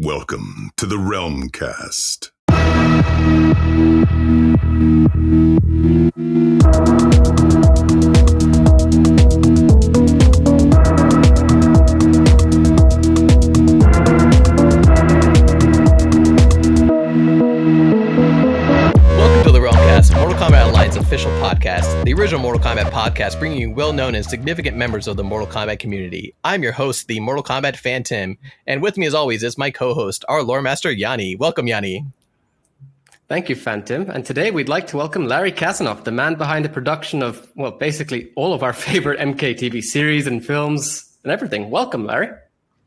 Welcome to the Realm Kast. Mortal Kombat Online's official podcast, the original Mortal Kombat podcast, bringing you well-known and significant members of the Mortal Kombat community. I'm your host, the Mortal Kombat fan Tim, and with me as always is my co-host, our lore master, Yanni. Welcome, Yanni. Thank you, Phantom. And today we'd like to welcome Larry Kasanoff, the man behind the production of, well, basically all of our favorite MKTV series and films and everything. Welcome, Larry.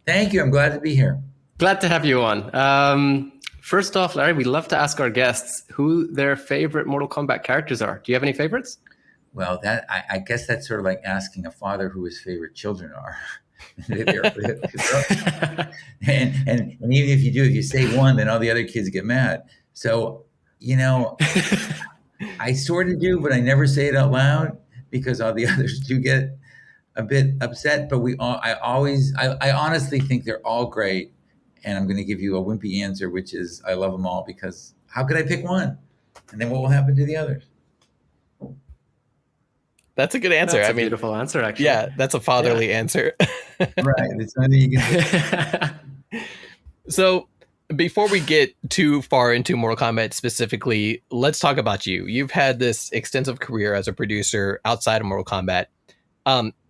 Thank you. I'm glad to be here. Glad to have you on. First off, Larry, we love to ask our guests who their favorite Mortal Kombat characters are. Do you have any favorites? Well, I guess that's sort of like asking a father who his favorite children are. and even if you say one, then all the other kids get mad. So, I sort of do, but I never say it out loud because all the others do get a bit upset. But I honestly think they're all great. And I'm going to give you a wimpy answer, which is I love them all, because how could I pick one? And then what will happen to the others? That's a good answer. That's a beautiful answer, actually. Yeah, that's a fatherly answer. Right. It's something you can do. So before we get too far into Mortal Kombat specifically, let's talk about you. You've had this extensive career as a producer outside of Mortal Kombat.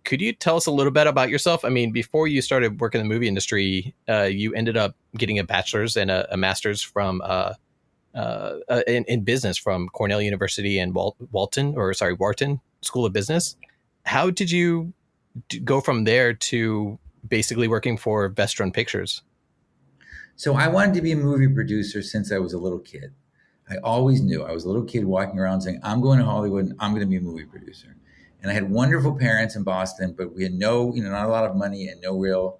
Could you tell us a little bit about yourself? I mean, before you started working in the movie industry, you ended up getting a bachelor's and a master's from in business from Cornell University and Wharton School of Business. How did you go from there to basically working for Vestron Pictures? So I wanted to be a movie producer since I was a little kid. I always knew. I was a little kid walking around saying, I'm going to Hollywood and I'm going to be a movie producer. And I had wonderful parents in Boston, but we had not a lot of money and no real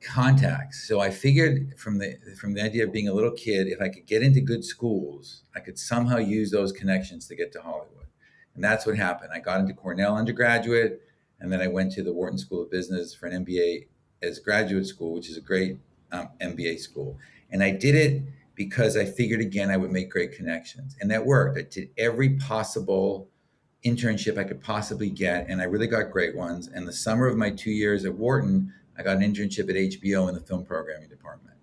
contacts. So I figured from the idea of being a little kid, if I could get into good schools, I could somehow use those connections to get to Hollywood. And that's what happened. I got into Cornell undergraduate, and then I went to the Wharton School of Business for an MBA as graduate school, which is a great MBA school. And I did it because I figured, again, I would make great connections. And that worked. I did every possible internship I could possibly get, and I really got great ones. And the summer of my 2 years at Wharton, I got an internship at HBO in the film programming department.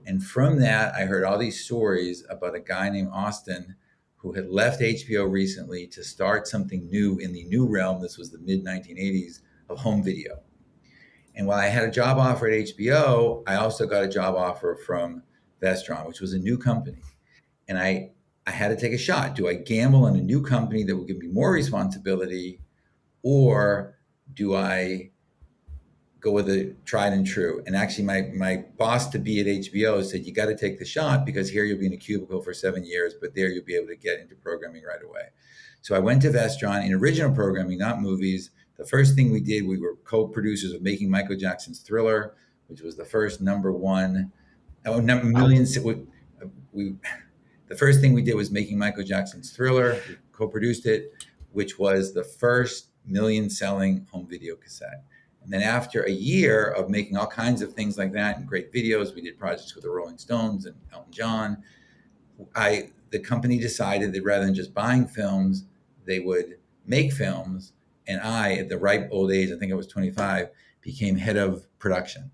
And from that, I heard all these stories about a guy named Austin who had left HBO recently to start something new in the new realm. This was the mid-1980s of home video. And while I had a job offer at HBO, I also got a job offer from Vestron, which was a new company. And I had to take a shot. Do I gamble on a new company that will give me more responsibility, or do I go with the tried and true? And actually, my boss to be at HBO said, you got to take the shot, because here you'll be in a cubicle for 7 years, but there you'll be able to get into programming right away. So I went to Vestron in original programming, not movies. The first thing we did, we were co-producers of making Michael Jackson's Thriller, which was the first The first thing we did was making Michael Jackson's Thriller. We co-produced it, which was the first million-selling home video cassette. And then after a year of making all kinds of things like that and great videos, we did projects with the Rolling Stones and Elton John. The company decided that rather than just buying films, they would make films. And I, at the ripe old age, I think I was 25, became head of production.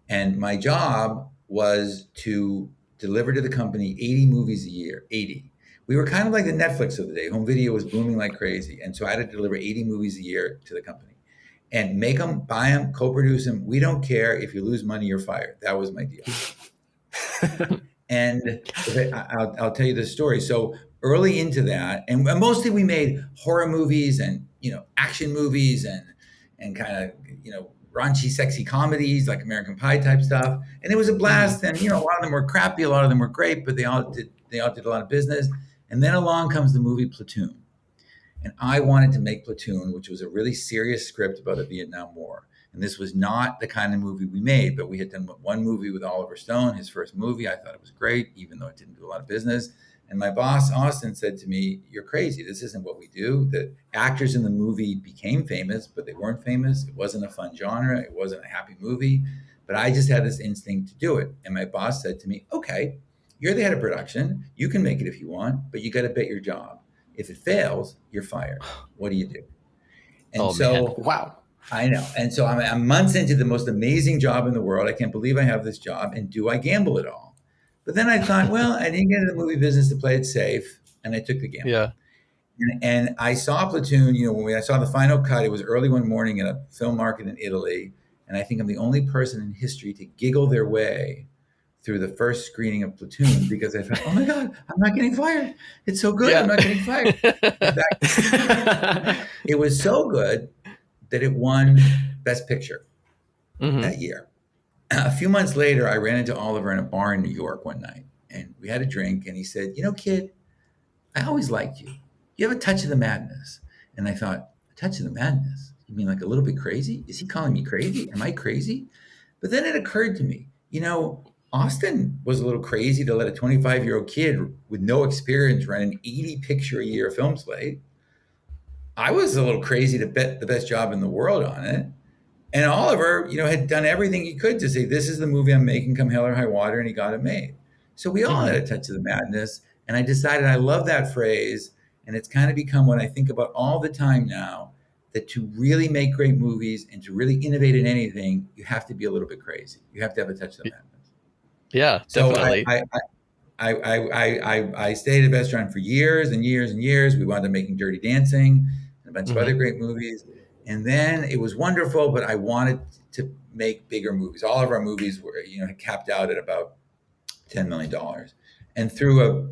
And my job was to deliver to the company 80 movies a year, 80. We were kind of like the Netflix of the day. Home video was booming like crazy. And so I had to deliver 80 movies a year to the company and make them, buy them, co-produce them. We don't care. If you lose money, you're fired. That was my deal. And I'll tell you the story. So early into that, and mostly we made horror movies and, action movies and kind of, raunchy, sexy comedies like American Pie type stuff. And it was a blast. And, a lot of them were crappy. A lot of them were great, but they all did a lot of business. And then along comes the movie Platoon. And I wanted to make Platoon, which was a really serious script about the Vietnam War. And this was not the kind of movie we made, but we had done one movie with Oliver Stone, his first movie. I thought it was great, even though it didn't do a lot of business. And my boss, Austin, said to me, you're crazy. This isn't what we do. The actors in the movie became famous, but they weren't famous. It wasn't a fun genre. It wasn't a happy movie. but I just had this instinct to do it. And my boss said to me, okay, you're the head of production. You can make it if you want, but you got to bet your job. If it fails, you're fired. What do you do? And so, wow. I know. And so I'm months into the most amazing job in the world. I can't believe I have this job. And do I gamble at all? But then I thought, well, I didn't get into the movie business to play it safe. And I took the gamble. Yeah. And I saw Platoon, when I saw the final cut, it was early one morning at a film market in Italy. And I think I'm the only person in history to giggle their way through the first screening of Platoon because I thought, oh my God, I'm not getting fired. It's so good. Yeah. I'm not getting fired. In fact, it was so good that it won Best Picture that year. A few months later, I ran into Oliver in a bar in New York one night, and we had a drink, and he said, kid, I always liked you. You have a touch of the madness. And I thought, a touch of the madness? You mean like a little bit crazy? Is he calling me crazy? Am I crazy? But then it occurred to me, Austin was a little crazy to let a 25-year-old kid with no experience run an 80 picture a year film slate. I was a little crazy to bet the best job in the world on it. And Oliver, had done everything he could to say, this is the movie I'm making, come hell or high water, and he got it made. So we all had a touch of the madness. And I decided I love that phrase. And it's kind of become what I think about all the time now, that to really make great movies and to really innovate in anything, you have to be a little bit crazy. You have to have a touch of the madness. Yeah, definitely. So I stayed at Vestron for years and years and years. We wound up making Dirty Dancing and a bunch of other great movies. And then it was wonderful, but I wanted to make bigger movies. All of our movies were, capped out at about $10 million. And through a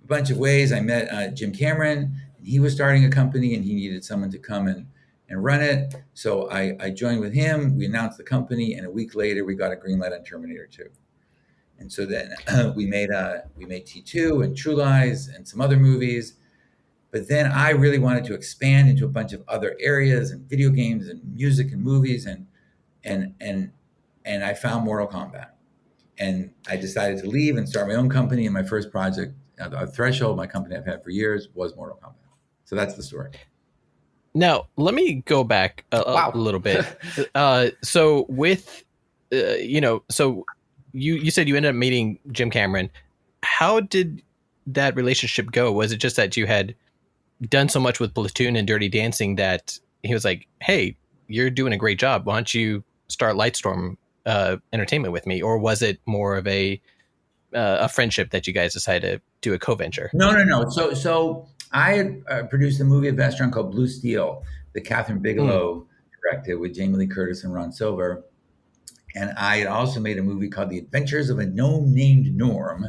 bunch of ways, I met Jim Cameron, and he was starting a company and he needed someone to come and run it. So I joined with him. We announced the company, and a week later, we got a green light on Terminator 2. And so then we made T2 and True Lies and some other movies. But then I really wanted to expand into a bunch of other areas and video games and music and movies. And I found Mortal Kombat. And I decided to leave and start my own company. And my first project, Threshold, my company I've had for years, was Mortal Kombat. So that's the story. Now, let me go back a little bit. So with, so you said you ended up meeting Jim Cameron. How did that relationship go? Was it just that you had done so much with Platoon and Dirty Dancing that he was like, hey, you're doing a great job. Why don't you start Lightstorm Entertainment with me? Or was it more of a friendship that you guys decided to do a co-venture? No. So I had produced a movie at Vestron called Blue Steel that Catherine Bigelow directed with Jamie Lee Curtis and Ron Silver. And I had also made a movie called The Adventures of a Gnome Named Norm,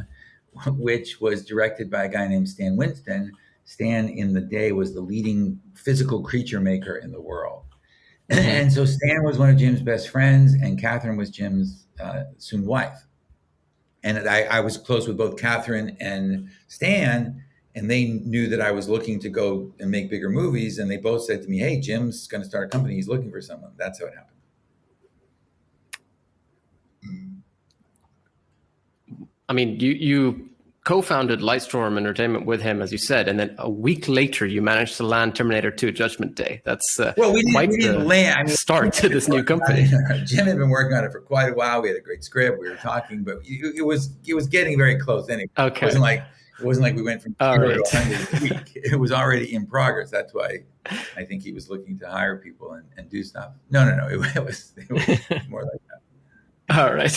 which was directed by a guy named Stan Winston. Stan in the day was the leading physical creature maker in the world. And so Stan was one of Jim's best friends, and Catherine was Jim's soon wife. And I was close with both Catherine and Stan, and they knew that I was looking to go and make bigger movies. And they both said to me, hey, Jim's going to start a company. He's looking for someone. That's how it happened. I mean, you co-founded Lightstorm Entertainment with him, as you said, and then a week later, you managed to land Terminator 2 Judgment Day. That's we didn't land. I mean, start to this new company. Jim had been working on it for quite a while. We had a great script. We were talking, but it was getting very close anyway. Okay. It wasn't like we went from 0 to 100 a week. It was already in progress. That's why I think he was looking to hire people and do stuff. No. It was more like that. All right.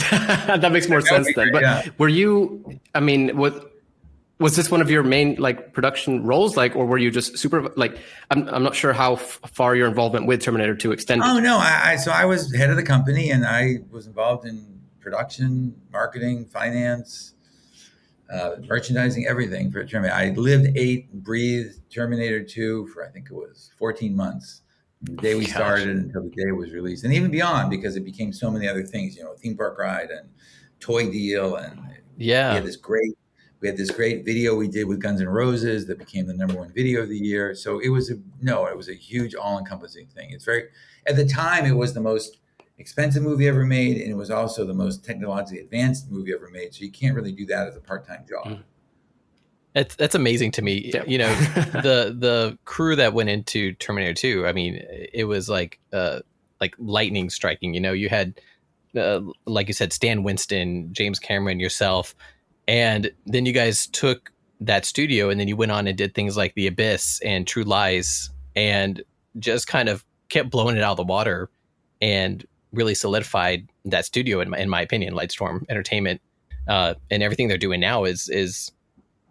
That makes more sense then. But were you, I mean, was this one of your main production roles, or were you just super, I'm not sure how far your involvement with Terminator 2 extended. Oh, no. So I was head of the company, and I was involved in production, marketing, finance, merchandising, everything for Terminator. I lived, ate, breathed Terminator 2 for, I think it was 14 months. From the day we started until the day it was released, and even beyond, because it became so many other things, theme park ride and toy deal. And we had this great video we did with Guns N' Roses that became the #1 video of the year. So it was a huge all-encompassing thing. It's at the time, it was the most expensive movie ever made, and it was also the most technologically advanced movie ever made. So you can't really do that as a part-time job. That's amazing to me. Yeah. The crew that went into Terminator 2, I mean, it was like lightning striking. You had like you said, Stan Winston, James Cameron, yourself, and then you guys took that studio and then you went on and did things like The Abyss and True Lies and just kind of kept blowing it out of the water and really solidified that studio in my opinion. Lightstorm Entertainment and everything they're doing now is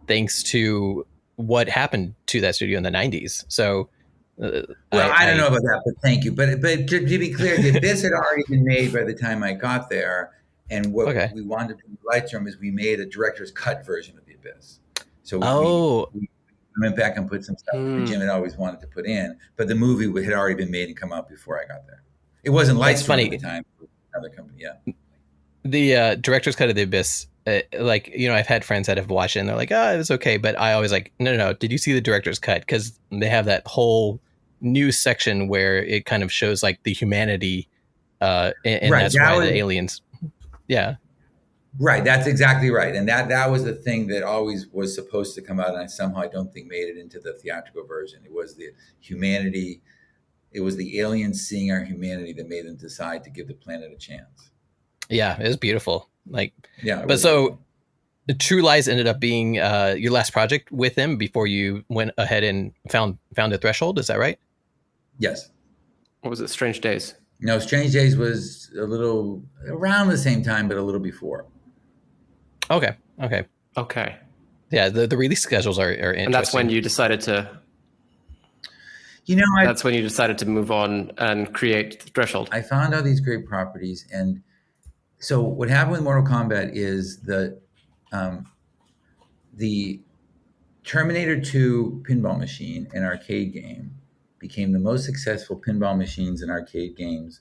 thanks to what happened to that studio in the 90s. So I don't know about that, but thank you. But to be clear, The Abyss had already been made by the time I got there. And what we wanted to do with Lightstorm is we made a director's cut version of The Abyss. So we went back and put some stuff that Jim had always wanted to put in, but the movie had already been made and come out before I got there. It wasn't Lightstorm at the time. It was another company, yeah. The director's cut of The Abyss, like, you know, I've had friends that have watched it and they're like, it was okay. But I always like, no. Did you see the director's cut? Because they have that whole new section where it kind of shows like the humanity and that's why the aliens. Yeah. Right. That's exactly right. And that was the thing that always was supposed to come out. And I don't think made it into the theatrical version. It was the humanity. It was the aliens seeing our humanity that made them decide to give the planet a chance. Yeah. It was beautiful. Like, yeah. But so True Lies ended up being your last project with them before you went ahead and found a Threshold. Is that right? Yes. What was it? Strange Days? No, Strange Days was a little around the same time, but a little before. Okay. Yeah, the release schedules are interesting. And that's when you decided to... that's when you decided to move on and create Threshold. I found all these great properties. And so what happened with Mortal Kombat is the Terminator 2 pinball machine, an arcade game, became the most successful pinball machines and arcade games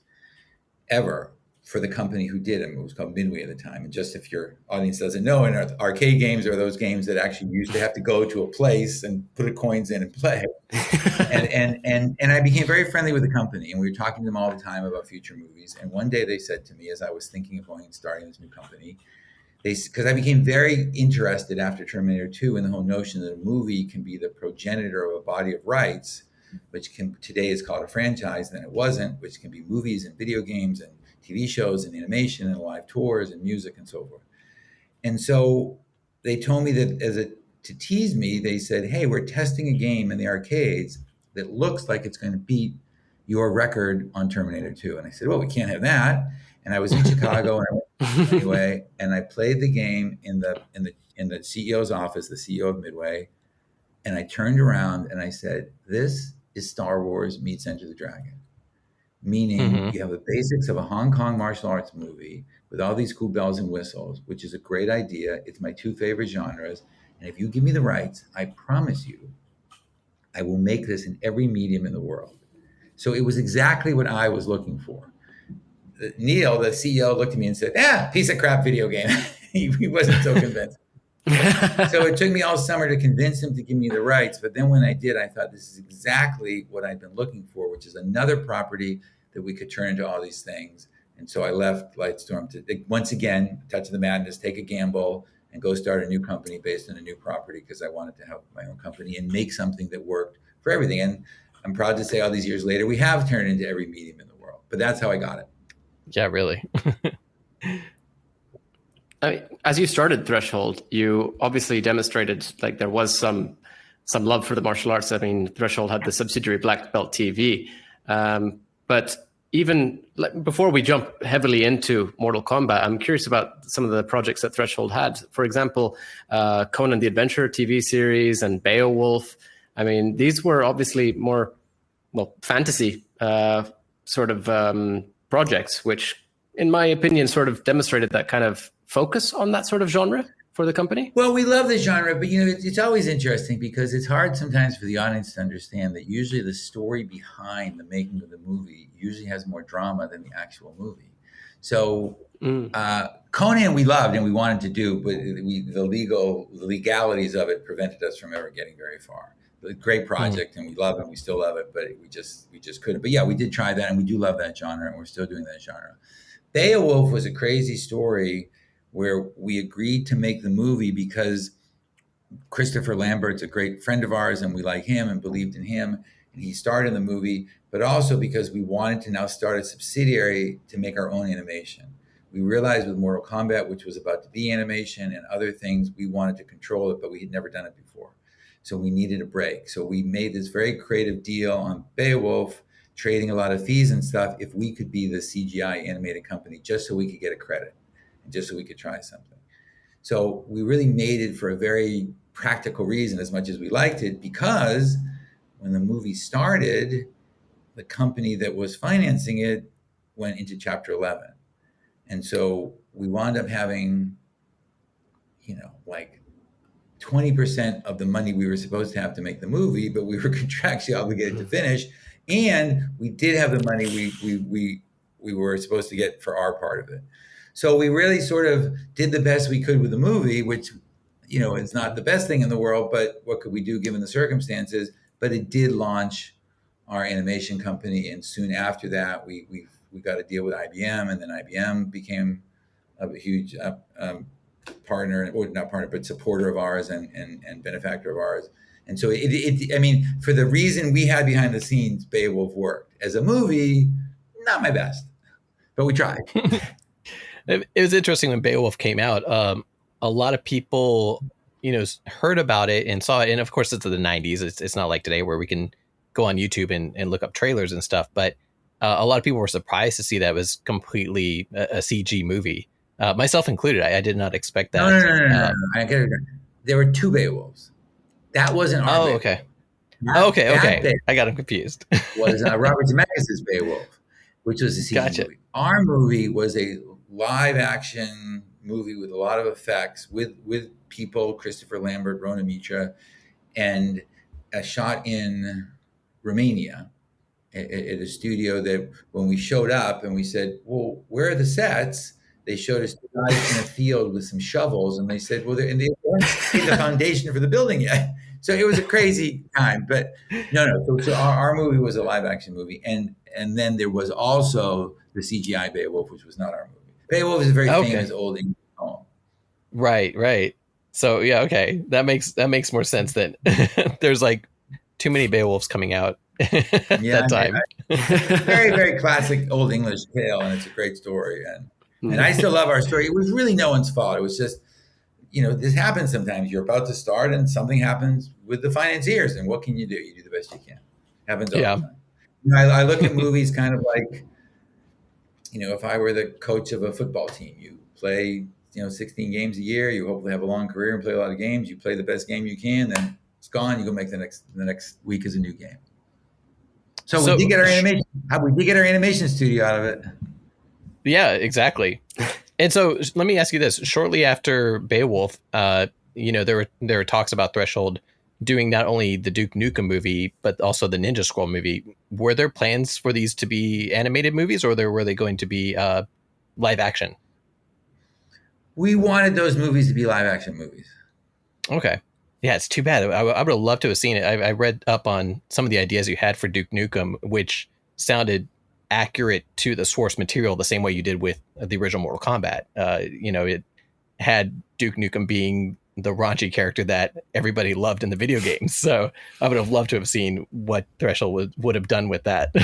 ever for the company who did it. It was called Midway at the time. And just if your audience doesn't know, arcade games are those games that actually used to have to go to a place and put the coins in and play. and I became very friendly with the company, and we were talking to them all the time about future movies. And one day they said to me, as I was thinking of going and starting this new company, because I became very interested after Terminator 2 in the whole notion that a movie can be the progenitor of a body of rights, which today is called a franchise, then it wasn't, which can be movies and video games and TV shows and animation and live tours and music and so forth. And so they told me that to tease me, they said, hey, we're testing a game in the arcades that looks like it's going to beat your record on Terminator 2. And I said, well, we can't have that. And I was in Chicago and I went anyway, and I played the game in the CEO's office, the CEO of Midway. And I turned around and I said, this is Star Wars meets Enter the Dragon. Meaning you have the basics of a Hong Kong martial arts movie with all these cool bells and whistles, which is a great idea. It's my two favorite genres. And if you give me the rights, I promise you, I will make this in every medium in the world. So it was exactly what I was looking for. Neil, the CEO, looked at me and said, piece of crap video game. He wasn't so convinced. So it took me all summer to convince him to give me the rights. But then when I did, I thought this is exactly what I'd been looking for, which is another property that we could turn into all these things. And so I left Lightstorm to, once again, touch of the madness, take a gamble and go start a new company based on a new property, because I wanted to have my own company and make something that worked for everything. And I'm proud to say all these years later, we have turned into every medium in the world. But that's how I got it. Yeah, really. As you started Threshold, you obviously demonstrated like there was some love for the martial arts. I mean, Threshold had the subsidiary Black Belt TV. But even before we jump heavily into Mortal Kombat, I'm curious about some of the projects that Threshold had. For example, Conan the Adventurer TV series and Beowulf. I mean, these were obviously more, fantasy sort of projects, which in my opinion sort of demonstrated that kind of focus on that sort of genre for the company. Well, we love the genre, but it's always interesting because it's hard sometimes for the audience to understand that usually the story behind the making of the movie usually has more drama than the actual movie. So Conan we loved and we wanted to do, but the legalities of it prevented us from ever getting very far. A great project, and we love it. We still love it, but we just couldn't. But yeah, we did try that, and we do love that genre, and we're still doing that genre. Beowulf was a crazy story where we agreed to make the movie because Christopher Lambert's a great friend of ours, and we like him and believed in him, and he starred in the movie. But also because we wanted to now start a subsidiary to make our own animation. We realized with Mortal Kombat, which was about to be animation and other things, we wanted to control it, but we had never done it before. So we needed a break. So we made this very creative deal on Beowulf, trading a lot of fees and stuff if we could be the CGI animated company, just so we could get a credit and just so we could try something. So we really made it for a very practical reason, as much as we liked it, because when the movie started, the company that was financing it went into Chapter 11. And so we wound up having, like 20% of the money we were supposed to have to make the movie, but we were contractually obligated to finish. And we did have the money we were supposed to get for our part of it. So we really sort of did the best we could with the movie, which, it's not the best thing in the world, but what could we do given the circumstances? But it did launch our animation company. And soon after that, we got a deal with IBM, and then IBM became a huge partner, or not partner, but supporter of ours and benefactor of ours. And so for the reason we had behind the scenes, Beowulf worked. As a movie, not my best, but we tried. It was interesting when Beowulf came out. A lot of people, heard about it and saw it. And of course, it's the 90s. It's not like today where we can go on YouTube and look up trailers and stuff. But a lot of people were surprised to see that it was completely a CG movie, myself included. I did not expect that. No. I get it. There were two Beowulfs. That wasn't our Beowulf. Okay. Okay. I got him confused. Was Robert Zemeckis' Beowulf, which was a CG movie. Our movie was a live action movie with a lot of effects, with people, Christopher Lambert, Rona Mitra, and shot in Romania at a studio that when we showed up and we said, well, where are the sets? They showed us guys in a field with some shovels, and they said, well, they haven't laid the foundation for the building yet. So it was a crazy time, but no. So our movie was a live action movie. And then there was also the CGI Beowulf, which was not our movie. Beowulf is a very famous old English poem. Right. So yeah, okay. That makes more sense than there's like too many Beowulfs coming out at that time. Very, very classic old English tale, and it's a great story. And I still love our story. It was really no one's fault. It was just, this happens sometimes. You're about to start and something happens with the financiers, and what can you do? You do the best you can. Happens all the time. I look at movies kind of like, if I were the coach of a football team, you play, 16 games a year, you hopefully have a long career and play a lot of games. You play the best game you can, then it's gone. You go make the next week is a new game. So we did get our animation. We did get our animation studio out of it. Yeah, exactly. And so let me ask you this: shortly after Beowulf, there were talks about Threshold doing not only the Duke Nukem movie but also the Ninja Scroll movie. Were there plans for these to be animated movies, or were they going to be live action? We wanted those movies to be live action movies. Okay. Yeah, it's too bad. I would have loved to have seen it. I read up on some of the ideas you had for Duke Nukem, which sounded accurate to the source material the same way you did with the original Mortal Kombat. It had Duke Nukem being the raunchy character that everybody loved in the video games. So I would have loved to have seen what Threshold would have done with that.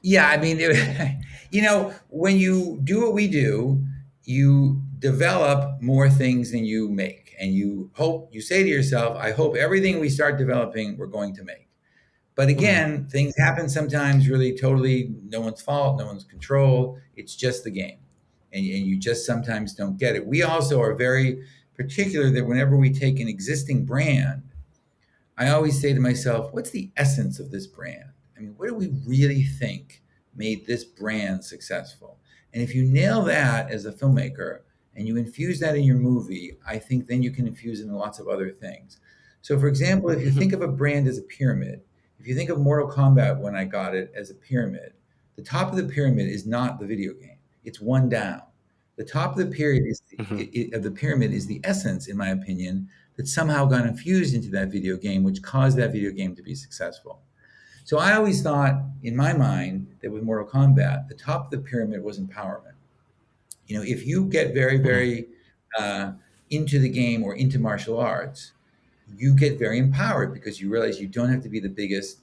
Yeah, I mean, when you do what we do, you develop more things than you make. And you say to yourself, I hope everything we start developing, we're going to make. But again, things happen sometimes really totally no one's fault, no one's control. It's just the game. And you just sometimes don't get it. We also are very particular that whenever we take an existing brand, I always say to myself, what's the essence of this brand? I mean, what do we really think made this brand successful? And if you nail that as a filmmaker and you infuse that in your movie, I think then you can infuse it in lots of other things. So for example, if you think of a brand as a pyramid, if you think of Mortal Kombat when I got it as a pyramid, the top of the pyramid is not the video game. It's one down. The top of the pyramid is the essence, in my opinion, that somehow got infused into that video game, which caused that video game to be successful. So I always thought, in my mind, that with Mortal Kombat, the top of the pyramid was empowerment. If you get very, very into the game or into martial arts, you get very empowered because you realize you don't have to be the biggest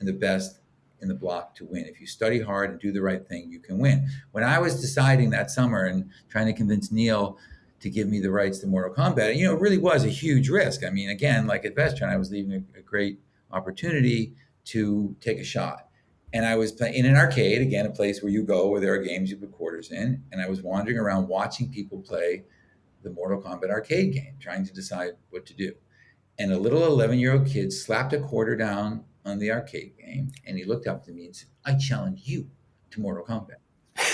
and the best in the block to win. If you study hard and do the right thing, you can win. When I was deciding that summer and trying to convince Neil to give me the rights to Mortal Kombat, it really was a huge risk. I mean, again, like at Vestron, I was leaving a great opportunity to take a shot. And I was playing in an arcade, again, a place where you go, where there are games you put quarters in. And I was wandering around watching people play the Mortal Kombat arcade game, trying to decide what to do. And a little 11-year-old kid slapped a quarter down on the arcade game. And he looked up to me and said, "I challenge you to Mortal Kombat."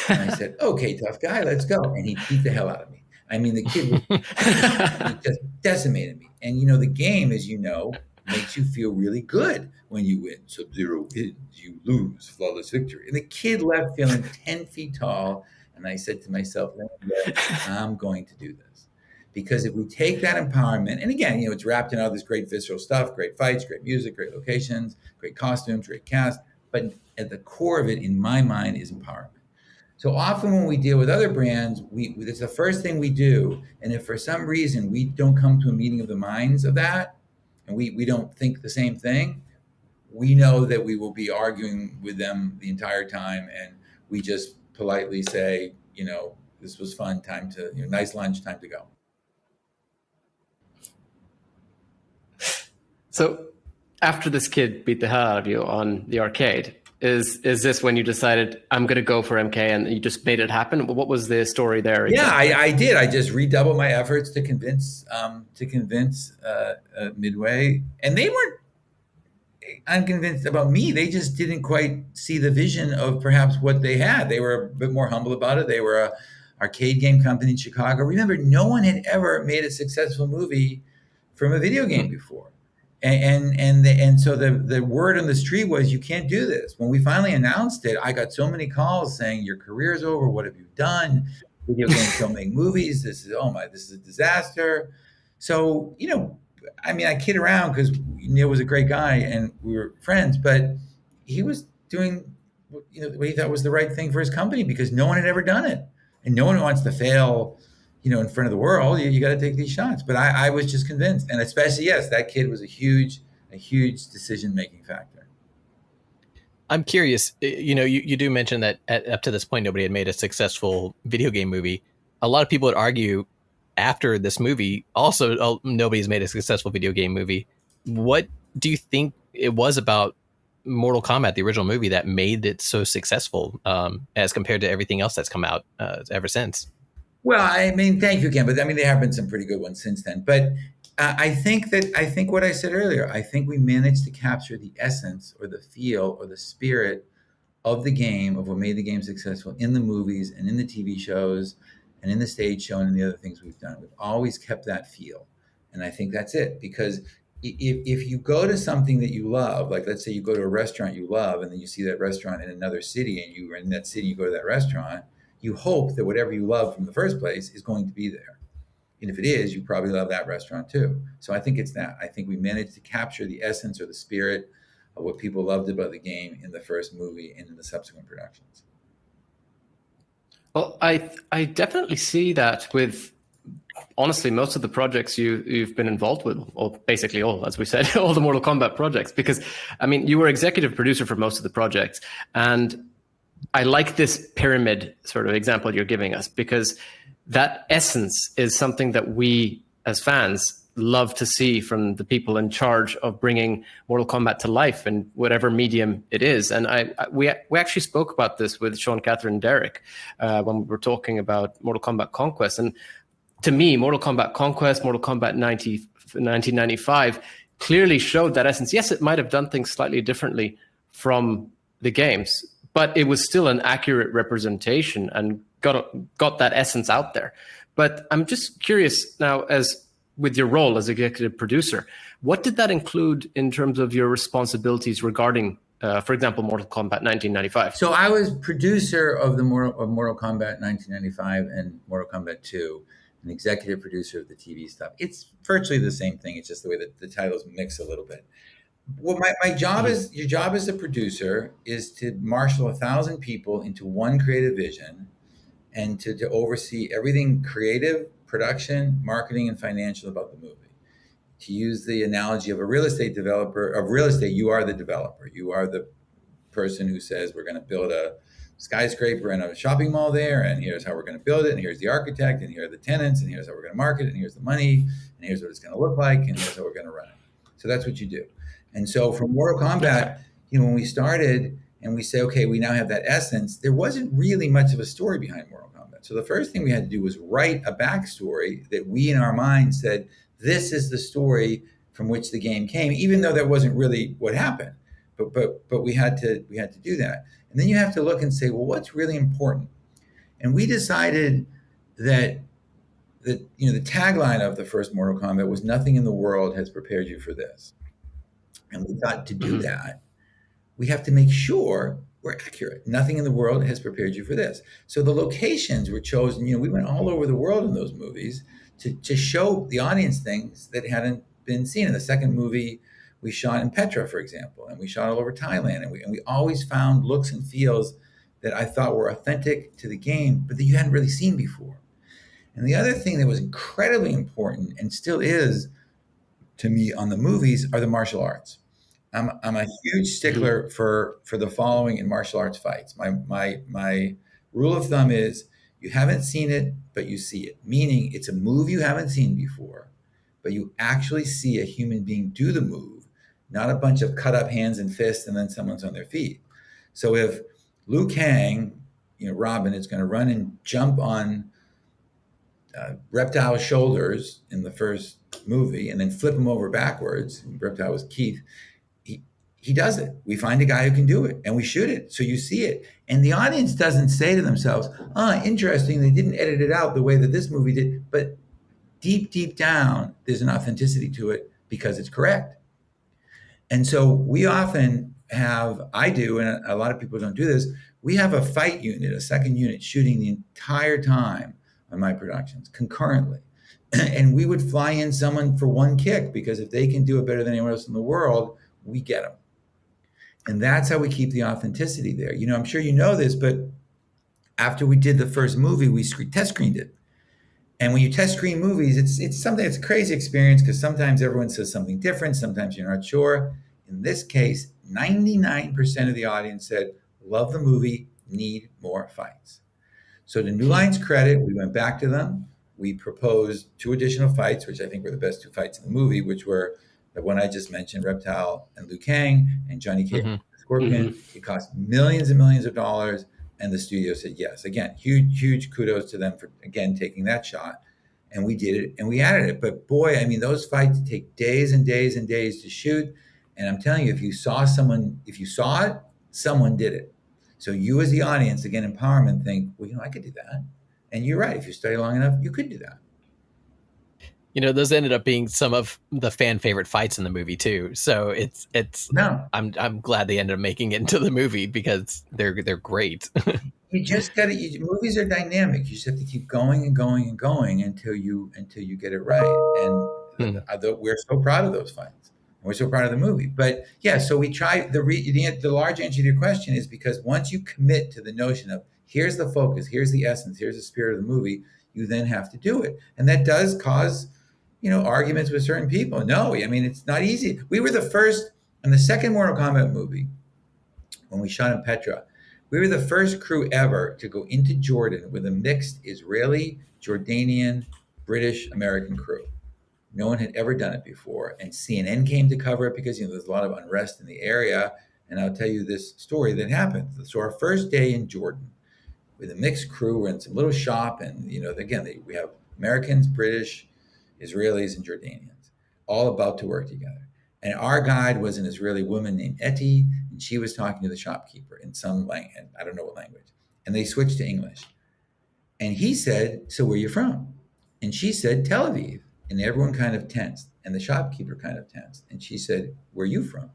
And I said, "Okay, tough guy, let's go." And he beat the hell out of me. I mean, the kid he just decimated me. And, the game, as you know, makes you feel really good when you win. Sub-Zero wins, you lose, flawless victory. And the kid left feeling 10 feet tall. And I said to myself, I'm going to do this. Because if we take that empowerment, and again, it's wrapped in all this great visceral stuff, great fights, great music, great locations, great costumes, great cast. But at the core of it, in my mind, is empowerment. So often when we deal with other brands, it's the first thing we do. And if for some reason we don't come to a meeting of the minds of that, and we don't think the same thing, we know that we will be arguing with them the entire time. And we just politely say, this was fun, time to, nice lunch, time to go. So after this kid beat the hell out of you on the arcade, is this when you decided, I'm going to go for MK, and you just made it happen? What was the story there? Exactly? Yeah, I did. I just redoubled my efforts to convince Midway, and they weren't unconvinced about me. They just didn't quite see the vision of perhaps what they had. They were a bit more humble about it. They were a arcade game company in Chicago. Remember, no one had ever made a successful movie from a video game before. And so the word on the street was, you can't do this. When we finally announced it, I got so many calls saying, your career's over. What have you done? Video games don't make movies. This is a disaster. So, I kid around because Neil was a great guy and we were friends, but he was doing, what he thought was the right thing for his company because no one had ever done it. And no one wants to fail in front of the world. You got to take these shots. But I was just convinced. And especially, yes, that kid was a huge decision-making factor. I'm curious, you do mention that up to this point, nobody had made a successful video game movie. A lot of people would argue after this movie, also, nobody's made a successful video game movie. What do you think it was about Mortal Kombat, the original movie, that made it so successful as compared to everything else that's come out ever since? Well, thank you again. But there have been some pretty good ones since then. But I think what I said earlier, I think we managed to capture the essence or the feel or the spirit of the game, of what made the game successful in the movies and in the TV shows and in the stage show and in the other things we've done. We've always kept that feel. And I think that's it. Because if you go to something that you love, like let's say you go to a restaurant you love and then you see that restaurant in another city and you are in that city, you go to that restaurant, you hope that whatever you love from the first place is going to be there. And if it is, you probably love that restaurant too. So I think it's that. I think we managed to capture the essence or the spirit of what people loved about the game in the first movie and in the subsequent productions. Well, I definitely see that with, honestly, most of the projects you've been involved with, or basically all, as we said, all the Mortal Kombat projects, because, you were executive producer for most of the projects. And I like this pyramid sort of example you're giving us, because that essence is something that we as fans love to see from the people in charge of bringing Mortal Kombat to life in whatever medium it is. And we actually spoke about this with Sean, Catherine, and Derek when we were talking about Mortal Kombat Conquest. And to me, Mortal Kombat Conquest, Mortal Kombat 1995 clearly showed that essence. Yes, it might have done things slightly differently from the games, but it was still an accurate representation and got that essence out there. But I'm just curious now, as with your role as executive producer, what did that include in terms of your responsibilities regarding, for example, Mortal Kombat 1995? So I was producer of Mortal Kombat 1995 and Mortal Kombat 2, and executive producer of the TV stuff. It's virtually the same thing. It's just the way that the titles mix a little bit. Well, my job is, your job as a producer is to marshal 1,000 people into one creative vision and to oversee everything creative, production, marketing, and financial about the movie. To use the analogy of a real estate developer, you are the developer. You are the person who says we're going to build a skyscraper and a shopping mall there, and here's how we're going to build it, and here's the architect, and here are the tenants, and here's how we're going to market it, and here's the money, and here's what it's going to look like, and here's how we're going to run it. So that's what you do. And so for Mortal Kombat, when we started and we say, okay, we now have that essence, there wasn't really much of a story behind Mortal Kombat. So the first thing we had to do was write a backstory that we in our minds said, this is the story from which the game came, even though that wasn't really what happened. But we had to do that. And then you have to look and say, well, what's really important? And we decided that the tagline of the first Mortal Kombat was nothing in the world has prepared you for this. And we thought to do that, we have to make sure we're accurate. Nothing in the world has prepared you for this. So the locations were chosen, we went all over the world in those movies to show the audience things that hadn't been seen. In the second movie, we shot in Petra, for example, and we shot all over Thailand. And we always found looks and feels that I thought were authentic to the game, but that you hadn't really seen before. And the other thing that was incredibly important and still is to me on the movies are the martial arts. I'm a huge stickler for the following in martial arts fights. My rule of thumb is you haven't seen it, but you see it. Meaning it's a move you haven't seen before, but you actually see a human being do the move, not a bunch of cut up hands and fists and then someone's on their feet. So if Liu Kang, Robin, is going to run and jump on Reptile's shoulders in the first movie and then flip him over backwards, Reptile was Keith, he does it. We find a guy who can do it and we shoot it. So you see it. And the audience doesn't say to themselves, interesting, they didn't edit it out the way that this movie did. But deep down, there's an authenticity to it because it's correct. And so we often have, I do, and a lot of people don't do this, we have a fight unit, a second unit shooting the entire time on my productions concurrently. And we would fly in someone for one kick because if they can do it better than anyone else in the world, we get them. And that's how we keep the authenticity there. I'm sure you know this, but after we did the first movie, we test screened it. And when you test screen movies, it's something, it's a crazy experience because sometimes everyone says something different. Sometimes you're not sure. In this case, 99% of the audience said, love the movie, need more fights. So to New Line's credit, we went back to them. We proposed 2 additional fights, which I think were the best 2 fights in the movie, which were the one I just mentioned, Reptile and Liu Kang and Johnny Cage, Scorpion. It cost millions and millions of dollars. And the studio said yes. Again, huge kudos to them for, again, taking that shot. And we did it and we added it. But boy, those fights take days and days and days to shoot. And I'm telling you, if you saw it, someone did it. So you as the audience, again, empowerment, think, well, I could do that. And you're right. If you study long enough, you could do that. Those ended up being some of the fan favorite fights in the movie too. So I'm glad they ended up making it into the movie because they're great. You just got to. Movies are dynamic. You just have to keep going and going and going until you get it right. And we're so proud of those fights. We're so proud of the movie. But yeah, so we try the large answer to your question is because once you commit to the notion of here's the focus, here's the essence, here's the spirit of the movie, you then have to do it, and that does cause arguments with certain people. No, it's not easy. We were the first in the second Mortal Kombat movie when we shot in Petra. We were the first crew ever to go into Jordan with a mixed Israeli, Jordanian, British, American crew. No one had ever done it before. And CNN came to cover it because there's a lot of unrest in the area. And I'll tell you this story that happened. So our first day in Jordan with a mixed crew, we're in some little shop. And, we have Americans, British, Israelis, and Jordanians, all about to work together. And our guide was an Israeli woman named Etty, and she was talking to the shopkeeper in some language, I don't know what language. And they switched to English. And he said, so where are you from? And she said, Tel Aviv. And everyone kind of tensed, and the shopkeeper kind of tensed. And she said, where are you from?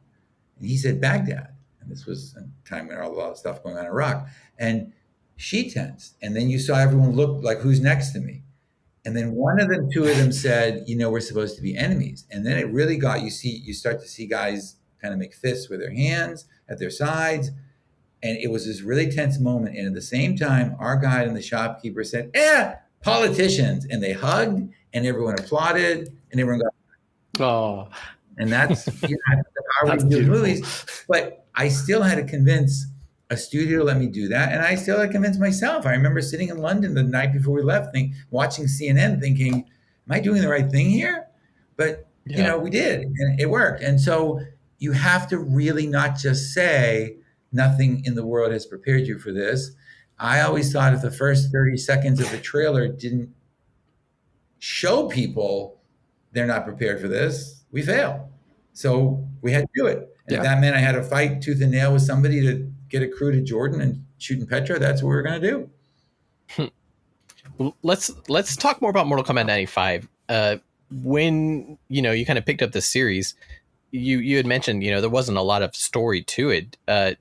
And he said, Baghdad. And this was a time when there was a lot of stuff going on in Iraq. And she tensed. And then you saw everyone look like, who's next to me? And then two of them said, we're supposed to be enemies. And then it really got, you start to see guys kind of make fists with their hands at their sides. And it was this really tense moment. And at the same time, our guide and the shopkeeper said, politicians. And they hugged and everyone applauded and everyone got, oh, and that's, how we do movies. But I still had to convince a studio to let me do that, and I still had to convince myself. I remember sitting in London the night before we left, watching CNN, thinking, "Am I doing the right thing here?" But we did, and it worked. And so you have to really not just say nothing in the world has prepared you for this. I always thought if the first 30 seconds of the trailer didn't show people they're not prepared for this, we fail. So we had to do it. And if that meant I had to fight tooth and nail with somebody to get a crew to Jordan and shoot in Petra, that's what we're going to do. Let's talk more about Mortal Kombat 95. When you kind of picked up this series, you had mentioned there wasn't a lot of story to it.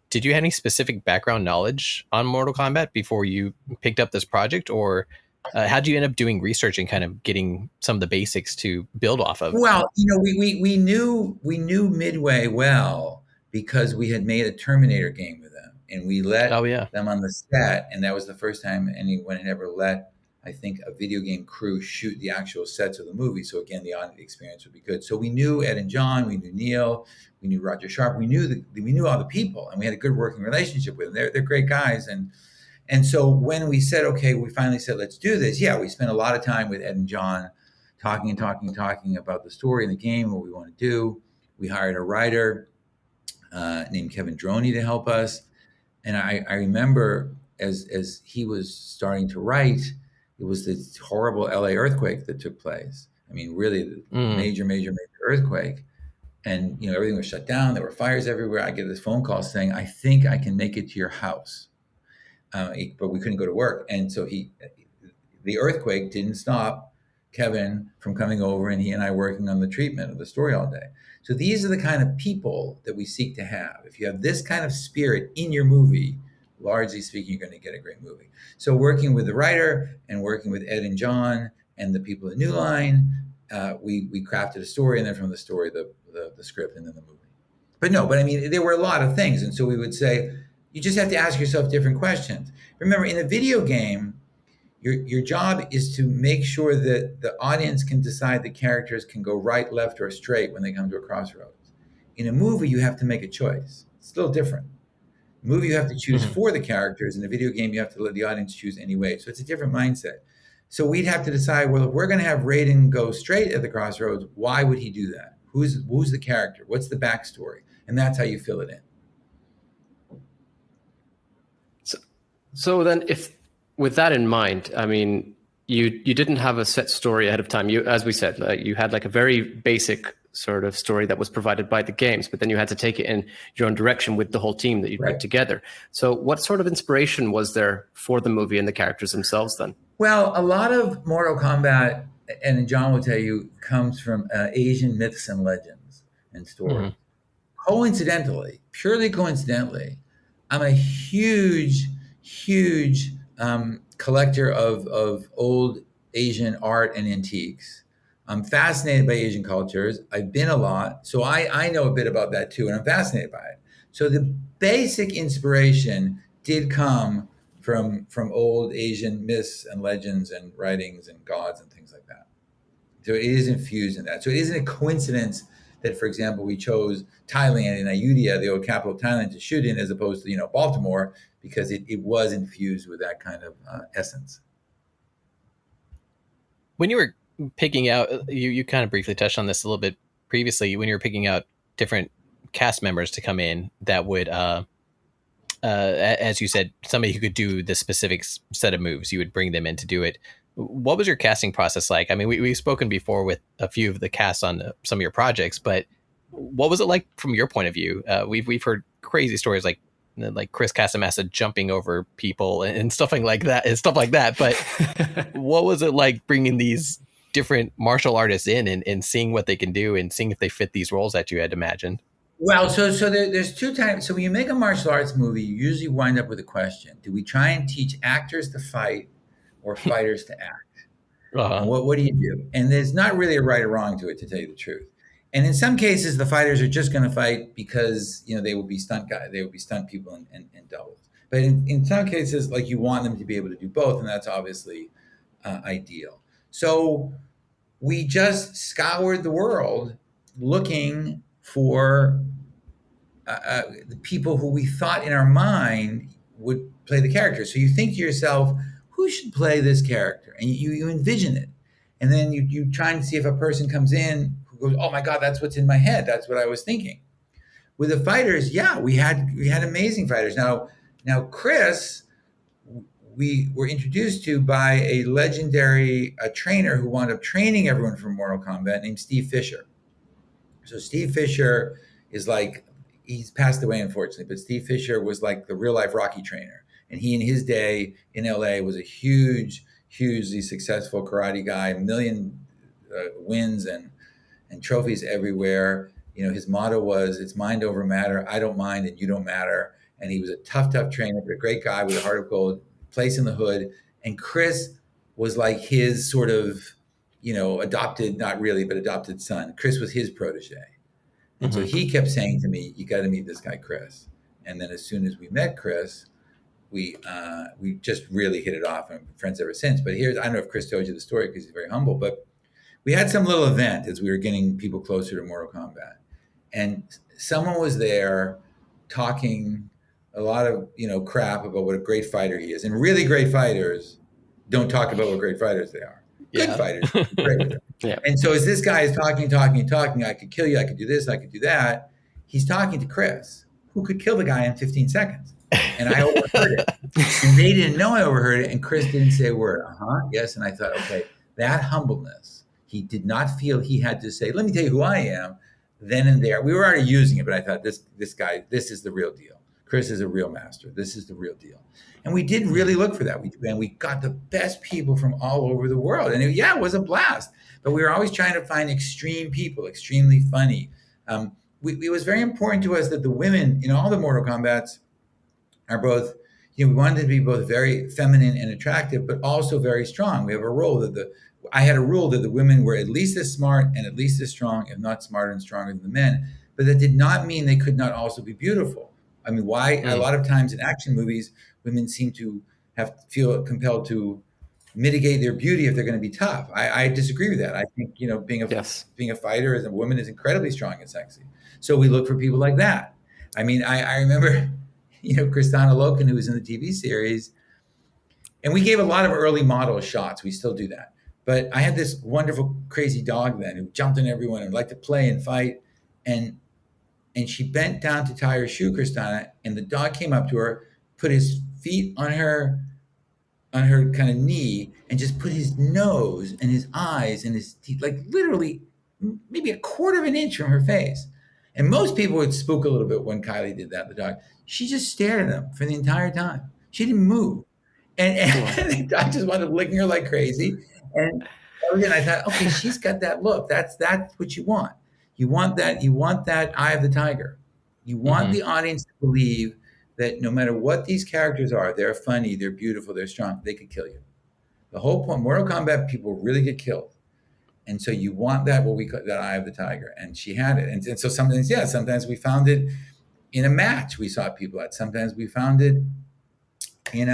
Did you have any specific background knowledge on Mortal Kombat before you picked up this project, or how did you end up doing research and kind of getting some of the basics to build off of? Well, we knew Midway well because we had made a Terminator game with them, and we let them on the set, and that was the first time anyone had ever let, I think, a video game crew shoot the actual sets of the movie. So again, the audience experience would be good. So we knew Ed and John, we knew Neil, we knew Roger Sharp, we knew all the people, and we had a good working relationship with them. They're great guys, and so when we said, okay, we finally said, let's do this. Yeah, we spent a lot of time with Ed and John talking about the story and the game, what we want to do. We hired a writer named Kevin Droney to help us. And I remember as he was starting to write, it was this horrible LA earthquake that took place. I mean, really the major earthquake. And, everything was shut down. There were fires everywhere. I get this phone call saying, I think I can make it to your house. But we couldn't go to work. And so the earthquake didn't stop Kevin from coming over, and he and I working on the treatment of the story all day. So these are the kind of people that we seek to have. If you have this kind of spirit in your movie, largely speaking, you're going to get a great movie. So working with the writer and working with Ed and John and the people at New Line, we crafted a story, and then from the story, the script, and then the movie. But I mean, there were a lot of things. And so we would say, you just have to ask yourself different questions. Remember, in a video game, your job is to make sure that the audience can decide the characters can go right, left, or straight when they come to a crossroads. In a movie, you have to make a choice. It's a little different. In a movie, you have to choose for the characters. In a video game, you have to let the audience choose anyway. So it's a different mindset. So we'd have to decide, well, if we're going to have Raiden go straight at the crossroads, why would he do that? Who's the character? What's the backstory? And that's how you fill it in. So then, if with that in mind, I mean, you didn't have a set story ahead of time. You, as we said, you had like a very basic sort of story that was provided by the games, but then you had to take it in your own direction with the whole team that you put together. So what sort of inspiration was there for the movie and the characters themselves then? Well, a lot of Mortal Kombat, and John will tell you, comes from Asian myths and legends and stories. Coincidentally, purely coincidentally, I'm a huge collector of old Asian art and antiques. I'm fascinated by Asian cultures. I've been a lot, so I know a bit about that too, and I'm fascinated by it. So the basic inspiration did come from old Asian myths and legends and writings and gods and things like that. So it is infused in that. So it isn't a coincidence that, for example, we chose Thailand and Ayutthaya, the old capital of Thailand, to shoot in as opposed to Baltimore, because it was infused with that kind of essence. When you were picking out, you kind of briefly touched on this a little bit previously, when you were picking out different cast members to come in that would, as you said, somebody who could do the specific set of moves, you would bring them in to do it. What was your casting process like? I mean, we've spoken before with a few of the casts on some of your projects, but what was it like from your point of view? We've heard crazy stories like Chris Casamassa jumping over people and stuff like that. But what was it like bringing these different martial artists in and seeing what they can do and seeing if they fit these roles that you had imagined? Well, so there's two types. So when you make a martial arts movie, you usually wind up with a question: do we try and teach actors to fight or fighters to act? And what do you do? And there's not really a right or wrong to it, to tell you the truth. And in some cases, the fighters are just going to fight because they will be stunt guys, they will be stunt people and doubles. But in some cases, like, you want them to be able to do both, and that's obviously ideal. So we just scoured the world looking for the people who we thought in our mind would play the character. So you think to yourself, who should play this character? And you envision it. And then you try and see if a person comes in who goes, oh my God, that's what's in my head. That's what I was thinking. With the fighters, yeah, we had amazing fighters. Now Chris, we were introduced to by a legendary trainer who wound up training everyone for Mortal Kombat named Steve Fisher. So Steve Fisher is like, he's passed away unfortunately, but Steve Fisher was like the real life Rocky trainer. And he in his day in LA was a hugely successful karate guy, a million wins and trophies everywhere. You know, his motto was, it's mind over matter. I don't mind and you don't matter. And he was a tough trainer, but a great guy with a heart of gold, place in the hood. And Chris was like his sort of, you know, adopted, not really, but adopted son. Chris was his protege. And so he kept saying to me, you got to meet this guy, Chris. And then as soon as we met Chris, we just really hit it off and been friends ever since. But here's, I don't know if Chris told you the story because he's very humble, but we had some little event as we were getting people closer to Mortal Kombat. And someone was there talking a lot of, you know, crap about what a great fighter he is. And really great fighters don't talk about what great fighters they are. Good fighters. Great. Yeah. And so as this guy is talking, I could kill you, I could do this, I could do that. He's talking to Chris, who could kill the guy in 15 seconds. And I overheard it. And they didn't know I overheard it. And Chris didn't say a word. Yes. And I thought, okay, that humbleness, he did not feel he had to say, let me tell you who I am. Then and there, we were already using it, but I thought this guy, this is the real deal. Chris is a real master. This is the real deal. And we did really look for that. We got the best people from all over the world. And it was a blast. But we were always trying to find extreme people, extremely funny. It was very important to us that the women in all the Mortal Kombats are both, you know, we wanted to be both very feminine and attractive, but also very strong. We have a rule that I had a rule that the women were at least as smart and at least as strong, if not smarter and stronger than the men. But that did not mean they could not also be beautiful. I mean, why a lot of times in action movies, women seem to feel compelled to mitigate their beauty if they're going to be tough. I disagree with that. I think, you know, being a fighter as a woman is incredibly strong and sexy. So we look for people like that. I mean, I remember, you know, Kristana Loken, who was in the TV series, and we gave a lot of early model shots. We still do that. But I had this wonderful, crazy dog then who jumped on everyone and liked to play and fight. And she bent down to tie her shoe, Kristana, and the dog came up to her, put his feet on her kind of knee, and just put his nose and his eyes and his teeth, like literally maybe a quarter of an inch from her face. And most people would spook a little bit when Kylie did that, the dog. She just stared at him for the entire time. She didn't move. And the dog just wound up licking her like crazy. And I thought, okay, she's got that look. That's what you want. You want that eye of the tiger. You want the audience to believe that no matter what these characters are, they're funny, they're beautiful, they're strong, they could kill you. The whole point, Mortal Kombat people really get killed. And so you want that, what we call that eye of the tiger. And she had it. And so sometimes we found it in a match we saw people at. Sometimes we found it in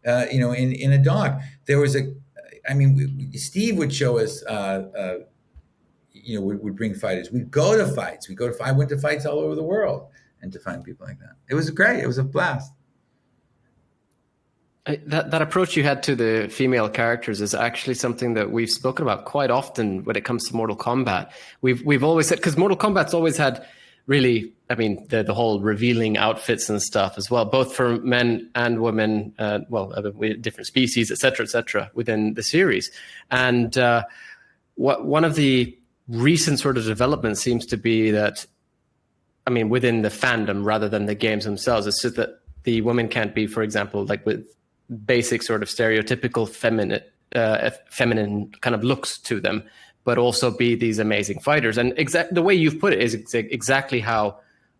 in a dog. There was Steve would show us, would bring fighters. We'd go to fights. I went to fights all over the world and to find people like that. It was great. It was a blast. That approach you had to the female characters is actually something that we've spoken about quite often when it comes to Mortal Kombat. We've always said, because Mortal Kombat's always had really, I mean, the whole revealing outfits and stuff as well, both for men and women, different species, et cetera, within the series. And one of the recent sort of developments seems to be that, I mean, within the fandom rather than the games themselves, it's just that the women can't be, for example, like with basic sort of stereotypical feminine kind of looks to them, but also be these amazing fighters. And the way you've put it is exactly how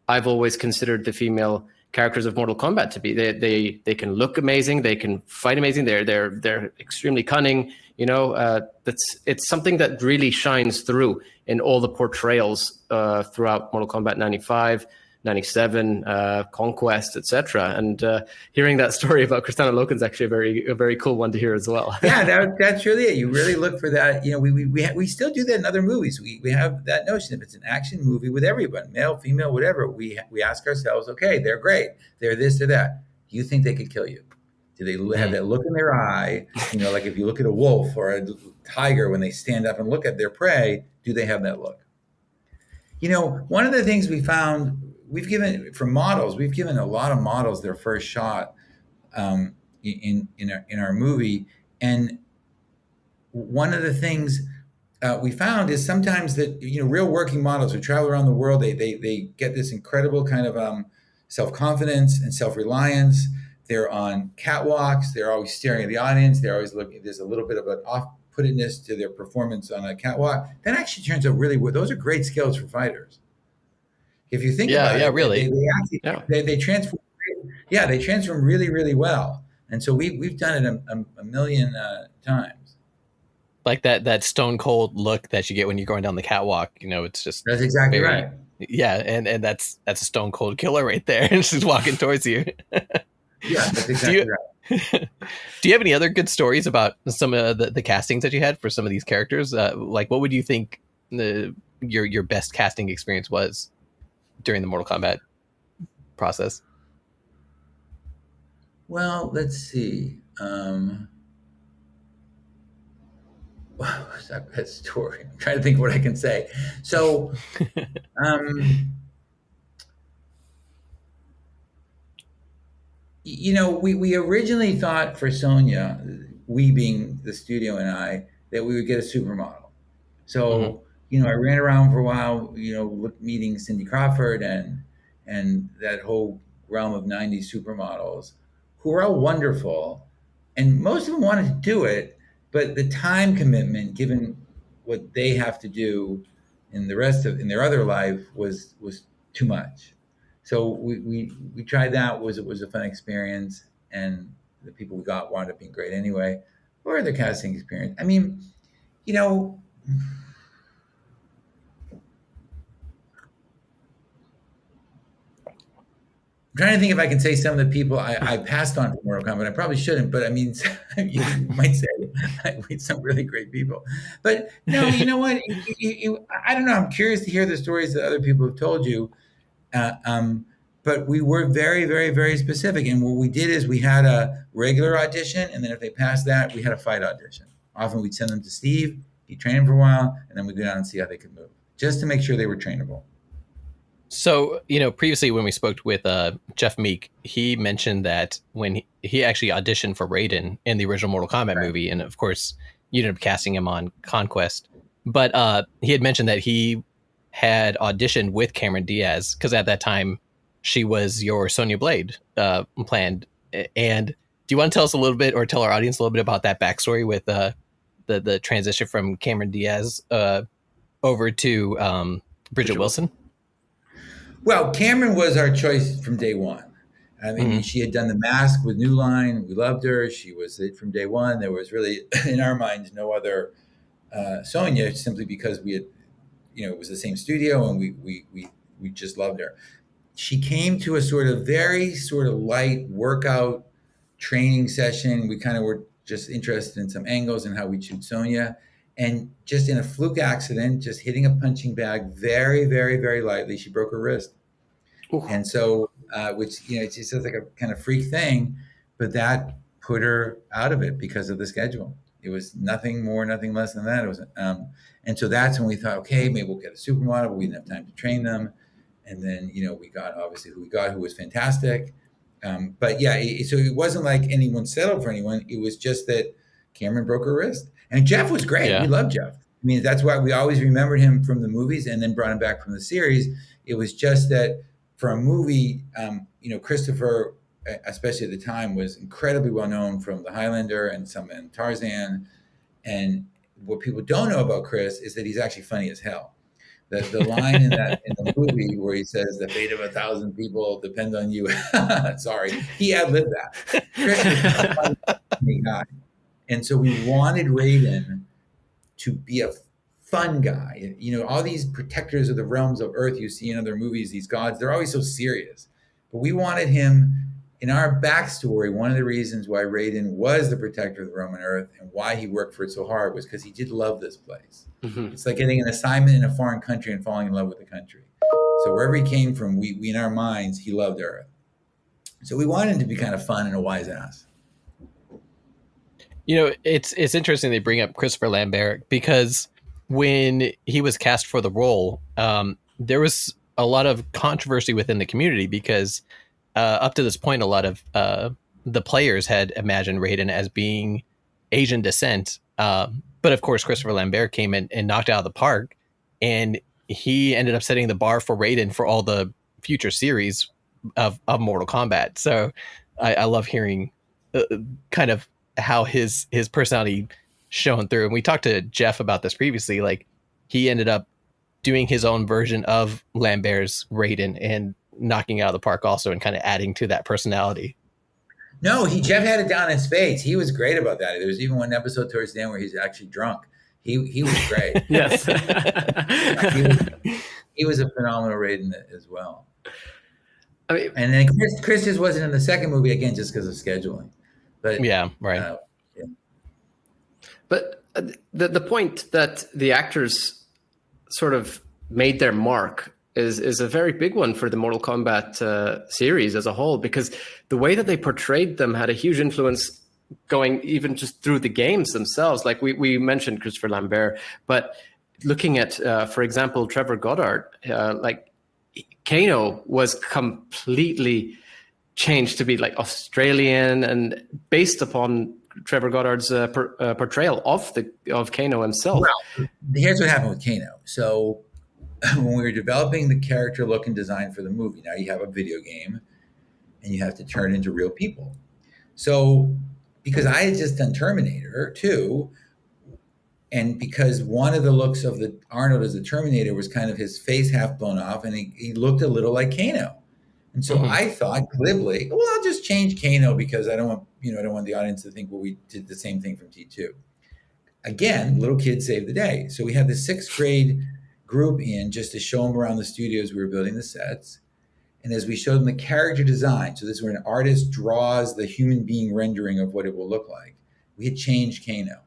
I've always considered the female characters of Mortal Kombat to be. They can look amazing, they can fight amazing, they're extremely cunning. You know, it's something that really shines through in all the portrayals throughout Mortal Kombat 95, 97, Conquest, etc. And hearing that story about Kristanna Loken is actually a very cool one to hear as well. Yeah, that's really it. You really look for that. You know, we still do that in other movies. We have that notion, if it's an action movie with everyone, male, female, whatever, we ask ourselves, okay, they're great, they're this or that. Do you think they could kill you? Do they have that look in their eye? You know, like if you look at a wolf or a tiger, when they stand up and look at their prey, do they have that look? You know, one of the things we found, we've given a lot of models their first shot in our movie, and one of the things we found is sometimes that, you know, real working models who travel around the world, they get this incredible kind of self-confidence and self-reliance. They're on catwalks. They're always staring at the audience. They're always looking. There's a little bit of an off-puttedness to their performance on a catwalk. That actually turns out really well. Those are great skills for fighters. If you think about it, really, they transform. Yeah, they transform really, really well. And so we've done it a million times. Like that stone cold look that you get when you're going down the catwalk. You know, it's just that's exactly right. Yeah, and that's a stone cold killer right there, and she's walking towards you. Yeah, that's exactly right. Do you have any other good stories about some of the castings that you had for some of these characters? Like, what would you think your best casting experience was during the Mortal Kombat process? Well, let's see. What's that best story? I'm trying to think what I can say. So, you know, we originally thought for Sonya, we being the studio and I, that we would get a supermodel. So, you know, I ran around for a while, you know, meeting Cindy Crawford and that whole realm of 90s supermodels who were all wonderful. And most of them wanted to do it, but the time commitment, given what they have to do in their other life, was too much. So we tried that. It was a fun experience, and the people we got wound up being great anyway. Or the casting experience. I mean, you know, I'm trying to think if I can say some of the people I passed on for Mortal Kombat. I probably shouldn't, but I mean, you might say I meet some really great people. But no, you know what? I don't know. I'm curious to hear the stories that other people have told you. But we were very, very, very specific. And what we did is we had a regular audition, and then if they passed that, we had a fight audition. Often we'd send them to Steve, he'd train them for a while, and then we'd go down and see how they could move, just to make sure they were trainable. So, you know, previously when we spoke with Jeff Meek, he mentioned that when he actually auditioned for Raiden in the original Mortal Kombat movie, and of course, you ended up casting him on Conquest, but he had mentioned that he had auditioned with Cameron Diaz, because at that time, she was your Sonya Blade planned. And do you want to tell us a little bit, or tell our audience a little bit about that backstory with the transition from Cameron Diaz over to Bridget Wilson? Well, Cameron was our choice from day one. I mean, she had done The Mask with New Line. We loved her. She was it from day one. There was really, in our minds, no other Sonya, simply because we had, you know, it was the same studio, and we just loved her. She came to a sort of light workout training session. We kind of were just interested in some angles and how we'd shoot Sonya. And just in a fluke accident, just hitting a punching bag very, very, very lightly, she broke her wrist. Ooh. And so, which, you know, it's just like a kind of freak thing, but that put her out of it because of the schedule. It was nothing more, nothing less than that. It was, and so that's when we thought, okay, maybe we'll get a supermodel, but we didn't have time to train them. And then, you know, we got obviously who we got, who was fantastic. But yeah, so it wasn't like anyone settled for anyone. It was just that Cameron broke her wrist. And Jeff was great. Yeah. We loved Jeff. I mean, that's why we always remembered him from the movies and then brought him back from the series. It was just that for a movie, you know, Christopher, especially at the time, was incredibly well known from The Highlander and Tarzan. And what people don't know about Chris is that he's actually funny as hell. The line in the movie where he says the fate of 1,000 people depends on you. Sorry, he ad-libbed that. Chris is a funny guy. And so we wanted Raiden to be a fun guy. You know, all these protectors of the realms of Earth you see in other movies, these gods, they're always so serious. But we wanted him, in our backstory, one of the reasons why Raiden was the protector of the realm on Earth and why he worked for it so hard was because he did love this place. Mm-hmm. It's like getting an assignment in a foreign country and falling in love with the country. So wherever he came from, we in our minds, he loved Earth. So we wanted him to be kind of fun and a wise ass. You know, it's interesting they bring up Christopher Lambert, because when he was cast for the role, there was a lot of controversy within the community, because up to this point, a lot of the players had imagined Raiden as being Asian descent. But of course, Christopher Lambert came in and knocked it out of the park, and he ended up setting the bar for Raiden for all the future series of Mortal Kombat. So I love hearing kind of how his personality shone through. And we talked to Jeff about this previously. Like, he ended up doing his own version of Lambert's Raiden and knocking out of the park also, and kind of adding to that personality. No, Jeff had it down in spades. He was great about that. There's even one episode towards the end where he's actually drunk. He was great. Yes. he was a phenomenal Raiden as well. I mean, and then Chris just wasn't in the second movie, again, just because of scheduling. But yeah, right. Yeah. But the point that the actors sort of made their mark is a very big one for the Mortal Kombat series as a whole, because the way that they portrayed them had a huge influence going even just through the games themselves. Like we mentioned Christopher Lambert, but looking at, for example, Trevor Goddard, like Kano was completely changed to be like Australian, and based upon Trevor Goddard's portrayal of Kano himself. Well, here's what happened with Kano. So when we were developing the character look and design for the movie, now you have a video game and you have to turn into real people. So because I had just done Terminator 2, and because one of the looks of the Arnold as the Terminator was kind of his face half blown off, and he looked a little like Kano. And so I thought glibly, well, I'll just change Kano because I don't want the audience to think, well, we did the same thing from T2. Again, little kids saved the day. So we had the 6th grade group in just to show them around the studios we were building the sets. And as we showed them the character design, so this is where an artist draws the human being rendering of what it will look like, we had changed Kano.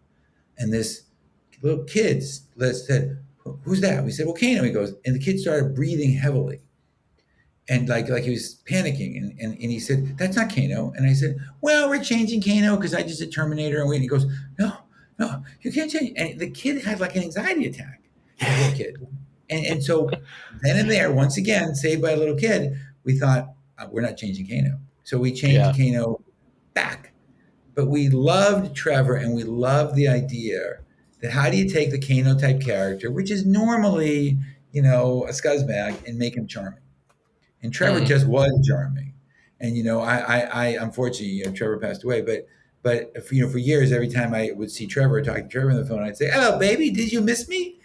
And this little kid said, who's that? We said, well, Kano. He goes, and the kid started breathing heavily. And like he was panicking, and he said, that's not Kano. And I said, well, we're changing Kano because I just did Terminator. And he goes, no, you can't change. And the kid had like an anxiety attack, the little kid. And so then and there, once again, saved by a little kid, we thought, we're not changing Kano. So we changed Kano back. But we loved Trevor, and we loved the idea that how do you take the Kano type character, which is normally, a scuzzbag, and make him charming. And Trevor just was charming. And, I unfortunately, Trevor passed away, but for years, every time I would see Trevor, talk to Trevor on the phone, I'd say, hello, baby, did you miss me?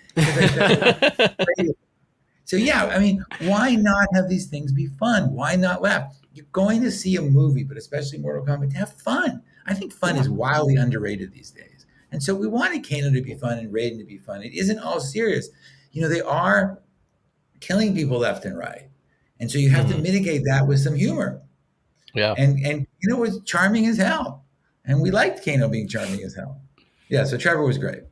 So, yeah, I mean, why not have these things be fun? Why not laugh? You're going to see a movie, but especially Mortal Kombat, to have fun. I think fun is wildly underrated these days. And so we wanted Kano to be fun and Raiden to be fun. It isn't all serious. They are killing people left and right. And so you have to mitigate that with some humor. Yeah. And Kano was charming as hell. And we liked Kano being charming as hell. Yeah, so Trevor was great.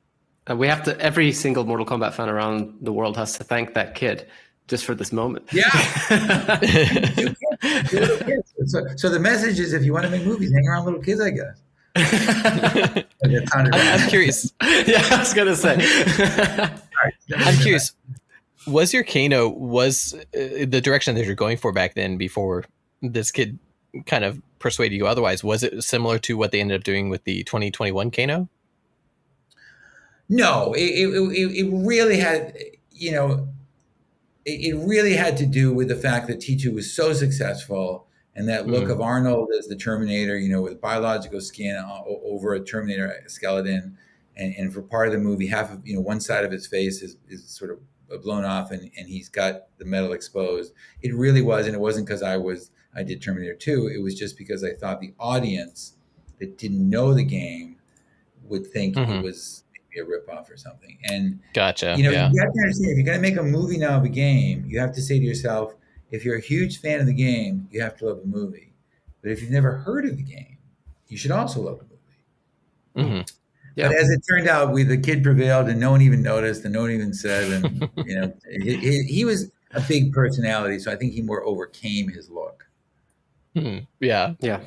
Every single Mortal Kombat fan around the world has to thank that kid just for this moment. Yeah. So the message is, if you want to make movies, hang around little kids, I guess. I'm curious. Yeah, I was going to say. I'm curious. Was your Kano, the direction that you're going for back then, before this kid kind of persuaded you otherwise, was it similar to what they ended up doing with the 2021 Kano? No, it really had, it really had to do with the fact that T2 was so successful, and that look of Arnold as the Terminator, with biological skin over a Terminator skeleton. And for part of the movie, half of, one side of his face is sort of blown off, and he's got the metal exposed. It really was, and it wasn't because I did Terminator 2. It was just because I thought the audience that didn't know the game would think it was be a ripoff or something. And Gotcha. you Yeah. have to understand, if you're going to make a movie now of a game, you have to say to yourself, if you're a huge fan of the game, you have to love the movie. But if you've never heard of the game, you should also love the movie. Mm-hmm. Yeah. But as it turned out, the kid prevailed, and no one even noticed, and no one even said. And he was a big personality, so I think he more overcame his look. Yeah. Yeah.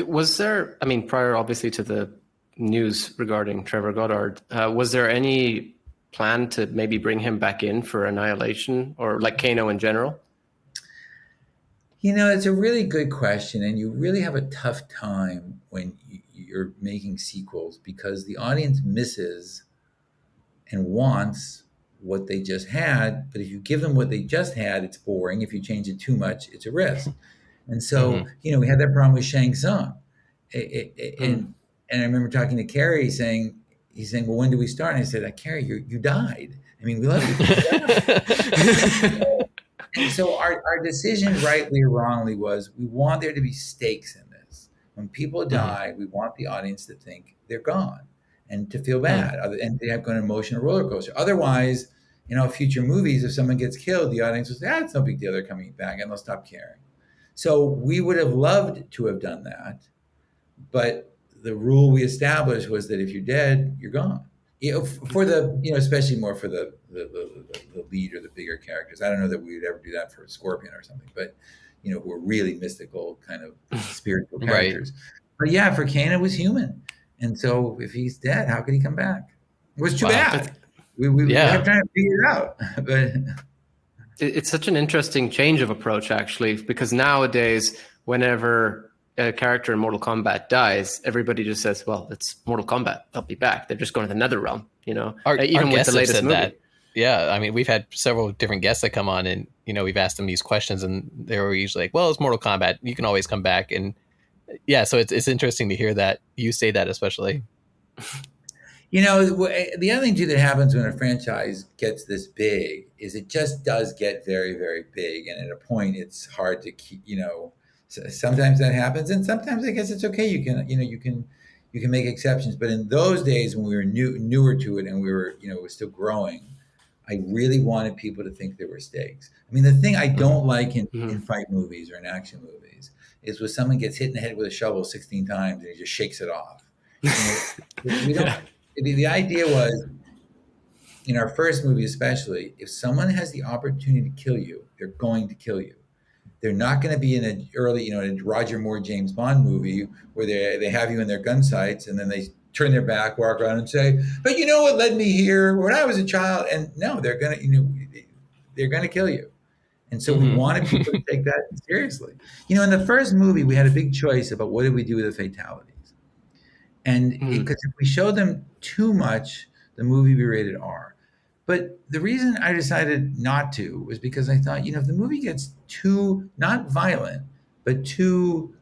Was there, I mean, prior obviously to the news regarding Trevor Goddard, was there any plan to maybe bring him back in for Annihilation or like Kano in general? It's a really good question, and you really have a tough time when you're making sequels because the audience misses and wants what they just had. But if you give them what they just had, it's boring. If you change it too much, it's a risk. And so, we had that problem with Shang Tsung. And I remember talking to Carrie he's saying, well, when do we start? And I said, Carrie, you died. I mean, we love you. And so our decision, rightly or wrongly, was we want there to be stakes in this. When people die, we want the audience to think they're gone and to feel bad and they have an emotional roller coaster. Otherwise, future movies, if someone gets killed, the audience will say, it's no big deal, they're coming back, and they'll stop caring. So we would have loved to have done that, but the rule we established was that if you're dead, you're gone. For the, especially more for the lead or the bigger characters. I don't know that we would ever do that for Scorpion or something, but who are really mystical kind of spiritual characters. Right. But yeah, for Kane, it was human, and so if he's dead, how could he come back? It was too bad. We kept trying to figure it out, but. It's such an interesting change of approach, actually, because nowadays, whenever a character in Mortal Kombat dies, everybody just says, well, it's Mortal Kombat. They'll be back. They're just going to the Nether Realm, Even with the latest movie. That. Yeah, I mean, we've had several different guests that come on and, we've asked them these questions and they were usually like, well, it's Mortal Kombat. You can always come back. And yeah, so it's interesting to hear that you say that, especially. The other thing, too, that happens when a franchise gets this big is it just does get very, very big. And at a point, it's hard to keep, sometimes that happens. And sometimes I guess it's okay. You can make exceptions. But in those days when we were newer to it and we were, it was still growing, I really wanted people to think there were stakes. I mean, the thing I don't like in fight movies or in action movies is when someone gets hit in the head with a shovel 16 times and he just shakes it off. We don't. The idea was, in our first movie especially, if someone has the opportunity to kill you, they're going to kill you. They're not going to be in an early, a Roger Moore, James Bond movie where they have you in their gun sights and then they turn their back, walk around and say, but you know what led me here when I was a child? And no, they're going to kill you. And so we wanted people to take that seriously. In the first movie, we had a big choice about what did we do with the fatalities. And because if we showed them too much, the movie would be rated R. But the reason I decided not to was because I thought, if the movie gets too, not violent, but too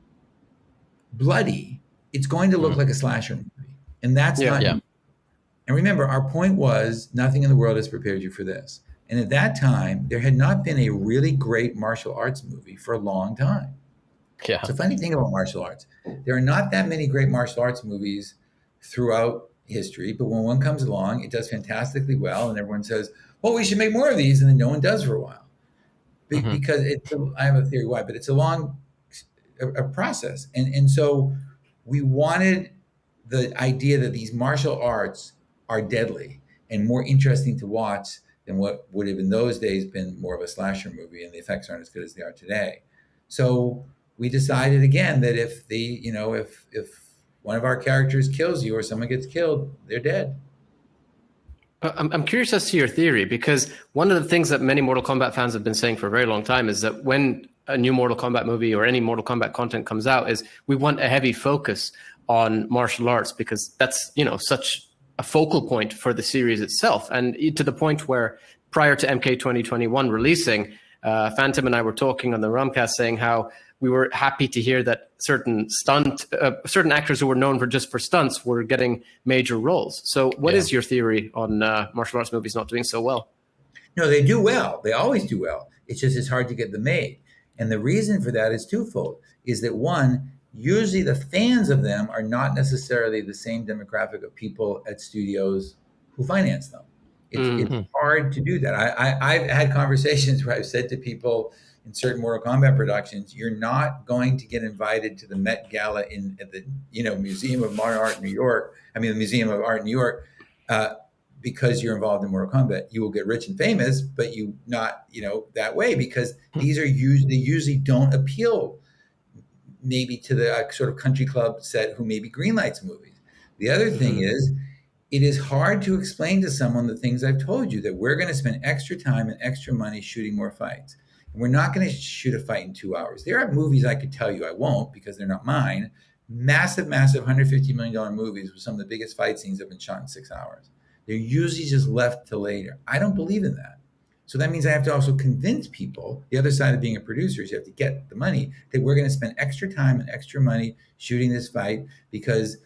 bloody, it's going to look like a slasher movie. And that's not. Yeah. And remember, our point was nothing in the world has prepared you for this. And at that time, there had not been a really great martial arts movie for a long time. Yeah. It's a funny thing about martial arts. There are not that many great martial arts movies throughout history, but when one comes along, it does fantastically well, and everyone says, well, we should make more of these, and then no one does for a while. Because I have a theory why, but it's a long process. And so we wanted the idea that these martial arts are deadly and more interesting to watch than what would have in those days been more of a slasher movie, and the effects aren't as good as they are today. So we decided again that if one of our characters kills you or someone gets killed, they're dead. I'm curious as to your theory, because one of the things that many Mortal Kombat fans have been saying for a very long time is that when a new Mortal Kombat movie or any Mortal Kombat content comes out, is we want a heavy focus on martial arts because that's, such a focal point for the series itself. And to the point where prior to MK 2021 releasing, Phantom and I were talking on the Realm Kast saying how we were happy to hear that certain actors who were known for stunts were getting major roles. So what is your theory on martial arts movies not doing so well? No, they do well. They always do well. It's hard to get them made. And the reason for that is twofold, is that one, usually the fans of them are not necessarily the same demographic of people at studios who finance them. It's hard to do that. I've had conversations where I've said to people in certain Mortal Kombat productions, you're not going to get invited to the Met Gala at the Museum of Modern Art in New York. I mean, the Museum of Art in New York, because you're involved in Mortal Kombat. You will get rich and famous, but you not that way, because they usually don't appeal maybe to the sort of country club set who maybe greenlights movies. The other thing is, it is hard to explain to someone the things I've told you, that we're going to spend extra time and extra money shooting more fights. And we're not going to shoot a fight in 2 hours. There are movies I could tell you I won't, because they're not mine. Massive $150 million movies with some of the biggest fight scenes have been shot in 6 hours. They're usually just left till later. I don't believe in that. So that means I have to also convince people, the other side of being a producer is you have to get the money, that we're going to spend extra time and extra money shooting this fight because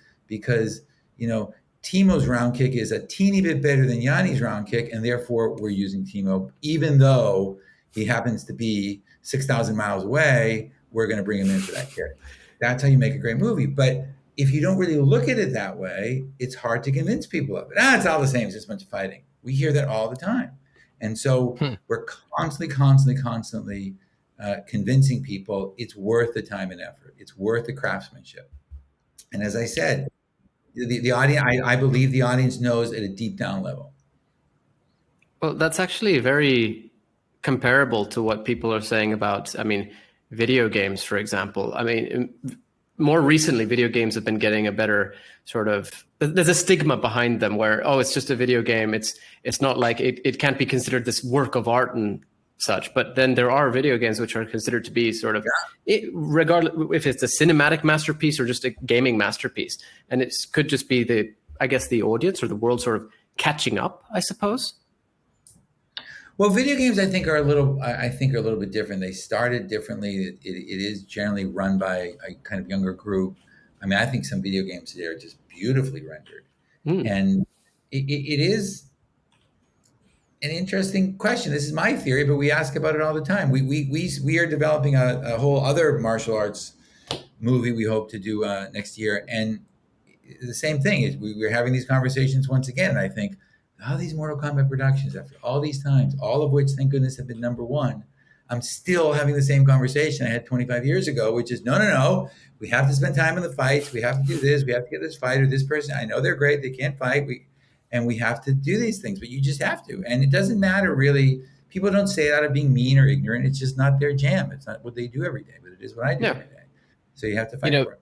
Timo's round kick is a teeny bit better than Yanni's round kick, and therefore we're using Timo. Even though he happens to be 6,000 miles away, we're going to bring him in for that character. That's how you make a great movie. But if you don't really look at it that way, it's hard to convince people of it. It's all the same. It's just a bunch of fighting. We hear that all the time. And so we're constantly convincing people it's worth the time and effort. It's worth the craftsmanship. And as I said, the audience, I believe the audience knows at a deep down level. Well, that's actually very comparable to what people are saying about, video games, for example. More recently, video games have been getting a better sort of, there's a stigma behind them where, it's just a video game. It's not like it can't be considered this work of art and such. But then there are video games which are considered to be sort of, regardless if it's a cinematic masterpiece or just a gaming masterpiece. And it could just be the audience or the world sort of catching up, I suppose. Well, video games, I think are a little bit different. They started differently. It is generally run by a kind of younger group. I think some video games today are just beautifully rendered, and it is an interesting question. This is my theory, but we ask about it all the time. We are developing a whole other martial arts movie we hope to do next year, and the same thing is we're having these conversations once again. And I think, all these Mortal Kombat productions, after all these times, all of which, thank goodness, have been number one, I'm still having the same conversation I had 25 years ago, which is, no, we have to spend time in the fights. We have to do this. We have to get this fighter, this person. I know they're great. They can't fight. And we have to do these things, but you just have to. And it doesn't matter, really. People don't say it out of being mean or ignorant. It's just not their jam. It's not what they do every day, but it is what I do every day. So you have to fight for it.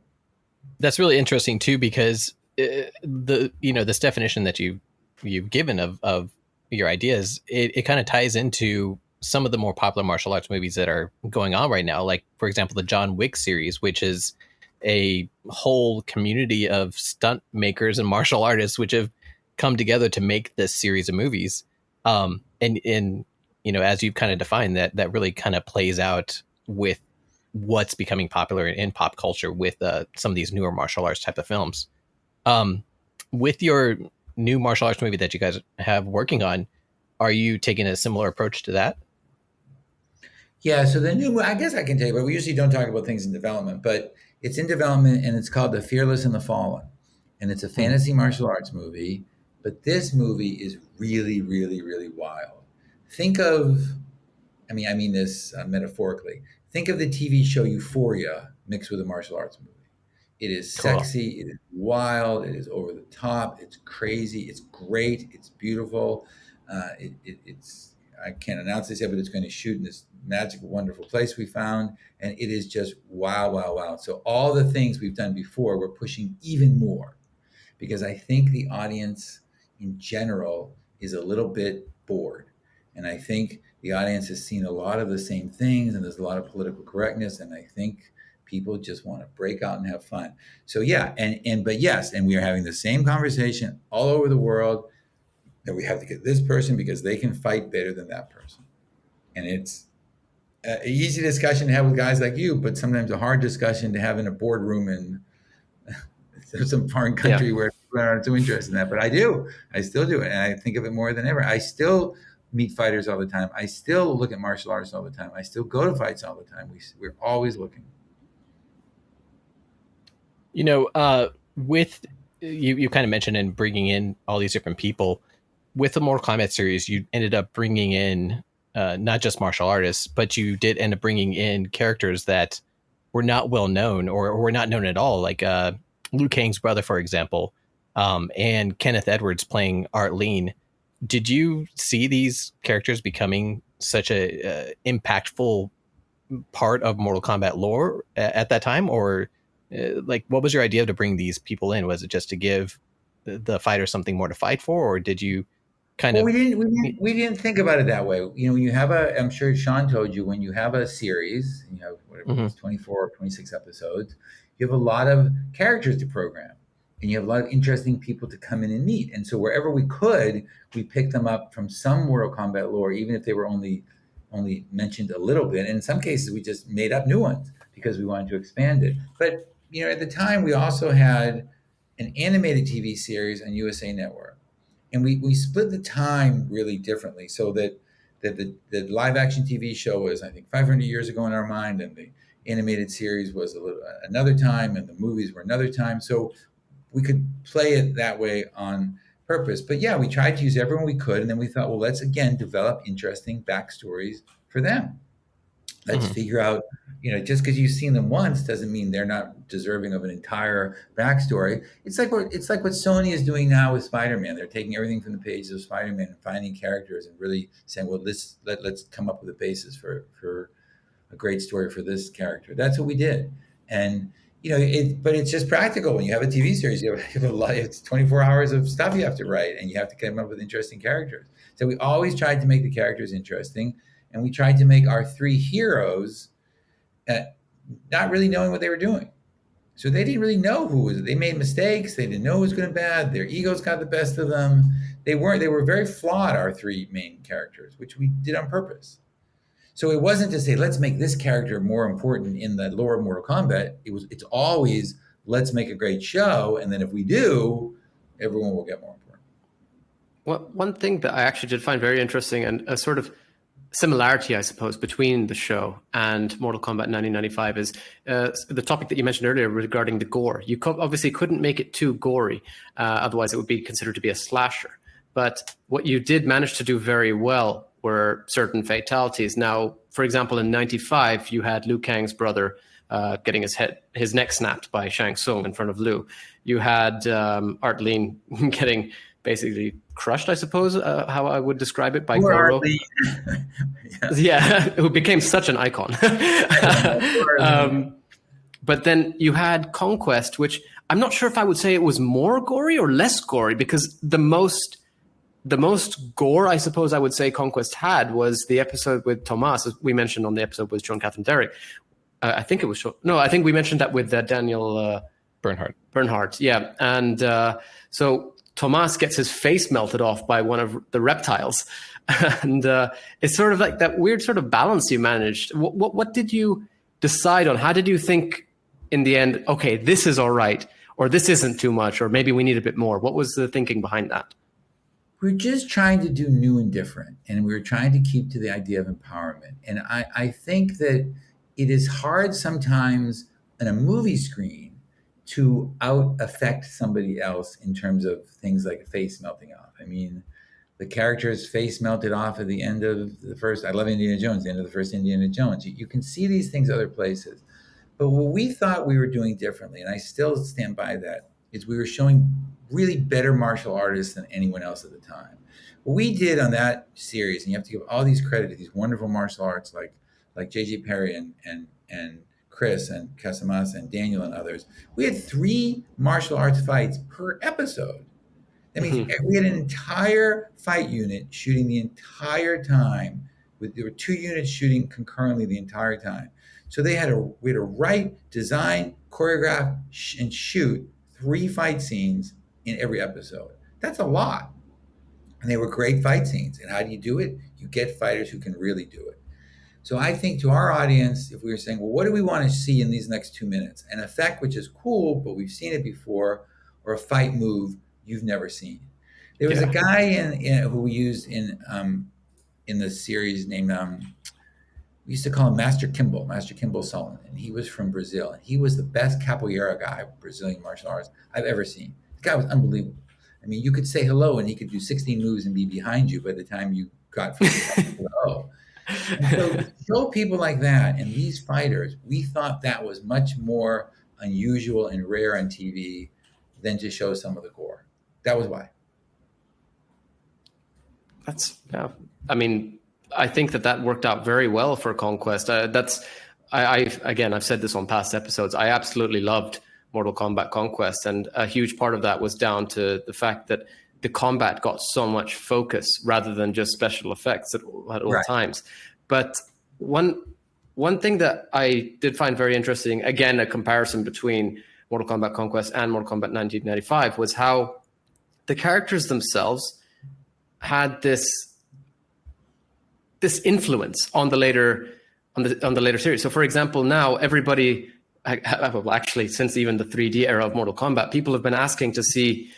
That's really interesting, too, because this definition that you've given of your ideas, it kind of ties into some of the more popular martial arts movies that are going on right now. Like, for example, the John Wick series, which is a whole community of stunt makers and martial artists, which have come together to make this series of movies. And as you've kind of defined, that really kind of plays out with what's becoming popular in pop culture with some of these newer martial arts type of films. With your new martial arts movie that you guys have working on, are you taking a similar approach to that? Yeah, so the new, I guess I can tell you, but we usually don't talk about things in development, but it's in development and it's called The Fearless and the Fallen. And it's a fantasy martial arts movie, but this movie is really, really, really wild. Think of, I mean this metaphorically, think of the TV show Euphoria mixed with a martial arts movie. It is sexy, it is wild, it is over the top, it's crazy, it's great, it's beautiful. It's, I can't announce this yet, but it's going to shoot in this magical, wonderful place we found. And it is just wow, wow, wow. So all the things we've done before, we're pushing even more, because I think the audience in general is a little bit bored. And I think the audience has seen a lot of the same things, and there's a lot of political correctness. And I think people just want to break out and have fun. So yeah, but yes, and we are having the same conversation all over the world, that we have to get this person because they can fight better than that person. And it's an easy discussion to have with guys like you, but sometimes a hard discussion to have in a boardroom in some foreign country where people aren't too interested in that. But I still do it. And I think of it more than ever. I still meet fighters all the time. I still look at martial arts all the time. I still go to fights all the time. We're always looking. With you kind of mentioned in bringing in all these different people with the Mortal Kombat series, you ended up bringing in not just martial artists, but you did end up bringing in characters that were not well known or were not known at all, like Liu Kang's brother, for example, and Kenneth Edwards playing Art Lean. Did you see these characters becoming such a impactful part of Mortal Kombat lore at that time, or like what was your idea to bring these people in? Was it just to give the fighter something more to fight for, or did you kind of? We didn't think about it that way. When you have I'm sure Sean told you, when you have a series, and you have whatever it's 24 or 26 episodes, you have a lot of characters to program, and you have a lot of interesting people to come in and meet. And so wherever we could, we picked them up from some Mortal Kombat lore, even if they were only mentioned a little bit. And in some cases, we just made up new ones because we wanted to expand it. But at the time, we also had an animated TV series on USA Network, and we split the time really differently, so that the live action TV show was, I think, 500 years ago in our mind, and the animated series was another time, and the movies were another time. So we could play it that way on purpose. But yeah, we tried to use everyone we could, and then we thought, well, let's again develop interesting backstories for them. Let's figure out, just because you've seen them once doesn't mean they're not deserving of an entire backstory. It's like what Sony is doing now with Spider-Man. They're taking everything from the pages of Spider-Man and finding characters and really saying, well, let's come up with a basis for a great story for this character. That's what we did. And but it's just practical. When you have a TV series, you have a lot. It's 24 hours of stuff you have to write, and you have to come up with interesting characters. So we always tried to make the characters interesting, and we tried to make our three heroes not really knowing what they were doing. So they didn't really know who was. They made mistakes. They didn't know who was good and bad. Their egos got the best of them. They were very flawed. Our three main characters, which we did on purpose. So it wasn't to say, let's make this character more important in the lore of Mortal Kombat. It's always, let's make a great show. And then if we do, everyone will get more important. Well, one thing that I actually did find very interesting, and a sort of similarity, I suppose, between the show and Mortal Kombat 1995 is the topic that you mentioned earlier regarding the gore. You obviously couldn't make it too gory, otherwise it would be considered to be a slasher. But what you did manage to do very well were certain fatalities. Now, for example, in 95, you had Liu Kang's brother getting his neck snapped by Shang Tsung in front of Liu. You had Art Lean getting basically crushed, I suppose, how I would describe it, by Goro. Yeah, who became such an icon. But then you had Conquest, which I'm not sure if I would say it was more gory or less gory, because the most gore, I suppose I would say, Conquest had was the episode with Tomas, as we mentioned on the episode with John Catherine Derrick. I think it was I think we mentioned that with Daniel Bernhardt, yeah. And so Tomas gets his face melted off by one of the reptiles. And it's sort of like that weird sort of balance you managed. What did you decide on? How did you think in the end, okay, this is all right, or this isn't too much, or maybe we need a bit more? What was the thinking behind that? We're just trying to do new and different, and we're trying to keep to the idea of empowerment. And I think that it is hard sometimes on a movie screen to out-affect somebody else in terms of things like a face melting off. I mean, the character's face melted off at the end of the first, I love Indiana Jones, the end of the first Indiana Jones. You can see these things other places. But what we thought we were doing differently, and I still stand by that, is we were showing really better martial artists than anyone else at the time. What we did on that series, and you have to give all these credit to these wonderful martial arts like J.J. Perry and Chris and Kasanoff and Daniel and others, we had 3 martial arts fights per episode. That means we had an entire fight unit shooting the entire time. There were 2 units shooting concurrently the entire time. So we had to write, design, choreograph, and shoot 3 fight scenes in every episode. That's a lot. And they were great fight scenes. And how do you do it? You get fighters who can really do it. So I think to our audience, if we were saying, well, what do we want to see in these next 2 minutes? An effect which is cool, but we've seen it before, or a fight move you've never seen. There was a guy who we used in the series named we used to call him Master Kimball Sullivan, and he was from Brazil. And he was the best capoeira guy, Brazilian martial arts, I've ever seen. The guy was unbelievable. I mean, you could say hello and he could do 16 moves and be behind you by the time you got from hello. And so to show people like that and these fighters, we thought that was much more unusual and rare on TV than to show some of the gore. That was why. Yeah. I mean, I think that worked out very well for Conquest. I've said this on past episodes. I absolutely loved Mortal Kombat Conquest, and a huge part of that was down to the fact that the combat got so much focus rather than just special effects at all times. But one thing that I did find very interesting, again, a comparison between Mortal Kombat Conquest and Mortal Kombat 1995, was how the characters themselves had this influence on the later series. So, for example, now everybody, well, actually, since even the 3D era of Mortal Kombat, people have been asking to see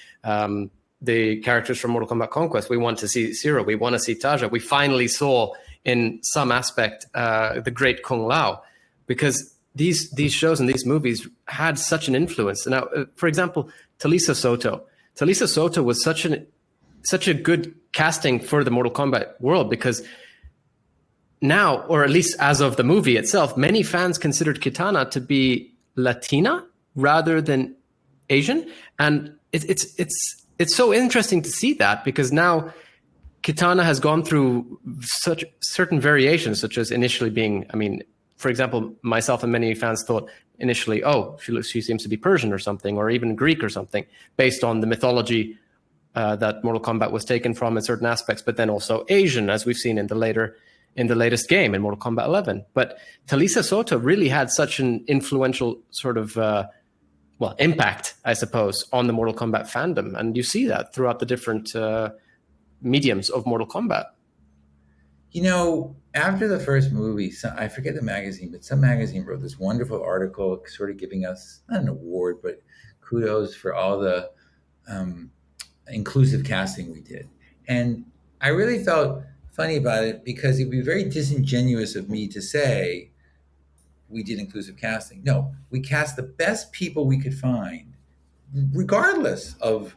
the characters from Mortal Kombat Conquest. We want to see Zero. We want to see Taja. We finally saw, in some aspect, the great Kung Lao, because these shows and these movies had such an influence. Now, for example, Talisa Soto. Talisa Soto was such a good casting for the Mortal Kombat world, because now, or at least as of the movie itself, many fans considered Kitana to be Latina rather than Asian, and it's so interesting to see that, because now Kitana has gone through such certain variations, such as initially being, I mean, for example, myself and many fans thought initially, oh, she seems to be Persian or something, or even Greek or something, based on the mythology that Mortal Kombat was taken from in certain aspects, but then also Asian, as we've seen in the latest game in Mortal Kombat 11. But Talisa Soto really had such an influential sort of impact, I suppose, on the Mortal Kombat fandom, and you see that throughout the different mediums of Mortal Kombat. You know, after the first movie, I forget the magazine, but some magazine wrote this wonderful article sort of giving us, not an award, but kudos for all the inclusive casting we did. And I really felt funny about it, because it'd be very disingenuous of me to say we did inclusive casting. No, we cast the best people we could find, regardless of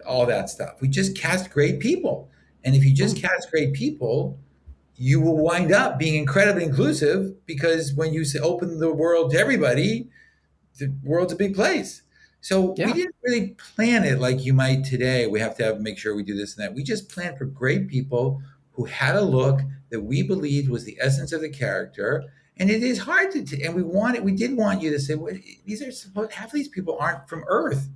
all that stuff. We just cast great people. And if you just cast great people, you will wind up being incredibly inclusive, because when you open the world to everybody, the world's a big place. So we didn't really plan it like you might today. We have to make sure we do this and that. We just planned for great people who had a look that we believed was the essence of the character. And it is hard to, and we did want you to say, well, half of these people aren't from Earth.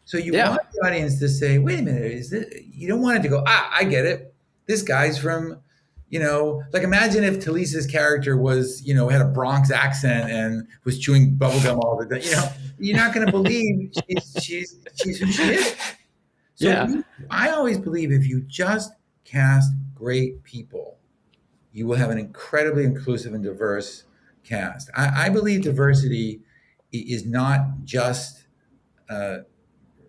So you want the audience to say, wait a minute, you don't want it to go, I get it. This guy's from, like imagine if Talisa's character was, had a Bronx accent and was chewing bubblegum all the time. You're not going to believe she's who she is. So I always believe if you just cast great people, you will have an incredibly inclusive and diverse cast. I believe diversity is not just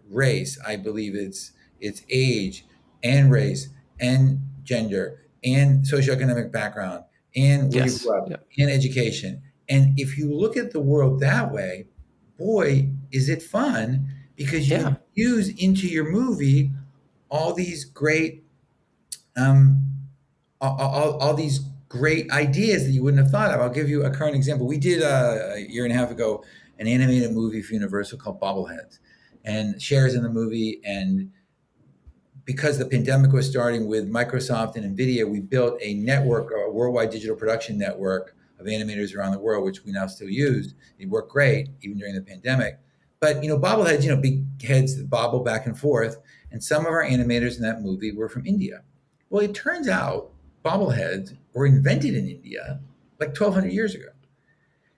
race. I believe it's age and race and gender and socioeconomic background and where you grew up and education. And if you look at the world that way, boy, is it fun, because you use into your movie all these great all these great ideas that you wouldn't have thought of. I'll give you a current example. We did a year and a half ago an animated movie for Universal called Bobbleheads, and Cher's in the movie. And because the pandemic was starting with Microsoft and NVIDIA, we built a network, a worldwide digital production network of animators around the world, which we now still use. It worked great even during the pandemic. But bobbleheads, big heads that bobble back and forth. And some of our animators in that movie were from India. Well, it turns out bobbleheads were invented in India like 1,200 years ago.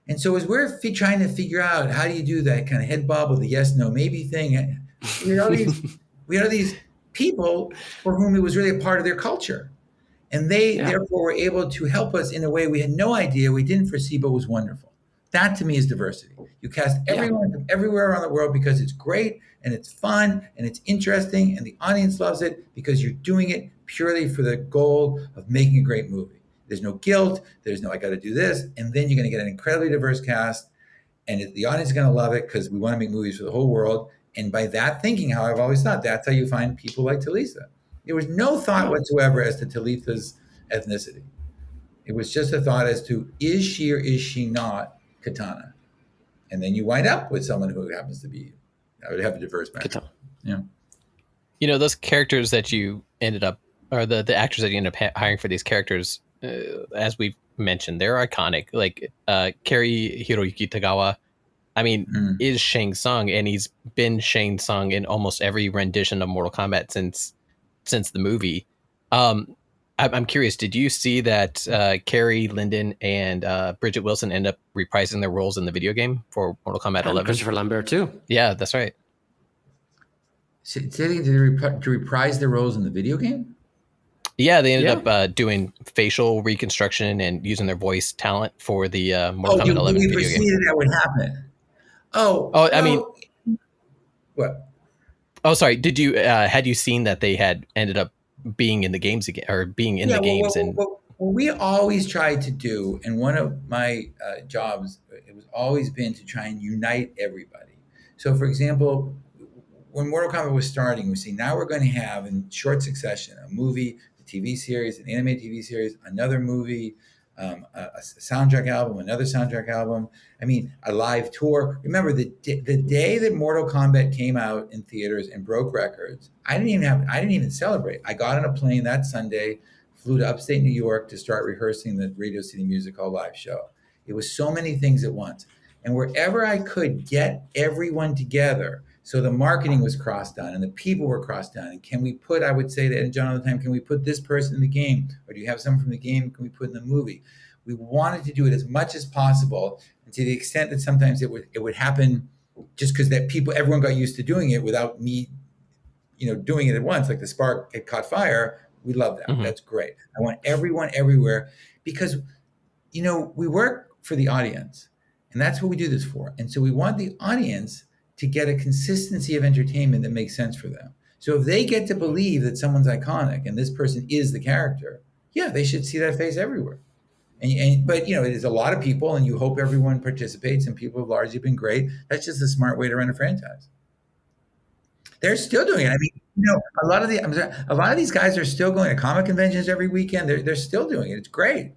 And so as we're trying to figure out how do you do that kind of head bob with the yes, no, maybe thing, we had all these people for whom it was really a part of their culture. And they therefore were able to help us in a way we had no idea, we didn't foresee, but was wonderful. That to me is diversity. You cast everyone from everywhere around the world because it's great and it's fun and it's interesting and the audience loves it because you're doing it purely for the goal of making a great movie. There's no guilt. There's no, I got to do this. And then you're going to get an incredibly diverse cast, and the audience is going to love it because we want to make movies for the whole world. And by that thinking, how I've always thought, that's how you find people like Talitha. There was no thought whatsoever as to Talitha's ethnicity. It was just a thought as to, is she or is she not Katana? And then you wind up with someone who happens to be, I would have a diverse background. Yeah. You know, those characters that you ended up, or the actors that you ended up hiring for these characters, as we've mentioned, they're iconic. Like Kari Hiroyuki Tagawa, I mean, is Shang Tsung, and he's been Shang Tsung in almost every rendition of Mortal Kombat since the movie. I'm curious, did you see that Carrie Linden and Bridget Wilson end up reprising their roles in the video game for Mortal Kombat 11? Christopher Lambert too. Yeah, that's right. So, did they reprise their roles in the video game? Yeah, they ended up doing facial reconstruction and using their voice talent for the Mortal Kombat 11 video game. You that would happen. I mean, what? Oh, sorry. Did you had you seen that they had ended up being in the games again, or being in the games? What we always tried to do, and one of my jobs, it was always been to try and unite everybody. So, for example, when Mortal Kombat was starting, we see now we're going to have in short succession a movie, a TV series, an animated TV series, another movie, a soundtrack album, another soundtrack album. I mean, a live tour. Remember the day that Mortal Kombat came out in theaters and broke records, I didn't even celebrate. I got on a plane that Sunday, flew to upstate New York to start rehearsing the Radio City Music Hall live show. It was so many things at once. And wherever I could get everyone together, so the marketing was crossed out and the people were crossed out. And can we put, I would say to Ed and John all the time, can we put this person in the game? Or do you have someone from the game? Can we put in the movie? We wanted to do it as much as possible. And to the extent that sometimes it would happen just because everyone got used to doing it without me, doing it at once, like the spark had caught fire. We love that. Mm-hmm. That's great. I want everyone everywhere because, we work for the audience and that's what we do this for. And so we want the audience to get a consistency of entertainment that makes sense for them. So if they get to believe that someone's iconic and this person is the character, yeah, they should see that face everywhere. But it is a lot of people, and you hope everyone participates, and people have largely been great. That's just a smart way to run a franchise. They're still doing it. I mean, a lot of these guys are still going to comic conventions every weekend. They're still doing it. It's great.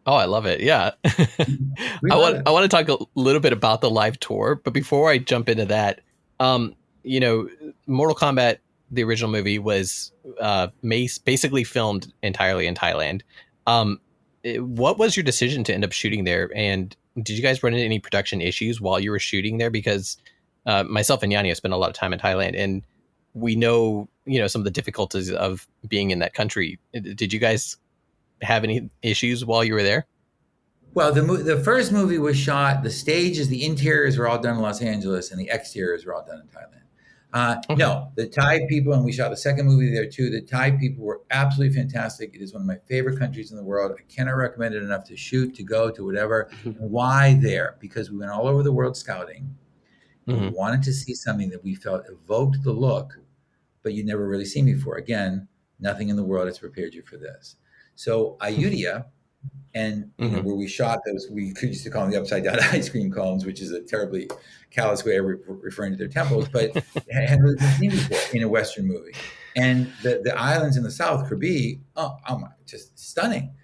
Oh, I love it. Yeah. I want to talk a little bit about the live tour, but before I jump into that, Mortal Kombat, the original movie, was basically filmed entirely in Thailand. What was your decision to end up shooting there? And did you guys run into any production issues while you were shooting there? Because myself and Yanni have spent a lot of time in Thailand, and we know, some of the difficulties of being in that country. Did you guys have any issues while you were there? Well, the first movie was shot, the stages, the interiors were all done in Los Angeles and the exteriors were all done in Thailand. Okay. No, the Thai people, and we shot the second movie there too, the Thai people were absolutely fantastic. It is one of my favorite countries in the world. I cannot recommend it enough to shoot, to go, to whatever. Mm-hmm. Why there? Because we went all over the world scouting. Mm-hmm. We wanted to see something that we felt evoked the look, but you'd never really seen before. Again, nothing in the world has prepared you for this. So Ayutthaya, and where we shot those, we used to call them the upside down ice cream cones, which is a terribly callous way of referring to their temples, but had really been seen before in a Western movie. And the islands in the south, Krabi, oh my, just stunning.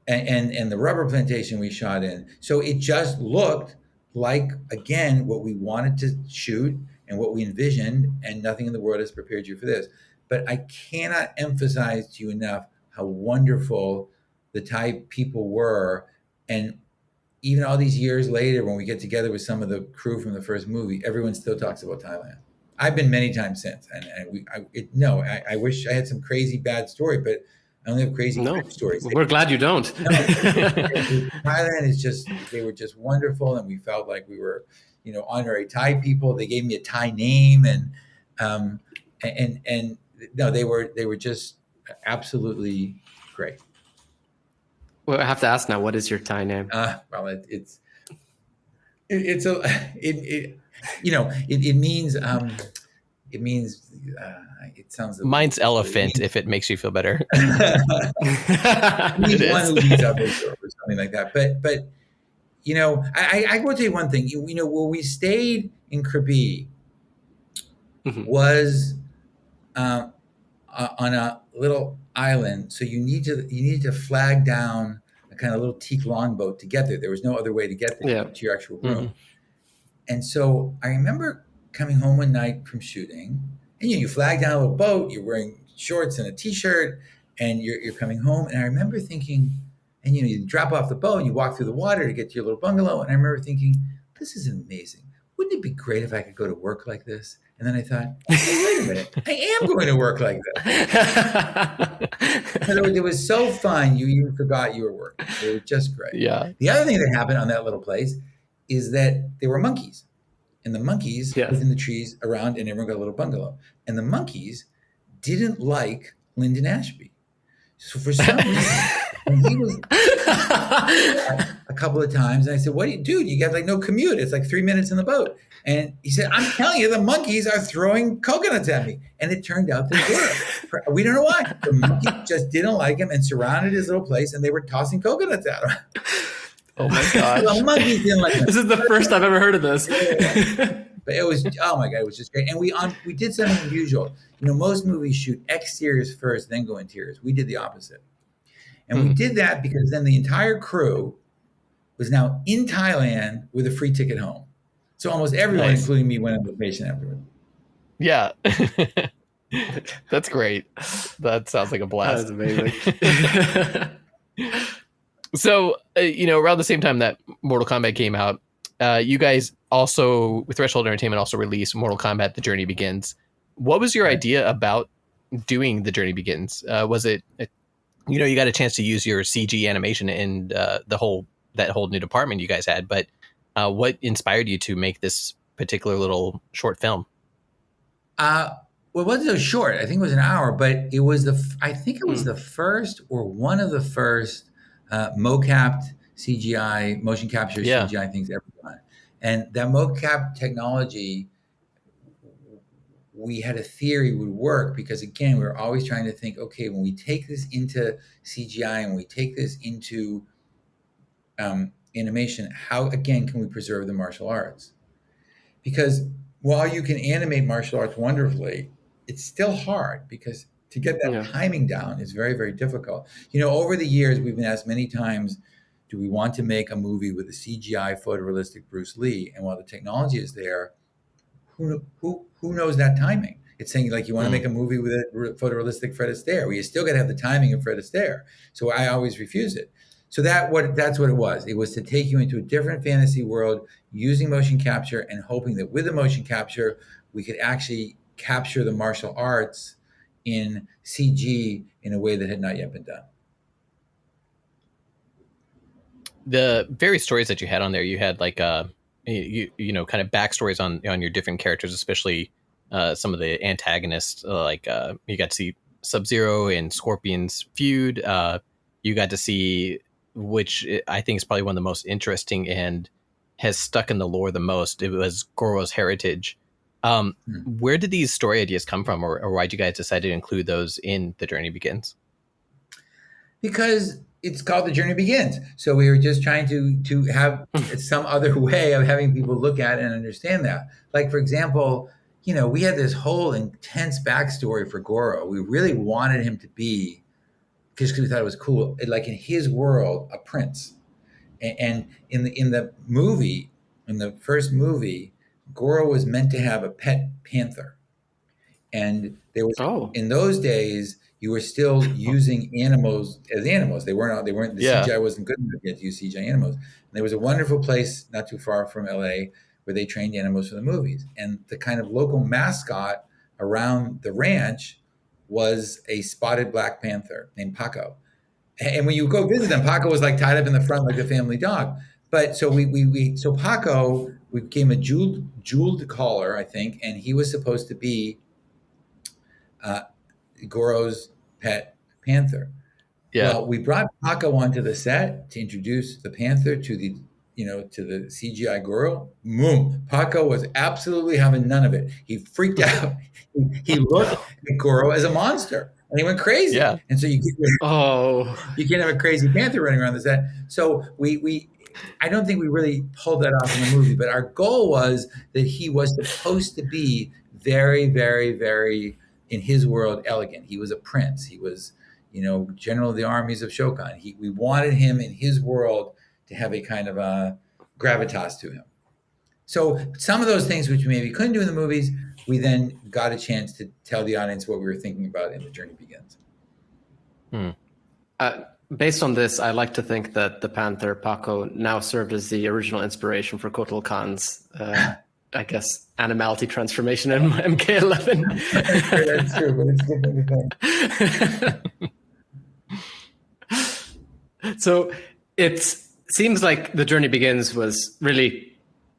And the rubber plantation we shot in. So it just looked like, again, what we wanted to shoot and what we envisioned, and nothing in the world has prepared you for this. But I cannot emphasize to you enough how wonderful the Thai people were. And even all these years later, when we get together with some of the crew from the first movie, everyone still talks about Thailand. I've been many times since. I wish I had some crazy bad story, but I only have crazy good stories. We're glad you don't. Thailand is they were just wonderful. And we felt like we were, honorary Thai people. They gave me a Thai name and they were just absolutely great. Well, I have to ask now, what is your Thai name? Well, it means It means it sounds. Mine's elephant. If it makes you feel better. It means one who leads others or something like that. But you know, I will tell you one thing. You know, where we stayed in Krabi was on a little island. So you need to flag down a kind of little teak longboat to get there. There was no other way to get there to your actual room. And so I remember coming home one night from shooting, and you flag down a little boat. You're wearing shorts and a t-shirt, and you're coming home. And I remember thinking, and you drop off the boat and you walk through the water to get to your little bungalow. And I remember thinking, this is amazing. Wouldn't it be great if I could go to work like this? And then I thought, hey, wait a minute, I am going to work like this. It was so fun, you even forgot you were working. It was just great. Yeah. The other thing that happened on that little place is that there were monkeys. And the monkeys lived in the trees around, and everyone got a little bungalow. And the monkeys didn't like Lyndon Ashby. So for some reason, and he was a couple of times, and I said, "What do you do? You got like no commute. It's like 3 minutes in the boat." And he said, "I'm telling you, the monkeys are throwing coconuts at me." And it turned out they were. We don't know why. The monkeys just didn't like him and surrounded his little place, and they were tossing coconuts at him. Oh my gosh. The monkeys didn't like him. This is the first I've ever heard of this. But it was, oh my God, it was just great. And we did something unusual. You know, most movies shoot exteriors first, then go interiors. We did the opposite. And we did that because then the entire crew was now in Thailand with a free ticket home. So almost everyone, including me, went on vacation afterwards. Yeah. That's great. That sounds like a blast. That's amazing. So, you know, around the same time that Mortal Kombat came out, you guys also, with Threshold Entertainment, also released Mortal Kombat: The Journey Begins. What was your idea about doing The Journey Begins? Was it, you know, you got a chance to use your CG animation in that whole new department you guys had, but what inspired you to make this particular little short film? Well, it wasn't so short. I think it was an hour, but it was the first or one of the first mocapped CGI, motion capture CGI things ever done. And that mocap technology, we had a theory would work because, again, we were always trying to think, okay, when we take this into CGI and we take this into animation, how, again, can we preserve the martial arts? Because while you can animate martial arts wonderfully, it's still hard because to get that timing down is very, very difficult. You know, over the years, we've been asked many times, do we want to make a movie with a CGI photorealistic Bruce Lee? And while the technology is there, who knows that timing? It's saying like you want to make a movie with a photorealistic Fred Astaire. Well, you still got to have the timing of Fred Astaire. So I always refuse it. So that's what it was. It was to take you into a different fantasy world using motion capture and hoping that with the motion capture, we could actually capture the martial arts in CG in a way that had not yet been done. The various stories that you had on there, you had like you know, kind of backstories on your different characters, especially some of the antagonists. You got to see Sub-Zero and Scorpion's feud. You got to see, which I think is probably one of the most interesting and has stuck in the lore the most. It was Goro's heritage. Where did these story ideas come from, or why did you guys decide to include those in The Journey Begins? Because it's called The Journey Begins. So we were just trying to have some other way of having people look at it and understand that. Like, for example, you know, we had this whole intense backstory for Goro. We really wanted him to be, just because we thought it was cool, like in his world, a prince. And in the movie, in the first movie, Goro was meant to have a pet panther. And there was in those days, you were still using animals as animals. They weren't. The CGI wasn't good enough yet to use CGI animals. And there was a wonderful place not too far from LA where they trained animals for the movies. And the kind of local mascot around the ranch was a spotted black panther named Paco. And when you go visit them, Paco was like tied up in the front like a family dog. But so so Paco, we gave him a jeweled collar, I think, and he was supposed to be Goro's pet panther. Yeah. Well, we brought Paco onto the set to introduce the panther to the to the CGI Goro, Paco was absolutely having none of it. He freaked out. He looked at Goro as a monster, and he went crazy. Yeah. And so you can't have a crazy panther running around the set. So I don't think we really pulled that off in the movie, but our goal was that he was supposed to be very, very, very, in his world, elegant. He was a prince. He was, general of the armies of Shokan. We wanted him in his world to have a kind of a gravitas to him. So some of those things which we maybe couldn't do in the movies, we then got a chance to tell the audience what we were thinking about in The Journey Begins. Based on this, I like to think that the Panther Paco now served as the original inspiration for Kotal Khan's, I guess, animality transformation in MK11. That's true, but it's a good thing to think. So it seems like The Journey Begins was really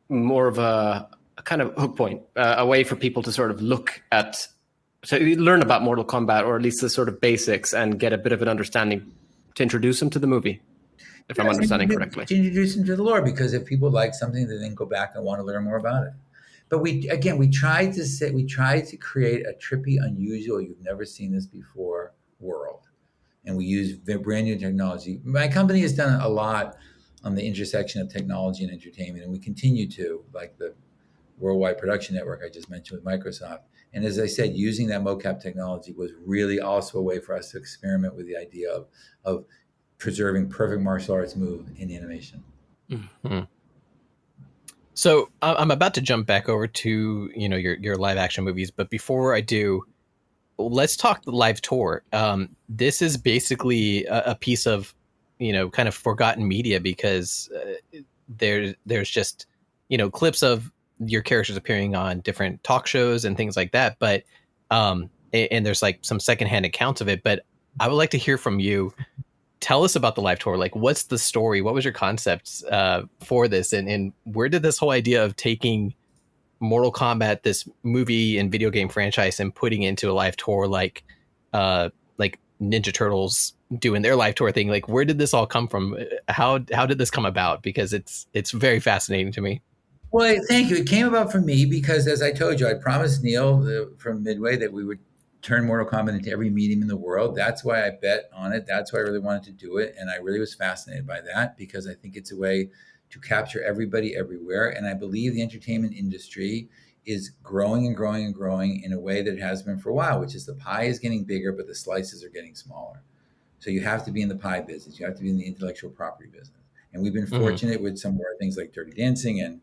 more of a kind of hook point, a way for people to sort of to learn about Mortal Kombat, or at least the sort of basics, and get a bit of an understanding to introduce them to the movie, if I'm understanding correctly. To introduce them to the lore, because if people like something, they then go back and want to learn more about it. But we tried to create a trippy, unusual, you've never seen this before world. And we use brand new technology. My company has done a lot on the intersection of technology and entertainment, and we continue to, like the Worldwide Production Network I just mentioned with Microsoft. And as I said, using that mocap technology was really also a way for us to experiment with the idea of preserving perfect martial arts move in animation. Mm-hmm. So I'm about to jump back over to your live action movies, but before I do, let's talk the live tour. This is basically a piece of kind of forgotten media, because there's just clips of your characters appearing on different talk shows and things like that, but and there's like some secondhand accounts of it. But I would like to hear from you. Tell us about the live tour. Like, what's the story? What was your concepts for this, and where did this whole idea of taking Mortal Kombat, this movie and video game franchise, and putting into a live tour like Ninja Turtles doing their live tour thing, like where did this all come from? How did this come about? Because it's very fascinating to me. Well, thank you. It came about from me because, as I told you, I promised Neil from Midway that we would turn Mortal Kombat into every medium in the world. That's why I bet on it. That's why I really wanted to do it. And I really was fascinated by that, because I think it's a way to capture everybody everywhere. And I believe the entertainment industry is growing and growing and growing in a way that it has been for a while, which is the pie is getting bigger, but the slices are getting smaller. So you have to be in the pie business. You have to be in the intellectual property business. And we've been fortunate with some of our things like Dirty Dancing and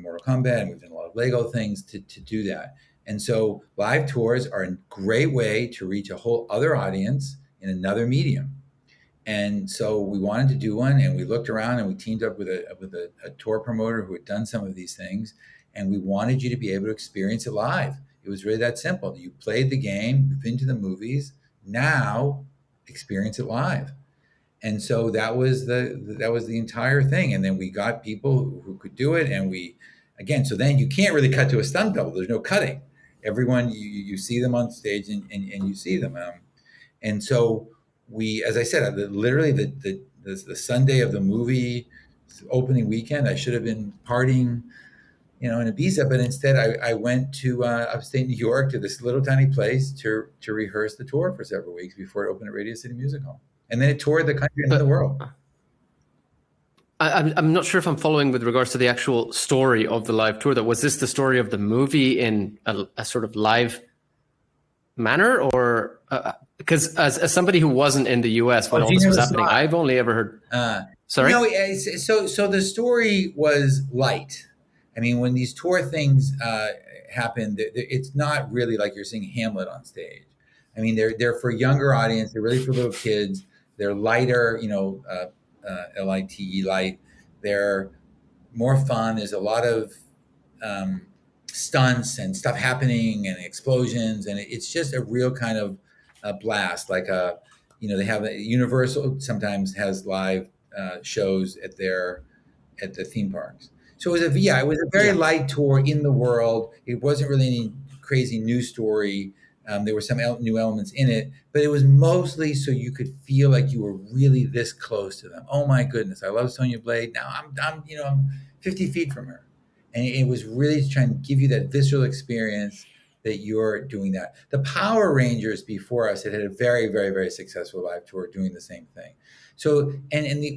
Mortal Kombat, and we've done a lot of Lego things to do that. And so live tours are a great way to reach a whole other audience in another medium. And so we wanted to do one, and we looked around and we teamed up with a tour promoter who had done some of these things. And we wanted you to be able to experience it live. It was really that simple. You played the game, you've been to the movies, now experience it live. And so that was the entire thing. And then we got people who could do it. And so then you can't really cut to a stunt double. There's no cutting. Everyone, you see them on stage and you see them. And so we, as I said, literally the Sunday of the movie opening weekend, I should have been partying, in Ibiza, but instead I went to upstate New York to this little tiny place to rehearse the tour for several weeks before it opened at Radio City Music Hall. And then it toured the country and the world. I'm not sure if I'm following with regards to the actual story of the live tour. That was this the story of the movie in a sort of live manner, or because as somebody who wasn't in the US when all this was happening, I've only ever heard. Sorry. No, so the story was light. I mean, when these tour things happen, it's not really like you're seeing Hamlet on stage. I mean, they're for younger audience. They're really for little kids. They're lighter, LITE, light. They're more fun. There's a lot of stunts and stuff happening and explosions, and it's just a real kind of a blast. Like they have Universal sometimes has live shows at the theme parks. So it was a very light tour in the world. It wasn't really any crazy news story. There were some new elements in it, but it was mostly so you could feel like you were really this close to them. Oh my goodness, I love Sonya Blade. Now I'm 50 feet from her, and it was really trying to give you that visceral experience that you're doing that. The Power Rangers before us had a very, very, very successful live tour doing the same thing. So,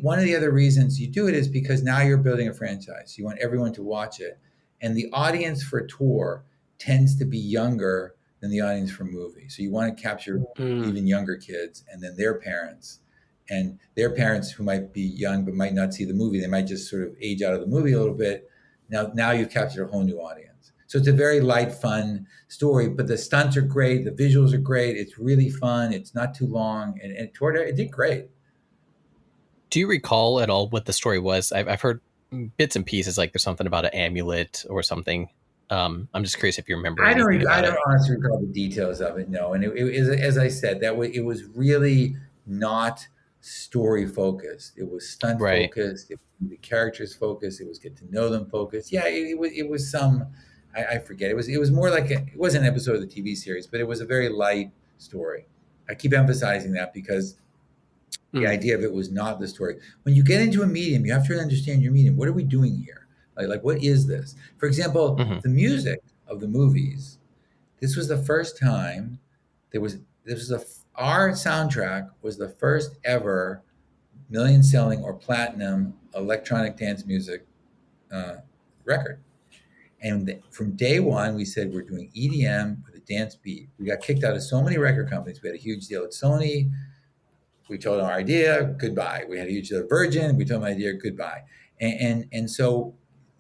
one of the other reasons you do it is because now you're building a franchise. You want everyone to watch it, and the audience for a tour tends to be younger than the audience for movie. So you want to capture even younger kids, and then their parents who might be young but might not see the movie. They might just sort of age out of the movie a little bit. Now you've captured a whole new audience. So it's a very light, fun story, but the stunts are great. The visuals are great. It's really fun. It's not too long, and it did great. Do you recall at all what the story was? I've heard bits and pieces, like there's something about an amulet or something. I'm just curious if you remember. I don't honestly recall the details of it. No, and it was, as I said, it was really not story focused. It was stunt focused. It was the characters focused. It was get to know them focused. Yeah, it was some. I forget. It was more like it wasn't an episode of the TV series, but it was a very light story. I keep emphasizing that because the idea of it was not the story. When you get into a medium, you have to understand your medium. What are we doing here? Like what is this? For example, the music of the movies. This was the first time our soundtrack was the first ever million selling or platinum electronic dance music record. And from day one, we said we're doing EDM with a dance beat. We got kicked out of so many record companies. We had a huge deal at Sony. We told them our idea, goodbye. We had a huge deal at Virgin. We told them our idea, goodbye. And so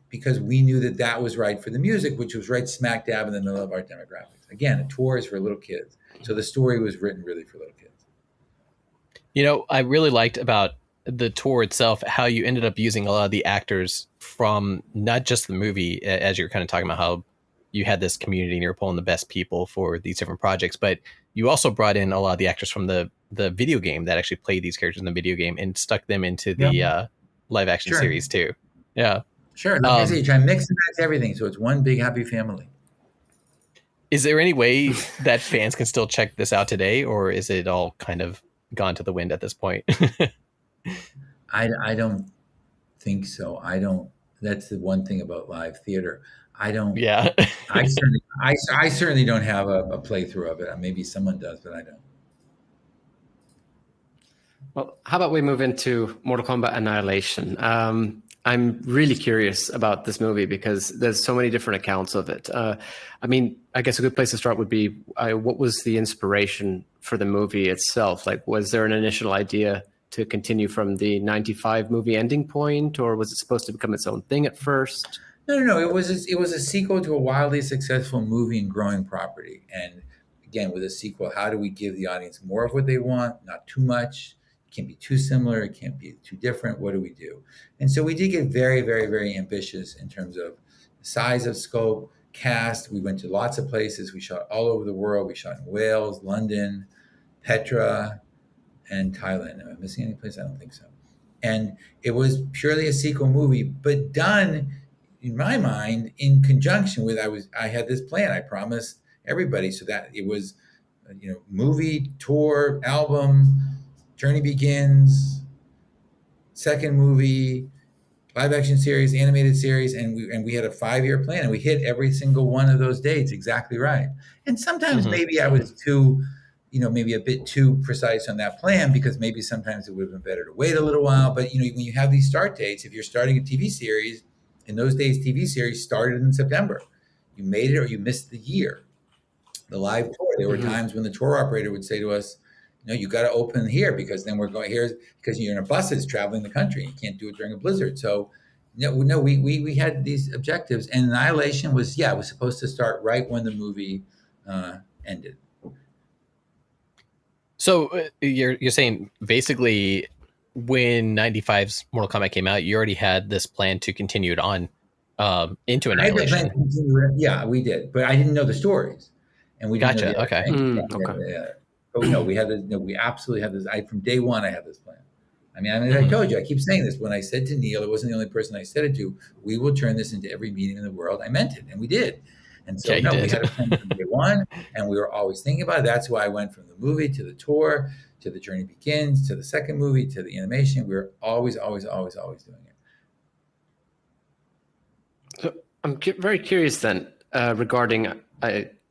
because we knew that was right for the music, which was right smack dab in the middle of our demographics. Again, a tour is for little kids. So the story was written really for little kids. I really liked about the tour itself, how you ended up using a lot of the actors from not just the movie, as you're kind of talking about how you had this community and you're pulling the best people for these different projects, but you also brought in a lot of the actors from the video game that actually played these characters in the video game and stuck them into the live action series too. Yeah. Sure. Like I say, you try and mix and match everything. So it's one big happy family. Is there any way that fans can still check this out today, or is it all kind of gone to the wind at this point? I don't think so. That's the one thing about live theater. I certainly don't have a playthrough of it. Maybe someone does, but I don't. Well, how about we move into Mortal Kombat Annihilation? I'm really curious about this movie because there's so many different accounts of it. I guess a good place to start would be what was the inspiration for the movie itself? Like, was there an initial idea to continue from the 95 movie ending point, or was it supposed to become its own thing at first? No. It was a sequel to a wildly successful movie and growing property. And again, with a sequel, how do we give the audience more of what they want? Not too much. It can't be too similar. It can't be too different. What do we do? And so we did get very, very, very ambitious in terms of size of scope, cast. We went to lots of places. We shot all over the world. We shot in Wales, London, Petra, and Thailand. Am I missing any place? I don't think so. And it was purely a sequel movie, but done, in my mind, in conjunction with I had this plan. I promised everybody so that it was, movie, tour, album, Journey Begins, second movie, live action series, animated series, and we had a 5-year plan, and we hit every single one of those dates exactly right. And sometimes maybe I was maybe a bit too precise on that plan, because maybe sometimes it would have been better to wait a little while. But when you have these start dates, if you're starting a TV series, in those days TV series started in September. You made it or you missed the year. The live tour, there were times when the tour operator would say to us, you got to open here, because then we're going here, because you're in a bus that's traveling the country. You can't do it during a blizzard. So we had these objectives, and Annihilation was supposed to start right when the movie ended. So you're saying basically when 95's Mortal Kombat came out, you already had this plan to continue it on into Annihilation. Yeah, we did, but I didn't know the stories, and we didn't know the okay. But no, we absolutely had this. From day one, I had this plan. I told you, I keep saying this. When I said to Neil, it wasn't the only person I said it to. We will turn this into every meeting in the world. I meant it, and we did. And so, no, we had a plan from day one, and we were always thinking about it. That's why I went from the movie to the tour to the Journey Begins to the second movie to the animation. We were always doing it. So I'm very curious then regarding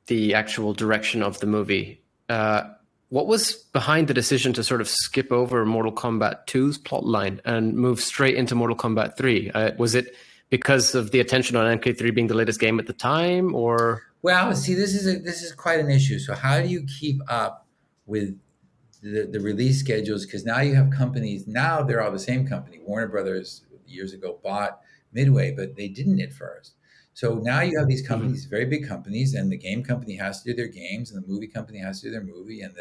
the actual direction of the movie. What was behind the decision to sort of skip over Mortal Kombat 2's plotline and move straight into Mortal Kombat 3? Was it because of the attention on MK3 being the latest game at the time, or? Well, see, this is quite an issue. So how do you keep up with the release schedules? Because now you have companies. Now they're all the same company. Warner Brothers years ago bought Midway, but they didn't at first. So now you have these companies, very big companies, and the game company has to do their games, and the movie company has to do their movie, and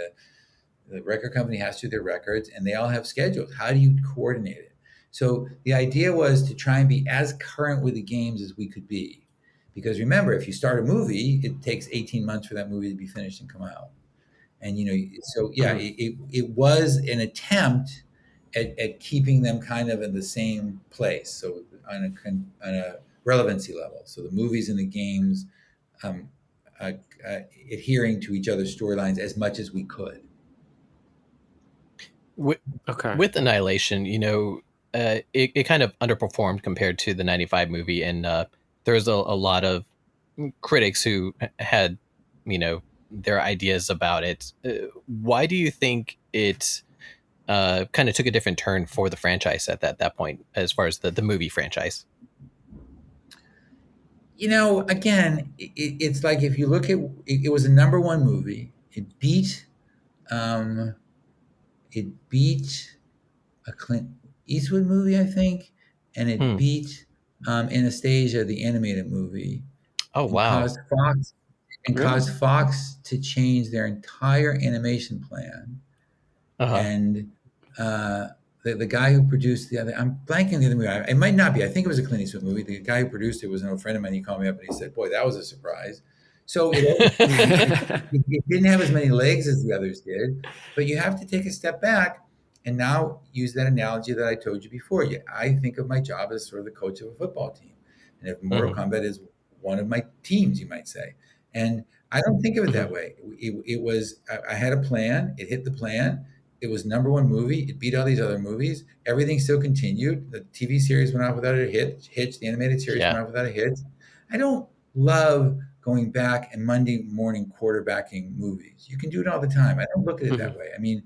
the record company has to do their records, and they all have schedules. How do you coordinate it? So the idea was to try and be as current with the games as we could be. Because remember, if you start a movie, it takes 18 months for that movie to be finished and come out. And, it was an attempt at keeping them kind of in the same place. So on a relevancy level. So the movies and the games adhering to each other's storylines as much as we could. With Annihilation, it kind of underperformed compared to the 95 movie. And there's a lot of critics who had, their ideas about it. Why do you think it kind of took a different turn for the franchise at that point, as far as the movie franchise? Again, it's like if you look at it was a number one movie. It beat a Clint Eastwood movie, I think, and it beat Anastasia, the animated movie. Oh, wow! Caused Fox to change their entire animation plan, and the guy who produced the other, I'm blanking the other movie. It might not be. I think it was a Clint Eastwood movie. The guy who produced it was an old friend of mine. He called me up and he said, "Boy, that was a surprise." So it didn't have as many legs as the others did. But you have to take a step back and now use that analogy that I told you before. I think of my job as sort of the coach of a football team, and if Mortal Kombat is one of my teams, you might say. And I don't think of it that way. It was I had a plan. It hit the plan. It was number one movie. It beat all these other movies. Everything still continued. The TV series went off without a hitch. The animated series went off without a hitch. I don't love going back and Monday morning quarterbacking movies. You can do it all the time. I don't look at it that way. I mean,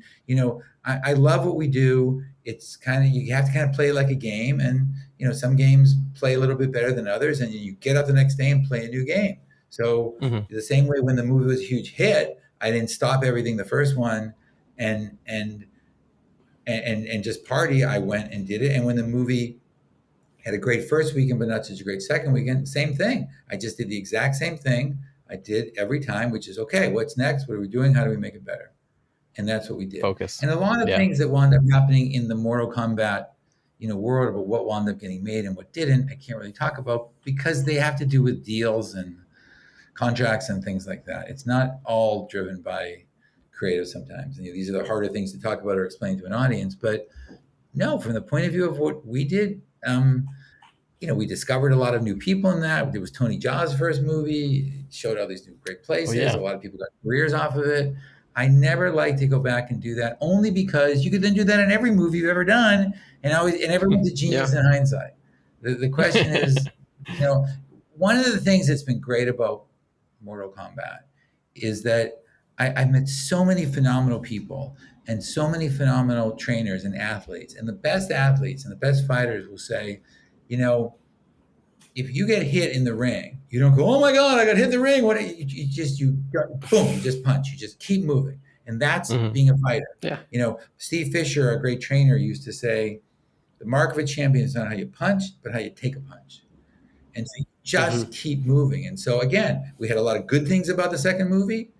I love what we do. It's kind of, you have to kind of play it like a game. And, some games play a little bit better than others. And you get up the next day and play a new game. So the same way when the movie was a huge hit, I didn't stop everything the first one and just party. I went and did it. And when the movie had a great first weekend, but not such a great second weekend, same thing. I just did the exact same thing I did every time, which is, okay, what's next? What are we doing? How do we make it better? And that's what we did. Focus. And a lot of things that wound up happening in the Mortal Kombat, world, about what wound up getting made and what didn't, I can't really talk about because they have to do with deals and contracts and things like that. It's not all driven by creative sometimes. These are the harder things to talk about or explain to an audience. But no, from the point of view of what we did, we discovered a lot of new people in that. It was Tony Jaa's first movie. It showed all these new great places. A lot of people got careers off of it. I never like to go back and do that, only because you could then do that in every movie you've ever done, and everyone's a genius in hindsight. The question is, one of the things that's been great about Mortal Kombat is that I've met so many phenomenal people and so many phenomenal trainers and athletes, and the best athletes and the best fighters will say, if you get hit in the ring, you don't go, "Oh my God, I got hit in the ring." What you just punch. You just keep moving, and that's being a fighter. Yeah. Steve Fisher, a great trainer, used to say, "The mark of a champion is not how you punch, but how you take a punch." And so you just keep moving. And so again, we had a lot of good things about the second movie,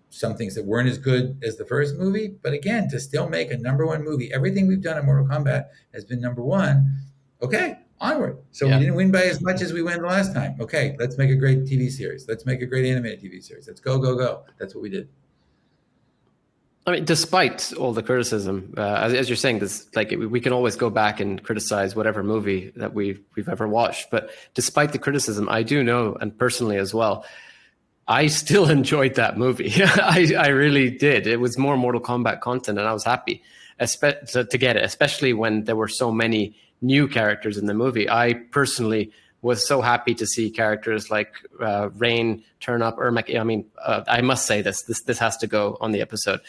some things that weren't as good as the first movie. But again, to still make a number one movie, everything we've done in Mortal Kombat has been number one. Okay, onward. So we didn't win by as much as we won the last time. Okay, let's make a great TV series. Let's make a great animated TV series. Let's go, go, go. That's what we did. I mean, despite all the criticism, as you're saying, this, like, we can always go back and criticize whatever movie that we've ever watched. But despite the criticism, I do know, and personally as well, I still enjoyed that movie. I really did. It was more Mortal Kombat content, and I was happy to get it, especially when there were so many new characters in the movie. I personally was so happy to see characters like Rain turn up. Ermac. I mean, I must say this has to go on the episode.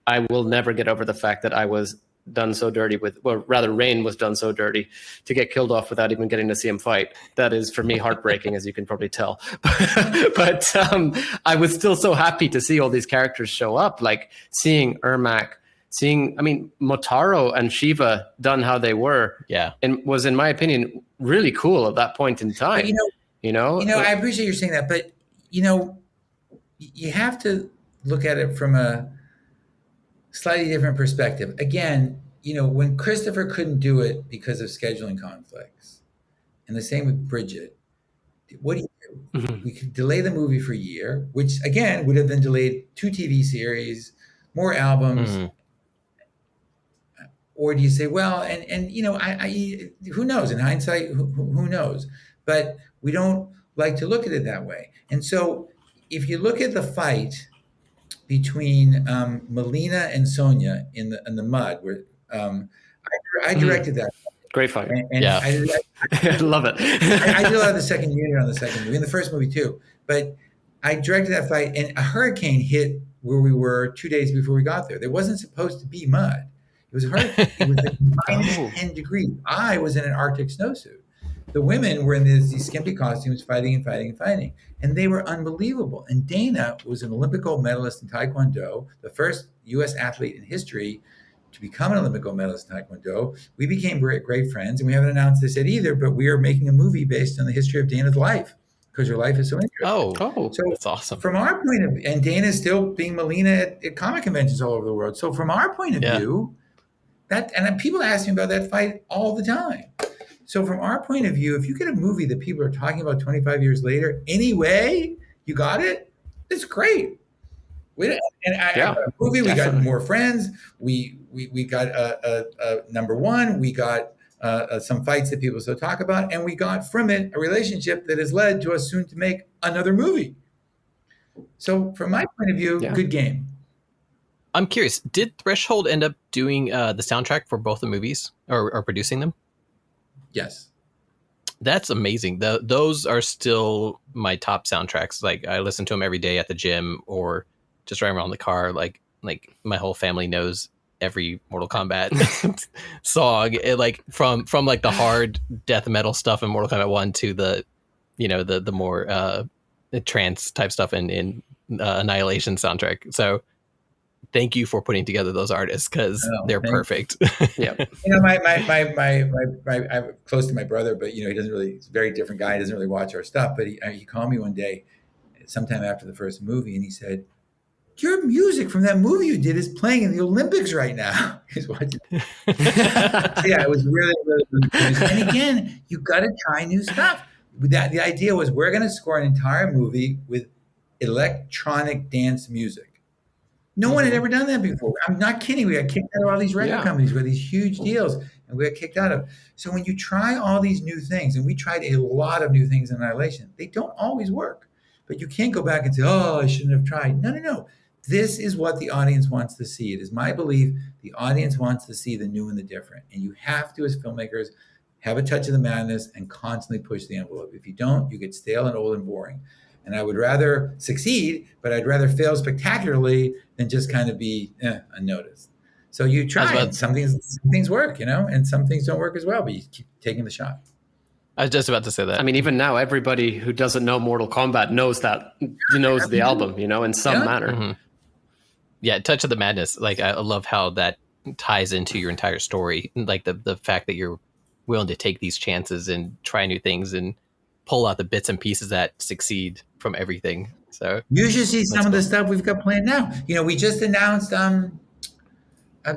I will never get over the fact that I was done so dirty Rain was done so dirty to get killed off without even getting to see him fight. That is, for me, heartbreaking, as you can probably tell. But I was still so happy to see all these characters show up, like seeing Ermac, Motaro and Shiva done how they were. Yeah. And was, in my opinion, really cool at that point in time. But I appreciate you saying that, but you have to look at it from a slightly different perspective. Again, when Christopher couldn't do it because of scheduling conflicts, and the same with Bridget, what do you do? Mm-hmm. We could delay the movie for a year, which again would have then delayed 2 TV series, more albums. Mm-hmm. Or do you say, well, and who knows? In hindsight, who knows? But we don't like to look at it that way. And so if you look at the fight between Melina and Sonya in the mud, where I directed that. Great fight. And yeah. I love it. I did a lot of the second unit on the second movie, in the first movie too. But I directed that fight, and a hurricane hit where we were 2 days before we got there. There wasn't supposed to be mud. It was a hurricane. It was like minus 10 degrees. I was in an Arctic snowsuit. The women were in these skimpy costumes, fighting. And they were unbelievable. And Dana was an Olympic gold medalist in Taekwondo, the first U.S. athlete in history to become an Olympic gold medalist in Taekwondo. We became great friends, and we haven't announced this yet either, but we are making a movie based on the history of Dana's life, because her life is so interesting. Oh, so that's awesome. From our point of view, and Dana's still being Melina at comic conventions all over the world. So from our point of view, and people ask me about that fight all the time. So from our point of view, if you get a movie that people are talking about 25 years later, anyway, you got it, it's great. We got more friends. We got a number one. We got some fights that people still talk about, and we got from it a relationship that has led to us soon to make another movie. So from my point of view, good game. I'm curious, did Threshold end up doing the soundtrack for both the movies or producing them? Yes. That's amazing. Those are still my top soundtracks. Like, I listen to them every day at the gym or just driving around the car. Like my whole family knows every Mortal Kombat song. Like from like the hard death metal stuff in Mortal Kombat 1 to the more trance type stuff in Annihilation soundtrack. So thank you for putting together those artists, because they're perfect. Yeah. I'm close to my brother, but he doesn't really, he's a very different guy. He doesn't really watch our stuff, but he called me one day, sometime after the first movie, and he said, your music from that movie you did is playing in the Olympics right now. He's watching. Yeah, it was really, really, really cool. And again, you got to try new stuff. The idea was, we're going to score an entire movie with electronic dance music. No one had ever done that before. I'm not kidding. We got kicked out of all these record companies with these huge deals, and we got kicked out of. So when you try all these new things, and we tried a lot of new things in Annihilation, they don't always work. But you can't go back and say, I shouldn't have tried. No. This is what the audience wants to see. It is my belief the audience wants to see the new and the different. And you have to, as filmmakers, have a touch of the madness and constantly push the envelope. If you don't, you get stale and old and boring. And I would rather succeed, but I'd rather fail spectacularly than just kind of be unnoticed. So you try. Some things work, and some things don't work as well, but you keep taking the shot. I was just about to say that. I mean, even now, everybody who doesn't know Mortal Kombat knows the album, in some manner. Mm-hmm. Yeah, Touch of the Madness. Like, I love how that ties into your entire story. Like the fact that you're willing to take these chances and try new things and pull out the bits and pieces that succeed from everything. So you should see some of the stuff we've got planned now. We just announced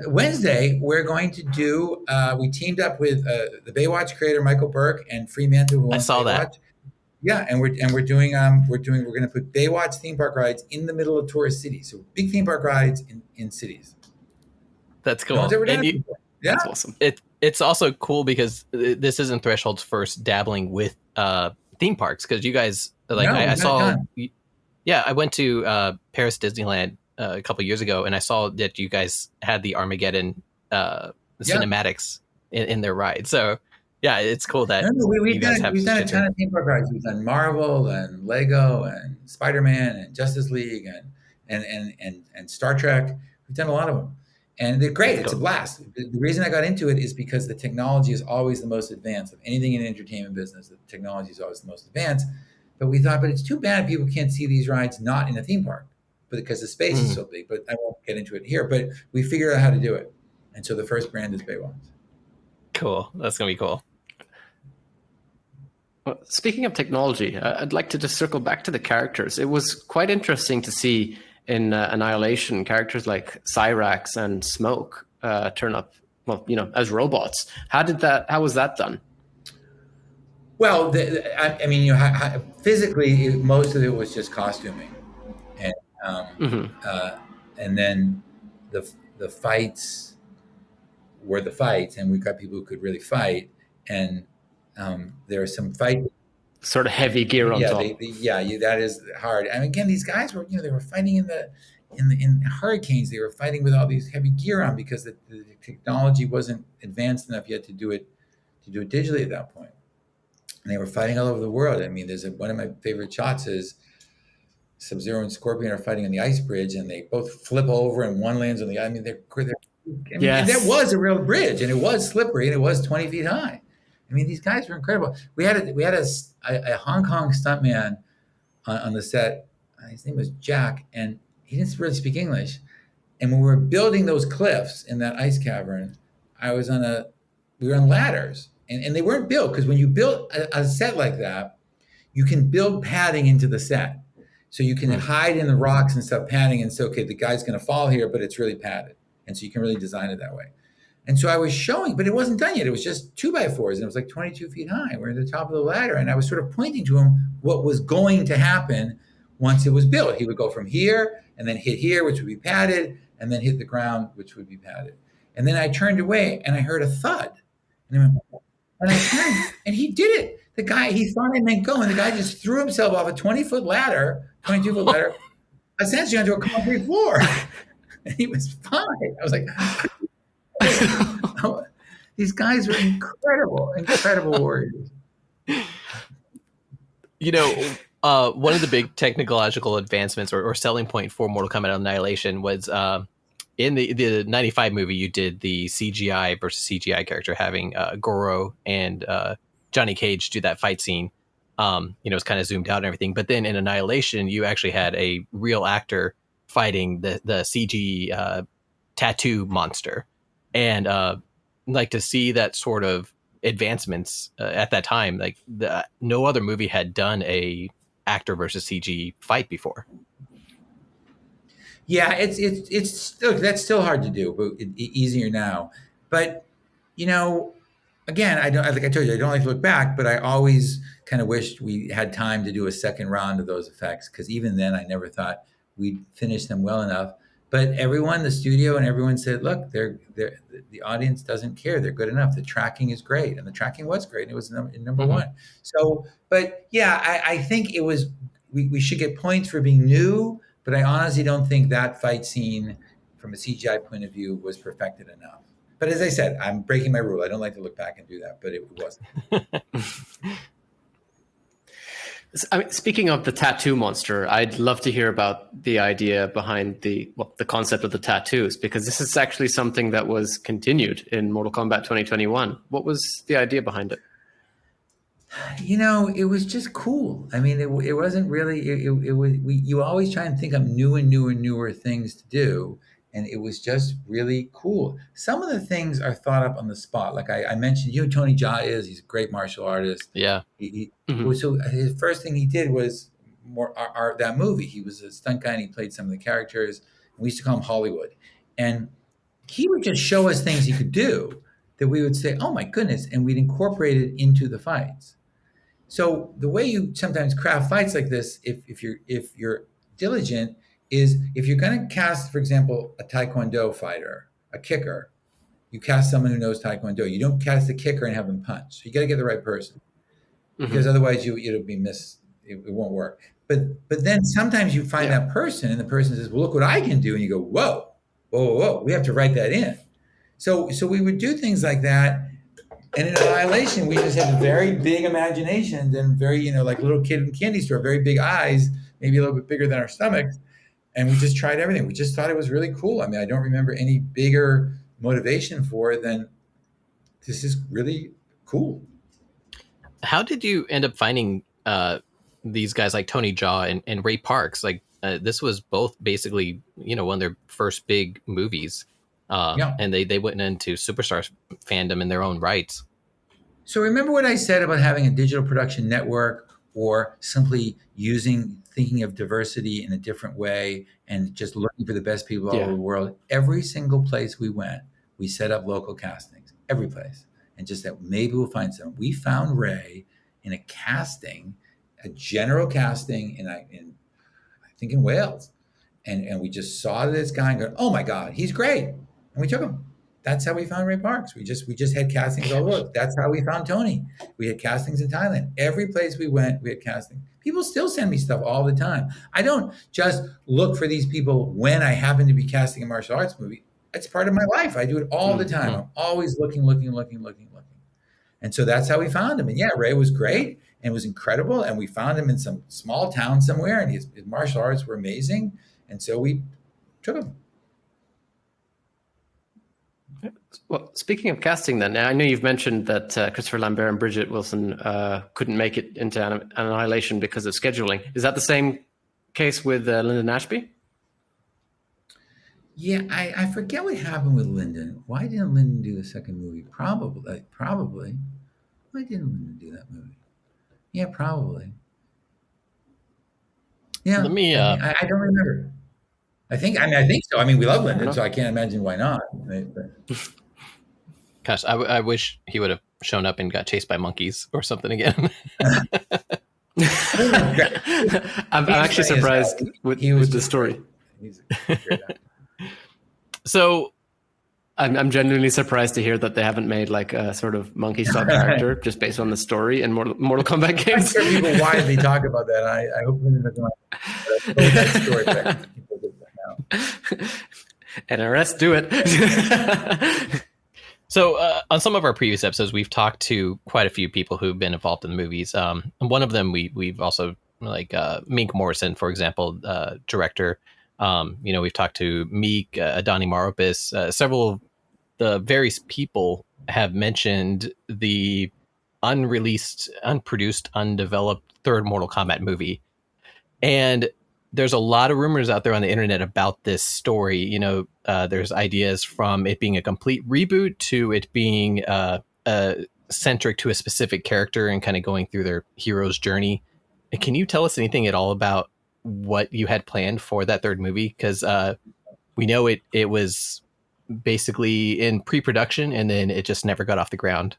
Wednesday we're going to do. We teamed up with the Baywatch creator Michael Burke and Fremantle. Who I saw Baywatch. That. Yeah, and we're going to put Baywatch theme park rides in the middle of tourist cities. So big theme park rides in cities. That's cool. No one's ever done it before. Yeah, that's awesome. It's also cool because this isn't Threshold's first dabbling with theme parks, because you guys I saw Yeah, I went to Paris Disneyland a couple years ago, and I saw that you guys had the Armageddon cinematics in their ride. So yeah, it's cool that we've you guys have done a such ton of theme park rides. We've done Marvel and Lego and Spider-Man and Justice League and Star Trek. We've done a lot of them, and they're great. It's a blast. The reason I got into it is because the technology is always the most advanced of anything in the entertainment business. The technology is always the most advanced. But we thought, but it's too bad people can't see these rides not in a theme park, but because the space is so big. But I won't get into it here. But we figured out how to do it, and so the first brand is Baywatch. Cool. That's gonna be cool. Well, speaking of technology, I'd like to just circle back to the characters. It was quite interesting to see in Annihilation characters like Cyrax and Smoke turn up, well, as robots. How was that done? Well, I mean, physically, most of it was just costuming, and and then the fights were the fights, and we've got people who could really fight, and there are some fights. Sort of heavy gear on top. That is hard. And again, these guys were, they were fighting in hurricanes. They were fighting with all these heavy gear on because the technology wasn't advanced enough yet to do it digitally at that point. And they were fighting all over the world. I mean, one of my favorite shots is Sub-Zero and Scorpion are fighting on the ice bridge, and they both flip over, and one lands on the. I mean, and that was a real bridge, and it was slippery, and it was 20 feet high. I mean, these guys were incredible. We had a Hong Kong stuntman on the set. His name was Jack, and he didn't really speak English. And when we were building those cliffs in that ice cavern, we were on ladders, and they weren't built because when you build a set like that, you can build padding into the set, so you can hide in the rocks and stuff padding, and so okay, the guy's going to fall here, but it's really padded, and so you can really design it that way. And so I was showing, but it wasn't done yet. It was just 2x4s, and it was like 22 feet high. We're at the top of the ladder, and I was sort of pointing to him what was going to happen once it was built. He would go from here, and then hit here, which would be padded, and then hit the ground, which would be padded. And then I turned away, and I heard a thud. And I turned, and he did it. The guy, he thought I meant go, and the guy just threw himself off a 22-foot ladder, essentially onto a concrete floor. And he was fine. I was like... These guys were incredible warriors. One of the big technological advancements or selling point for Mortal Kombat Annihilation was in the 95 movie, you did the CGI versus CGI character having Goro and Johnny Cage do that fight scene. It's kind of zoomed out and everything. But then in Annihilation, you actually had a real actor fighting the CG tattoo monster. And like to see that sort of advancements at that time, like no other movie had done a actor versus CG fight before. Yeah, it's still, that's still hard to do, but easier now. But again, I don't, like I told you, I don't like to look back, but I always kind of wished we had time to do a second round of those effects, because even then I never thought we'd finish them well enough. But everyone, the studio and everyone said, look, the audience doesn't care. They're good enough. The tracking is great. And the tracking was great. It was number one. So, but yeah, I think it was, we should get points for being new, but I honestly don't think that fight scene from a CGI point of view was perfected enough. But as I said, I'm breaking my rule. I don't like to look back and do that, but it wasn't. I mean, speaking of the tattoo monster, I'd love to hear about the idea behind the concept of the tattoos, because this is actually something that was continued in Mortal Kombat 2021. What was the idea behind it? It was just cool. I mean, it wasn't really. It was. You always try and think of newer things to do, and it was just really cool. Some of the things are thought up on the spot. Like I mentioned, Tony Jaa he's a great martial artist. Yeah. So his first thing he did was that movie. He was a stunt guy and he played some of the characters. And we used to call him Hollywood. And he would just show us things he could do that we would say, oh my goodness, and we'd incorporate it into the fights. So the way you sometimes craft fights like this, if you're diligent, is if you're going to cast, for example, a Taekwondo fighter, a kicker, you cast someone who knows Taekwondo. You don't cast a kicker and have them punch. So you got to get the right person, because otherwise it'll be it won't work. But then sometimes you find that person, and the person says, "Well, look what I can do," and you go, "Whoa, whoa, whoa, whoa. We have to write that in." So we would do things like that. And in Annihilation, we just had very big imaginations and very, like a little kid in a candy store, very big eyes, maybe a little bit bigger than our stomachs. And we just tried everything. We just thought it was really cool. I mean, I don't remember any bigger motivation for it than this is really cool. How did you end up finding these guys like Tony Jaa and Ray Parks? Like this was both basically, one of their first big movies. And they went into superstar fandom in their own rights. So remember what I said about having a digital production network, or simply thinking of diversity in a different way and just looking for the best people all over the world. Every single place we went, we set up local castings, every place, and just that maybe we'll find someone. We found Ray in a casting, a general casting I think in Wales. And we just saw this guy and go, "Oh my God, he's great." And we took him. That's how we found Ray Parks. We just had castings all over. That's how we found Tony. We had castings in Thailand. Every place we went, we had casting. People still send me stuff all the time. I don't just look for these people when I happen to be casting a martial arts movie. It's part of my life. I do it all the time. I'm always looking. And so that's how we found him. And Ray was great and was incredible. And we found him in some small town somewhere, and his martial arts were amazing. And so we took him. Well, speaking of casting, then, I know you've mentioned that Christopher Lambert and Bridget Wilson couldn't make it into Annihilation because of scheduling. Is that the same case with Lyndon Ashby? Yeah, I forget what happened with Lyndon. Why didn't Lyndon do the second movie? Probably. Why didn't Lyndon do that movie? Yeah, probably. Yeah. Let me. I don't remember. I think so. I mean, we love Lyndon, so I can't imagine why not. Gosh, I wish he would have shown up and got chased by monkeys or something again. I'm actually surprised with the story. So I'm genuinely surprised to hear that they haven't made like a sort of monkey style character just based on the story in Mortal Kombat games. I'm sure people widely talk about that. I hope Lyndon doesn't that story back. NRS, do it. So on some of our previous episodes, we've talked to quite a few people who've been involved in the movies. And one of them we've also Mink Morrison, for example, director. We've talked to Meek, Adani Maropis. Several of the various people have mentioned the unreleased, unproduced, undeveloped third Mortal Kombat movie. And there's a lot of rumors out there on the internet about this story. There's ideas from it being a complete reboot to it being centric to a specific character and kind of going through their hero's journey. Can you tell us anything at all about what you had planned for that third movie? Because we know it was basically in pre-production and then it just never got off the ground.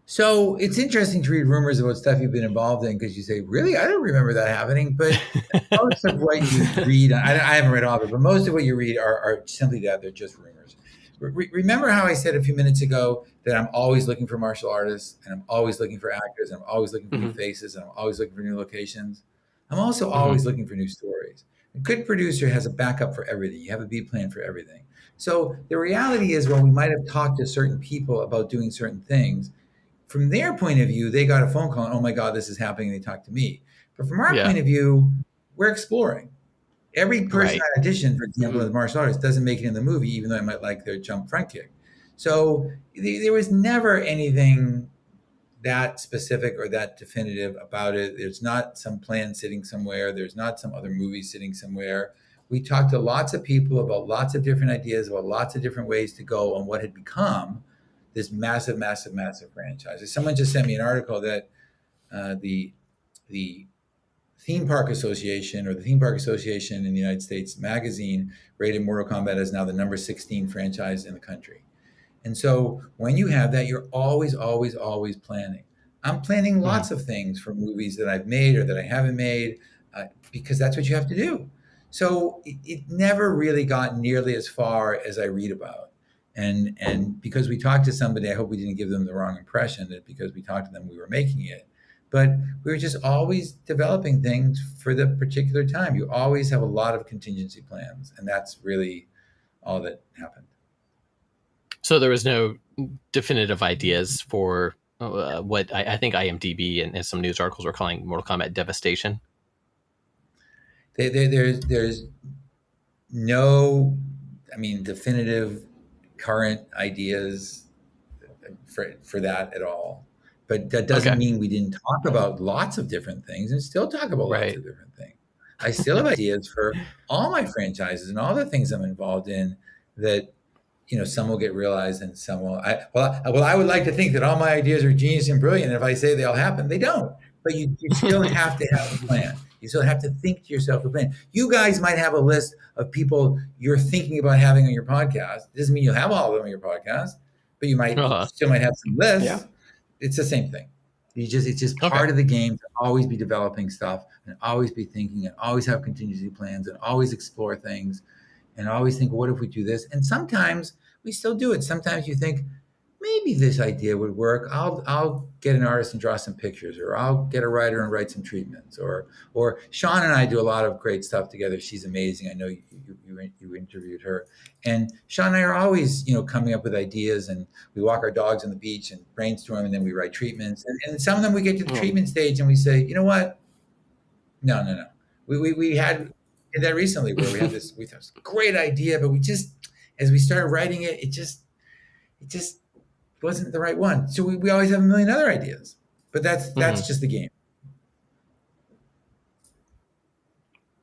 So it's interesting to read rumors about stuff you've been involved in, because you say, really? I don't remember that happening. But most of what you read, I haven't read all of it, but most of what you read are simply that. They're just rumors. Remember how I said a few minutes ago that I'm always looking for martial artists, and I'm always looking for actors, and I'm always looking for new faces, and I'm always looking for new locations? I'm also always looking for new stories. A good producer has a backup for everything. You have a B plan for everything. So the reality is, when we might have talked to certain people about doing certain things, from their point of view, they got a phone call and, "Oh my God, this is happening." And they talked to me. But from our point of view, we're exploring. Every person I audition, for example, as a martial artist, doesn't make it in the movie, even though I might like their jump front kick. So there was never anything that specific or that definitive about it. There's not some plan sitting somewhere. There's not some other movie sitting somewhere. We talked to lots of people about lots of different ideas, about lots of different ways to go on what had become this massive, massive, massive franchise. Someone just sent me an article that the Theme Park Association, or the Theme Park Association in the United States magazine, rated Mortal Kombat as now the number 16 franchise in the country. And so when you have that, you're always, always, always planning. I'm planning lots of things for movies that I've made or that I haven't made, because that's what you have to do. So it never really got nearly as far as I read about. And because we talked to somebody, I hope we didn't give them the wrong impression that because we talked to them, we were making it. but we were just always developing things for the particular time. You always have a lot of contingency plans, and that's really all that happened. So there was no definitive ideas for what I think IMDb and some news articles were calling Mortal Kombat Devastation. There's no, I mean, definitive current ideas for that at all. But that doesn't mean we didn't talk about lots of different things, and still talk about lots of different things. I still have ideas for all my franchises and all the things I'm involved in that, you know, some will get realized and some will. I would like to think that all my ideas are genius and brilliant. If I say they all happen, they don't. But you still have to have a plan. You still have to think to yourself a plan. You guys might have a list of people you're thinking about having on your podcast. It doesn't mean you'll have all of them on your podcast, but you might still might have some lists. Yeah. It's the same thing. It's just part of the game to always be developing stuff and always be thinking and always have contingency plans and always explore things and always think, what if we do this? And sometimes we still do it. Sometimes you think, maybe this idea would work. I'll get an artist and draw some pictures, or I'll get a writer and write some treatments, or Sean and I do a lot of great stuff together. She's amazing. I know you interviewed her, and Sean and I are always, you know, coming up with ideas, and we walk our dogs on the beach and brainstorm, and then we write treatments. And some of them we get to the treatment stage and we say, you know what? No. We had that recently where we had this great idea, but we just, as we started writing it, it just wasn't the right one. So we always have a million other ideas, but that's just the game.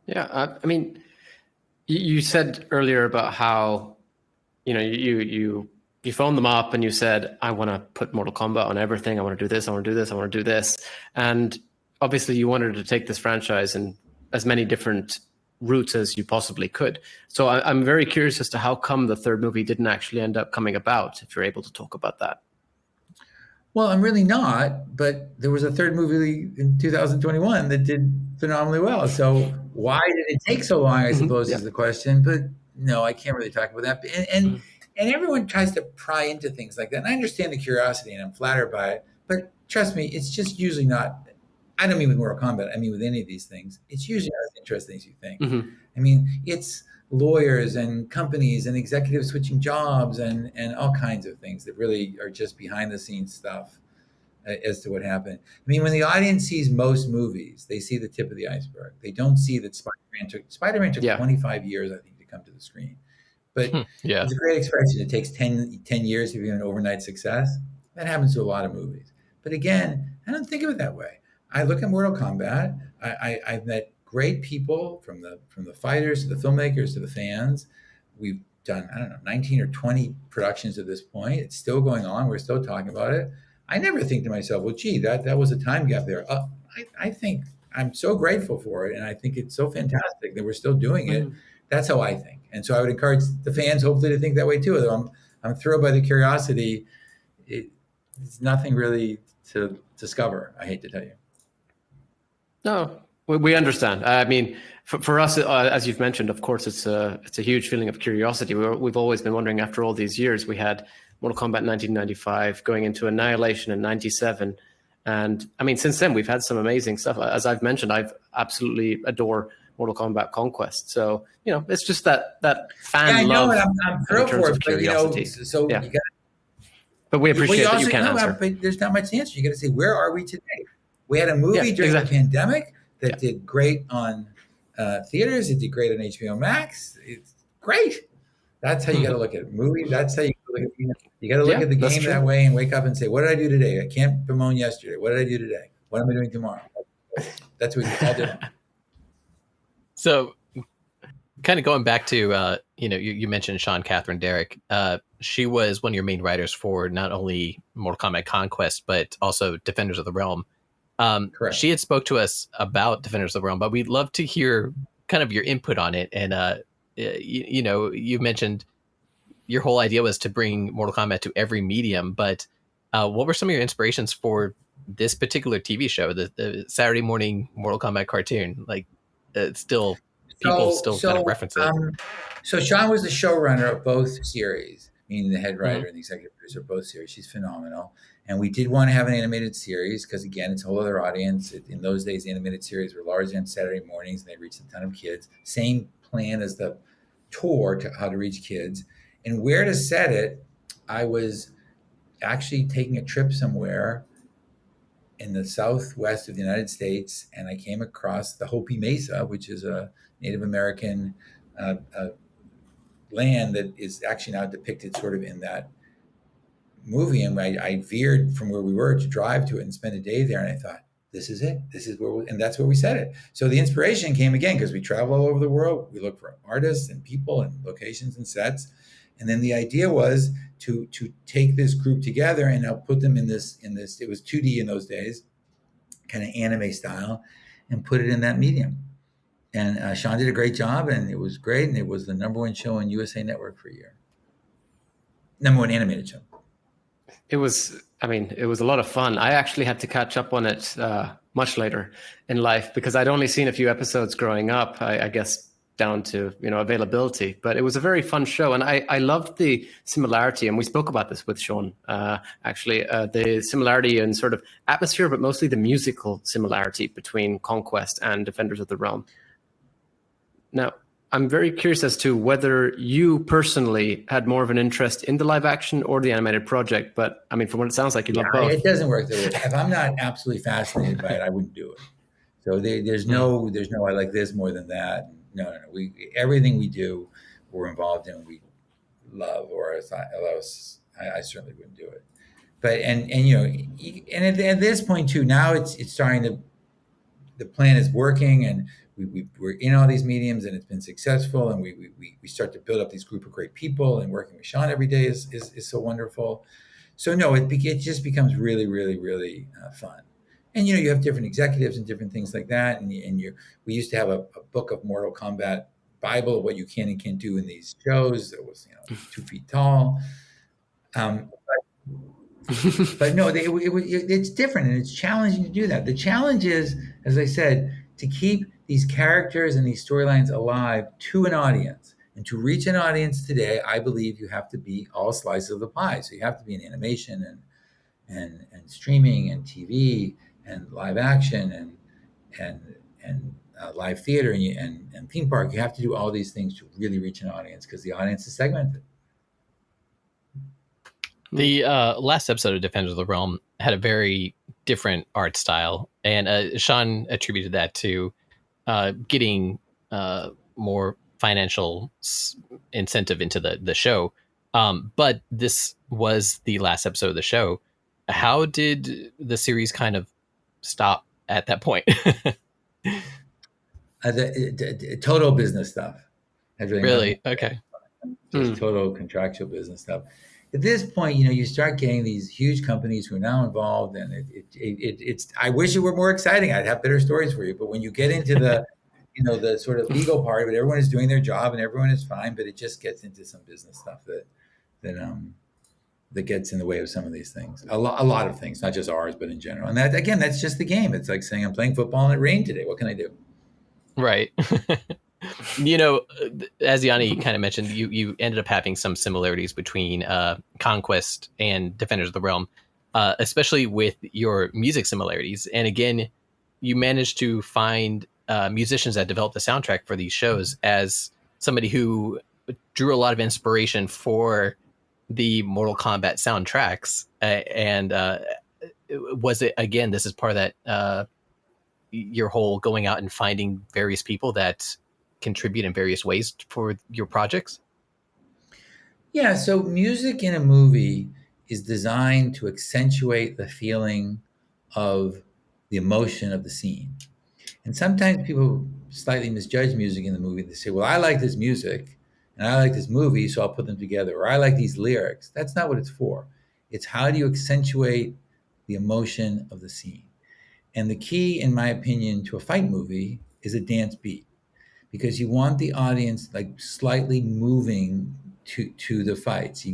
Yeah. I mean, you said earlier about how, you know, you phoned them up and you said, I want to put Mortal Kombat on everything. I want to do this. I want to do this. I want to do this. And obviously you wanted to take this franchise in as many different routes as you possibly could. So I'm very curious as to how come the third movie didn't actually end up coming about, if you're able to talk about that. Well, I'm really not, but there was a third movie in 2021 that did phenomenally well. So why did it take so long, I suppose, is the question. But no, I can't really talk about that. And everyone tries to pry into things like that. And I understand the curiosity and I'm flattered by it. But trust me, it's just usually not, I don't mean with Mortal Kombat, I mean with any of these things, it's usually not as interesting as you think. I mean, it's lawyers and companies and executives switching jobs and all kinds of things that really are just behind the scenes stuff as to what happened. I mean, when the audience sees most movies, they see the tip of the iceberg. They don't see that Spider-Man took 25 years, I think, to come to the screen. But it's a great expression. It takes 10 years to be an overnight success. That happens to a lot of movies. But again, I don't think of it that way. I look at Mortal Kombat. I've met great people, from the fighters to the filmmakers to the fans. We've done, I don't know, 19 or 20 productions at this point. It's still going on. We're still talking about it. I never think to myself, well, gee, that was a time gap there. I think I'm so grateful for it, and I think it's so fantastic that we're still doing it. That's how I think. And so I would encourage the fans hopefully to think that way too. Although I'm thrilled by the curiosity. It's nothing really to discover, I hate to tell you. No, we understand. I mean, for us, as you've mentioned, of course, it's a huge feeling of curiosity. We've always been wondering, after all these years. We had Mortal Kombat 1995, going into Annihilation in 97. And I mean, since then, we've had some amazing stuff. As I've mentioned, I've absolutely adore Mortal Kombat Conquest. So, you know, it's just that fan love. Yeah, I know, and I'm thrilled for it, but, you know, so you got. But we appreciate that you can't answer. But there's not much to answer. You got to say, where are we today? We had a movie during the pandemic that did great on theaters. It did great on HBO Max. It's great. That's how you got to look at it. Movie. That's how you look at it. You got to look at the game that way and wake up and say, what did I do today? I can't bemoan yesterday. What did I do today? What am I doing tomorrow? That's what you all do. So kind of going back to, you mentioned Sean Catherine Derrick. She was one of your main writers for not only Mortal Kombat Conquest, but also Defenders of the Realm. Correct. She had spoke to us about Defenders of the Realm, but we'd love to hear kind of your input on it. And, you mentioned your whole idea was to bring Mortal Kombat to every medium, but what were some of your inspirations for this particular TV show, the Saturday morning Mortal Kombat cartoon? Like, people still kind of reference it. So Sean was the showrunner of both series. meaning the head writer and the executive producer of both series. She's phenomenal. And we did want to have an animated series because, again, it's a whole other audience. In those days, the animated series were largely on Saturday mornings, and they reached a ton of kids. Same plan as the tour to how to reach kids. And where to set it, I was actually taking a trip somewhere in the southwest of the United States, and I came across the Hopi Mesa, which is a Native American land that is actually now depicted sort of in that movie. And I veered from where we were to drive to it and spend a day there. And I thought, this is it. This is where and that's where we set it. So the inspiration came again because we travel all over the world. We look for artists and people and locations and sets. And then the idea was to take this group together and I'll put them in this, it was 2D in those days, kind of anime style, and put it in that medium. And Sean did a great job, and it was great. And it was the #1 show on USA Network for a year. #1 animated show. It was a lot of fun. I actually had to catch up on it much later in life because I'd only seen a few episodes growing up, I guess down to, availability. But it was a very fun show. And I loved the similarity. And we spoke about this with Sean, actually, the similarity in sort of atmosphere, but mostly the musical similarity between Conquest and Defenders of the Realm. Now, I'm very curious as to whether you personally had more of an interest in the live action or the animated project. But I mean, from what it sounds like, you love both. It doesn't work that way. If I'm not absolutely fascinated by it, I wouldn't do it. So there's no I like this more than that. No. Everything we do, we're involved in, we love, or else I certainly wouldn't do it. But and at this point too, now it's starting to, the plan is working, and we're in all these mediums, and it's been successful, and we start to build up these group of great people, and working with Sean every day is so wonderful. So no, it just becomes really, really, really fun. And you have different executives and different things like that, and we used to have a book of Mortal Kombat Bible of what you can and can't do in these shows. It was 2 feet tall. But no, it's different, and it's challenging to do that. The challenge is, as I said, to keep these characters and these storylines alive to an audience. And to reach an audience today, I believe you have to be all slices of the pie. So you have to be in animation and streaming and TV and live action and live theater and theme park. You have to do all these things to really reach an audience because the audience is segmented. The last episode of Defenders of the Realm had a very different art style, and Sean attributed that to getting more financial incentive into the show. But this was the last episode of the show. How did the series kind of stop at that point? The total business stuff. Really? Okay. Just total contractual business stuff. At this point, you start getting these huge companies who are now involved, and it's. I wish it were more exciting. I'd have better stories for you. But when you get into the, the sort of legal part of it, everyone is doing their job and everyone is fine. But it just gets into some business stuff that gets in the way of some of these things. A lot of things, not just ours, but in general. And that, again, that's just the game. It's like saying I'm playing football and it rained today. What can I do? Right. As Yanni kind of mentioned, you ended up having some similarities between Conquest and Defenders of the Realm, especially with your music similarities. And again, you managed to find musicians that developed the soundtrack for these shows as somebody who drew a lot of inspiration for the Mortal Kombat soundtracks. And was it, again, this is part of that, your whole going out and finding various people that contribute in various ways for your projects? Yeah, so music in a movie is designed to accentuate the feeling of the emotion of the scene. And sometimes people slightly misjudge music in the movie. They say, well, I like this music and I like this movie, so I'll put them together. Or I like these lyrics. That's not what it's for. It's how do you accentuate the emotion of the scene? And the key, in my opinion, to a fight movie is a dance beat. Because you want the audience like slightly moving to the fights,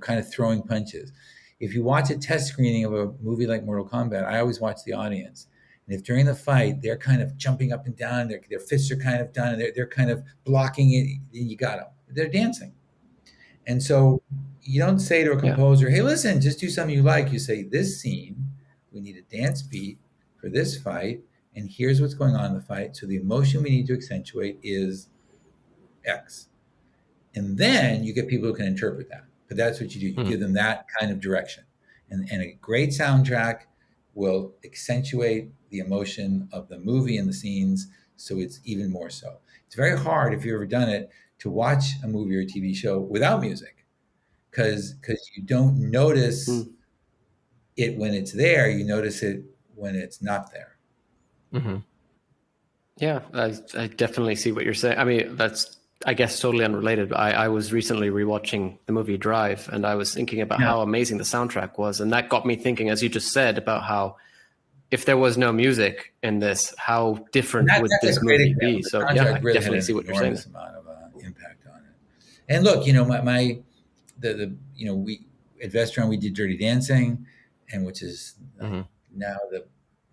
kind of throwing punches. If you watch a test screening of a movie like Mortal Kombat, I always watch the audience. And if during the fight, they're kind of jumping up and down, their fists are kind of done, and they're kind of blocking it, then you got them. They're dancing. And so you don't say to a composer, hey, listen, just do something you like. You say, this scene, we need a dance beat for this fight, and here's what's going on in the fight. So the emotion we need to accentuate is X. And then you get people who can interpret that. But that's what you do. You give them that kind of direction. And a great soundtrack will accentuate the emotion of the movie and the scenes, so it's even more so. It's very hard, if you've ever done it, to watch a movie or a TV show without music, because you don't notice it when it's there. You notice it when it's not there. Mm-hmm. Yeah, I definitely see what you're saying. I mean, that's, I guess, totally unrelated. But I was recently rewatching the movie Drive, and I was thinking about how amazing the soundtrack was. And that got me thinking, as you just said, about how if there was no music in this, how different would this movie be? So yeah, I really definitely see what you're saying. Amount of impact on it. And look, you know, we at Vestron, we did Dirty Dancing, and which is now the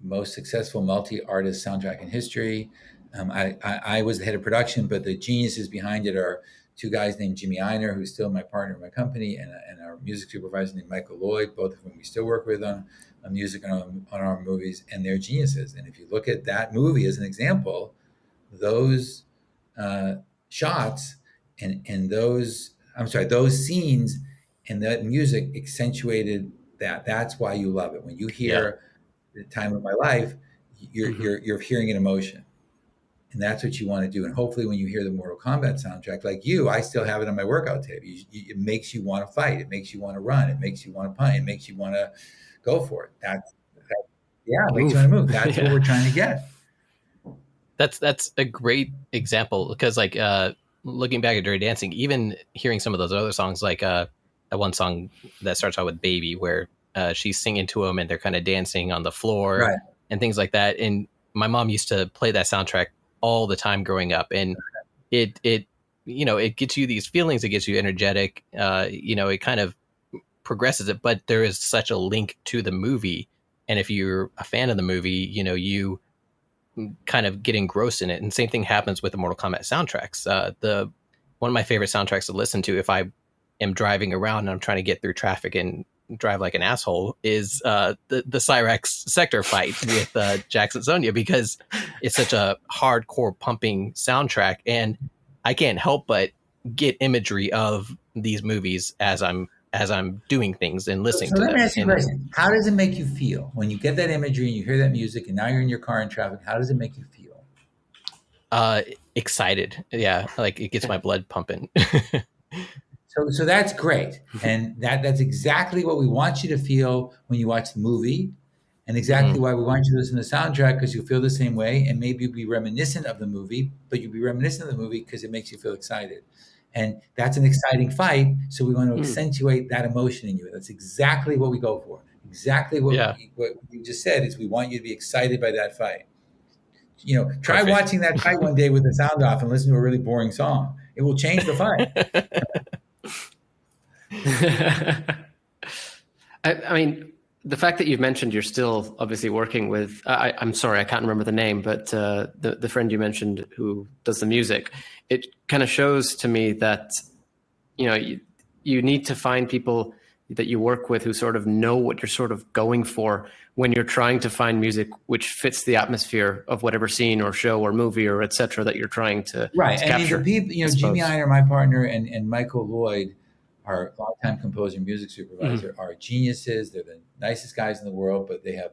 most successful multi-artist soundtrack in history. I was the head of production, but the geniuses behind it are two guys named Jimmy Einer, who's still my partner in my company, and our music supervisor named Michael Lloyd, both of whom we still work with on music on our movies, and they're geniuses. And if you look at that movie as an example, those shots and those scenes and that music accentuated that. That's why you love it. When you hear The Time of My Life, you're hearing an emotion. And that's what you want to do. And hopefully when you hear the Mortal Kombat soundtrack, like you, I still have it on my workout tape. It makes you want to fight. It makes you want to run. It makes you want to punt. It makes you want to go for it. It makes you want to move. That's what we're trying to get. That's a great example, because like looking back at Dirty Dancing, even hearing some of those other songs, like that one song that starts out with Baby, where she's singing to him and they're kind of dancing on the floor and things like that. And my mom used to play that soundtrack all the time growing up, and it gets you these feelings. It gets you energetic. It kind of progresses it, but there is such a link to the movie. And if you're a fan of the movie, you kind of get engrossed in it. And same thing happens with the Mortal Kombat soundtracks. One of my favorite soundtracks to listen to if I am driving around and I'm trying to get through traffic and drive like an asshole is the Cyrax sector fight with Jax and Sonya, because it's such a hardcore pumping soundtrack, and I can't help but get imagery of these movies as I'm doing things and listening to them. Let me ask you a question. How does it make you feel when you get that imagery and you hear that music and now you're in your car in traffic? How does it make you feel? Excited. Yeah. Like it gets my blood pumping. So that's great. And that's exactly what we want you to feel when you watch the movie, and exactly why we want you to listen to the soundtrack, because you'll feel the same way, and maybe you'll be reminiscent of the movie, but you'll be reminiscent of the movie because it makes you feel excited. And that's an exciting fight, so we want to accentuate that emotion in you. That's exactly what we go for. Exactly what you just said is we want you to be excited by that fight. Try watching that fight one day with the sound off and listen to a really boring song. It will change the fight. I mean, the fact that you've mentioned you're still obviously working with, I'm sorry, I can't remember the name, but the friend you mentioned who does the music, it kind of shows to me that, you need to find people that you work with who sort of know what you're sort of going for when you're trying to find music which fits the atmosphere of whatever scene or show or movie or et cetera that you're trying to capture. I mean, the people, Jimmy Einer, my partner, and Michael Lloyd, our longtime composer and music supervisor, are geniuses. They're the nicest guys in the world, but they have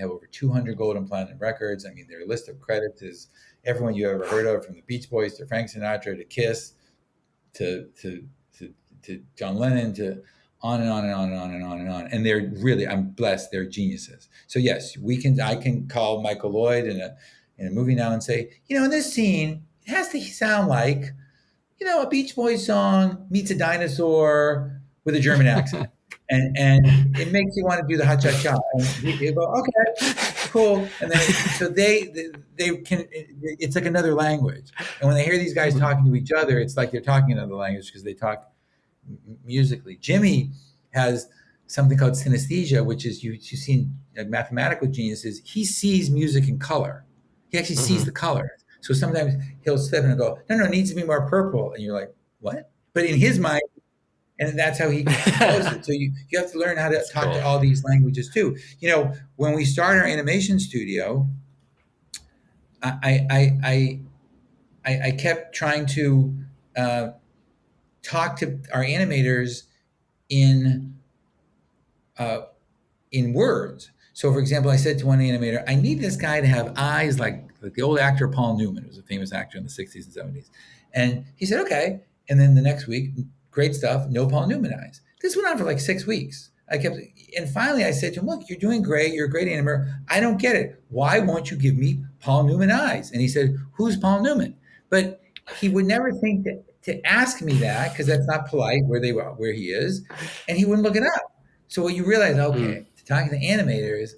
over 200 gold and platinum records. I mean, their list of credits is everyone you ever heard of, from the Beach Boys to Frank Sinatra to Kiss to John Lennon, to on and on and on and on and on and on. And they're really, I'm blessed, they're geniuses. So yes, I can call Michael Lloyd in a movie now and say, in this scene, it has to sound like, a Beach Boys song meets a dinosaur with a German accent. And it makes you want to do the ha-cha-cha. And you go, okay, cool. And then, so they can, it's like another language. And when they hear these guys talking to each other, it's like they're talking another language because they talk musically. Jimmy has something called synesthesia, which is you see in mathematical geniuses, he sees music in color. He actually sees the colors. So sometimes he'll step in and go, no, it needs to be more purple. And you're like, what? But in his mind, And that's how he composed it. So you have to learn how to talk to all these languages too. You know, when we start our animation studio, I kept trying to talk to our animators in words. So, for example, I said to one animator, I need this guy to have eyes like the old actor Paul Newman, who was a famous actor in the 60s and 70s. And he said, okay. And then the next week, great stuff, no Paul Newman eyes. This went on for like 6 weeks. And finally I said to him, look, you're doing great. You're a great animator. I don't get it. Why won't you give me Paul Newman eyes? And he said, who's Paul Newman? But he would never think to ask me that, because that's not polite where he is. And he wouldn't look it up. So what you realize, okay, to talk to animators,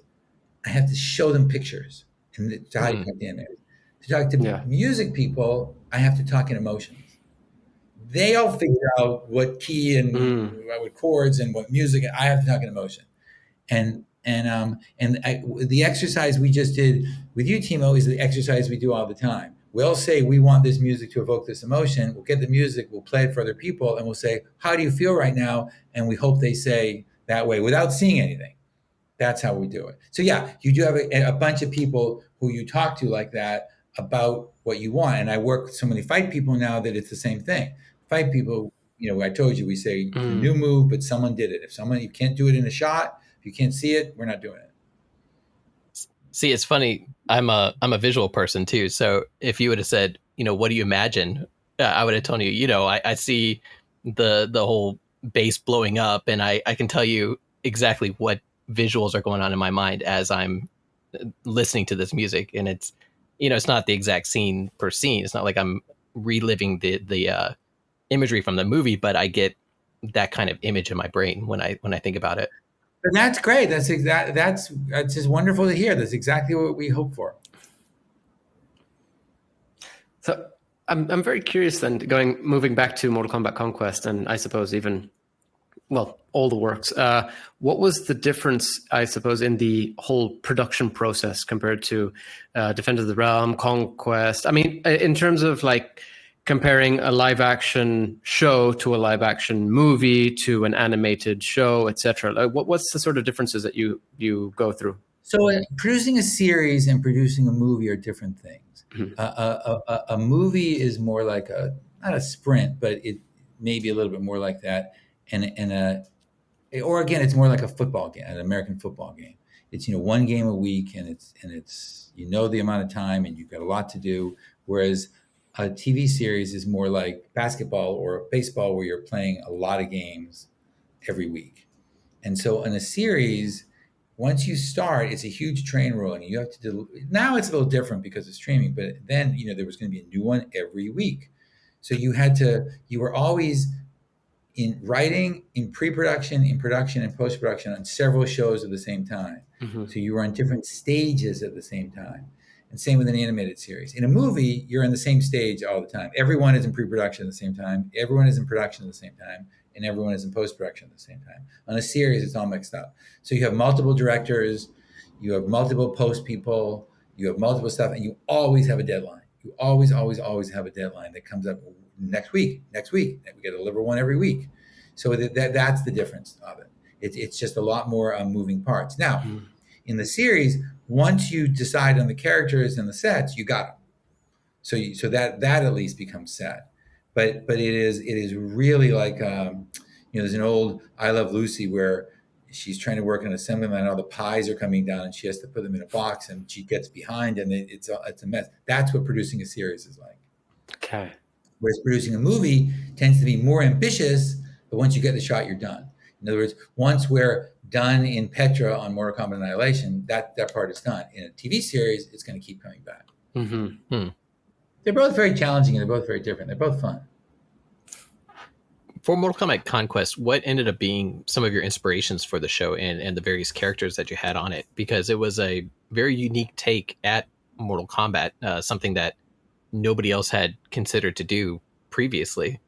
I have to show them pictures. And to talk to animators. To talk to music people, I have to talk in emotions. They'll figure out what key and what chords and what music. I have to talk in emotion. And the exercise we just did with you, Timo, is the exercise we do all the time. We'll say we want this music to evoke this emotion. We'll get the music, we'll play it for other people, and we'll say, how do you feel right now? And we hope they say that way without seeing anything. That's how we do it. So yeah, you do have a bunch of people who you talk to like that about what you want. And I work with so many fight people now that it's the same thing. Fight people, you know, I told you, we say new move, but someone did it. If you can't do it in a shot, if you can't see it, we're not doing it. See, it's funny. I'm a visual person too. So if you would have said, you know, what do you imagine? I would have told you, you know, I see the whole bass blowing up, and I can tell you exactly what visuals are going on in my mind as I'm listening to this music. And it's, you know, it's not the exact scene per scene. It's not like I'm reliving the imagery from the movie, but I get that kind of image in my brain when I think about it. But that's great. That's just wonderful to hear. That's exactly what we hope for. So I'm very curious then, moving back to Mortal Kombat Conquest, and I suppose even, well, all the works. What was the difference, I suppose, in the whole production process compared to Defender of the Realm, Conquest? I mean, in terms of like comparing a live action show to a live action movie to an animated show, etc. Like, what's the sort of differences that you go through? So producing a series and producing a movie are different things. Mm-hmm. A movie is more like not a sprint, but it may be a little bit more like that. Or again, it's more like a football game, an American football game. It's, you know, one game a week, and it's you know the amount of time, and you've got a lot to do. Whereas a TV series is more like basketball or baseball, where you're playing a lot of games every week. And so in a series, once you start, it's a huge train rolling. You have to do. Now it's a little different because of streaming, but then, you know, there was going to be a new one every week. So you were always in writing, in pre-production, in production, and post-production on several shows at the same time. Mm-hmm. So you were on different stages at the same time. And same with an animated series. In a movie, you're on the same stage all the time. Everyone is in pre-production at the same time. Everyone is in production at the same time. And everyone is in post-production at the same time. On a series, it's all mixed up. So you have multiple directors, you have multiple post people, you have multiple stuff, and you always have a deadline. You always, always, always have a deadline that comes up next week. We got to deliver one every week. So that's the difference of it. It's just a lot more moving parts. Now, in the series, once you decide on the characters and the sets, you got them. So that at least becomes set. But it is really like, you know, there's an old I Love Lucy where she's trying to work on an assembly line, all the pies are coming down, and she has to put them in a box, and she gets behind, and it's a mess. That's what producing a series is like. Okay. Whereas producing a movie tends to be more ambitious, but once you get the shot, you're done. In other words, once we're done in Petra on Mortal Kombat Annihilation, that part is done. In a TV series, it's going to keep coming back. Mm-hmm. They're both very challenging, and they're both very different. They're both fun. For Mortal Kombat Conquest, what ended up being some of your inspirations for the show and the various characters that you had on it? Because it was a very unique take at Mortal Kombat, something that nobody else had considered to do previously.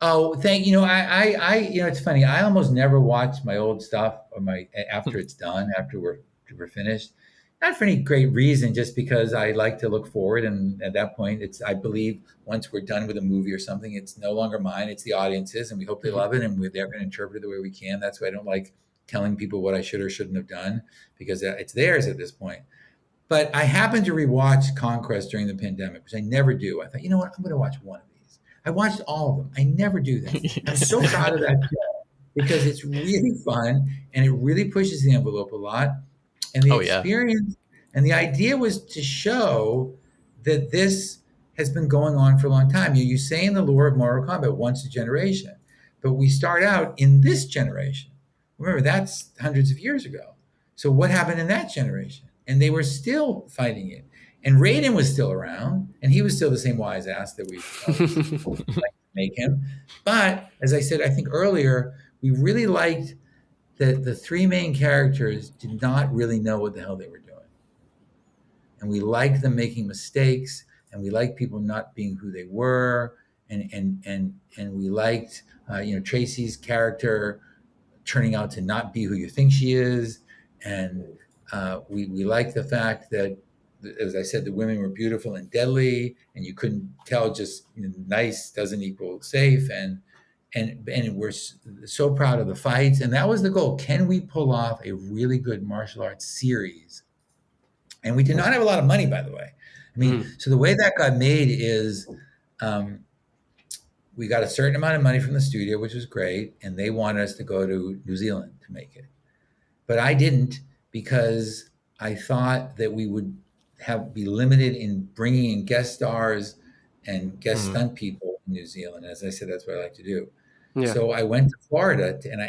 Oh, thank you. I you know, it's funny. I almost never watch my old stuff after it's done, after we're finished. not for any great reason, just because I like to look forward. And at that point, I believe once we're done with a movie or something, it's no longer mine, it's the audience's, and we hope they love it, and they're going to interpret it the way we can. That's why I don't like telling people what I should or shouldn't have done, because it's theirs at this point. But I happened to rewatch Conquest during the pandemic, which I never do. I thought, you know what, I'm going to watch one of these. I watched all of them. I never do that. I'm so proud of that show because it's really fun and it really pushes the envelope a lot. And the experience and the idea was to show that this has been going on for a long time. You say in the lore of Mortal Kombat, once a generation, but we start out in this generation. Remember, that's hundreds of years ago. So what happened in that generation? And they were still fighting it. And Raiden was still around, and he was still the same wise ass that we like to make him. But as I said, I think earlier, we really liked that the three main characters did not really know what the hell they were doing. And we liked them making mistakes, and we liked people not being who they were, and we liked Tracy's character turning out to not be who you think she is, and we liked the fact that, as I said, the women were beautiful and deadly, and you couldn't tell just nice doesn't equal safe, and we're so proud of the fights, and that was the goal. Can we pull off a really good martial arts series? And we did not have a lot of money, by the way. I mean, so the way that got made is we got a certain amount of money from the studio, which was great, and they wanted us to go to New Zealand to make it. But I didn't, because I thought that we would be limited in bringing in guest stars and guest stunt people in New Zealand. As I said, that's what I like to do. Yeah. So I went to Florida, and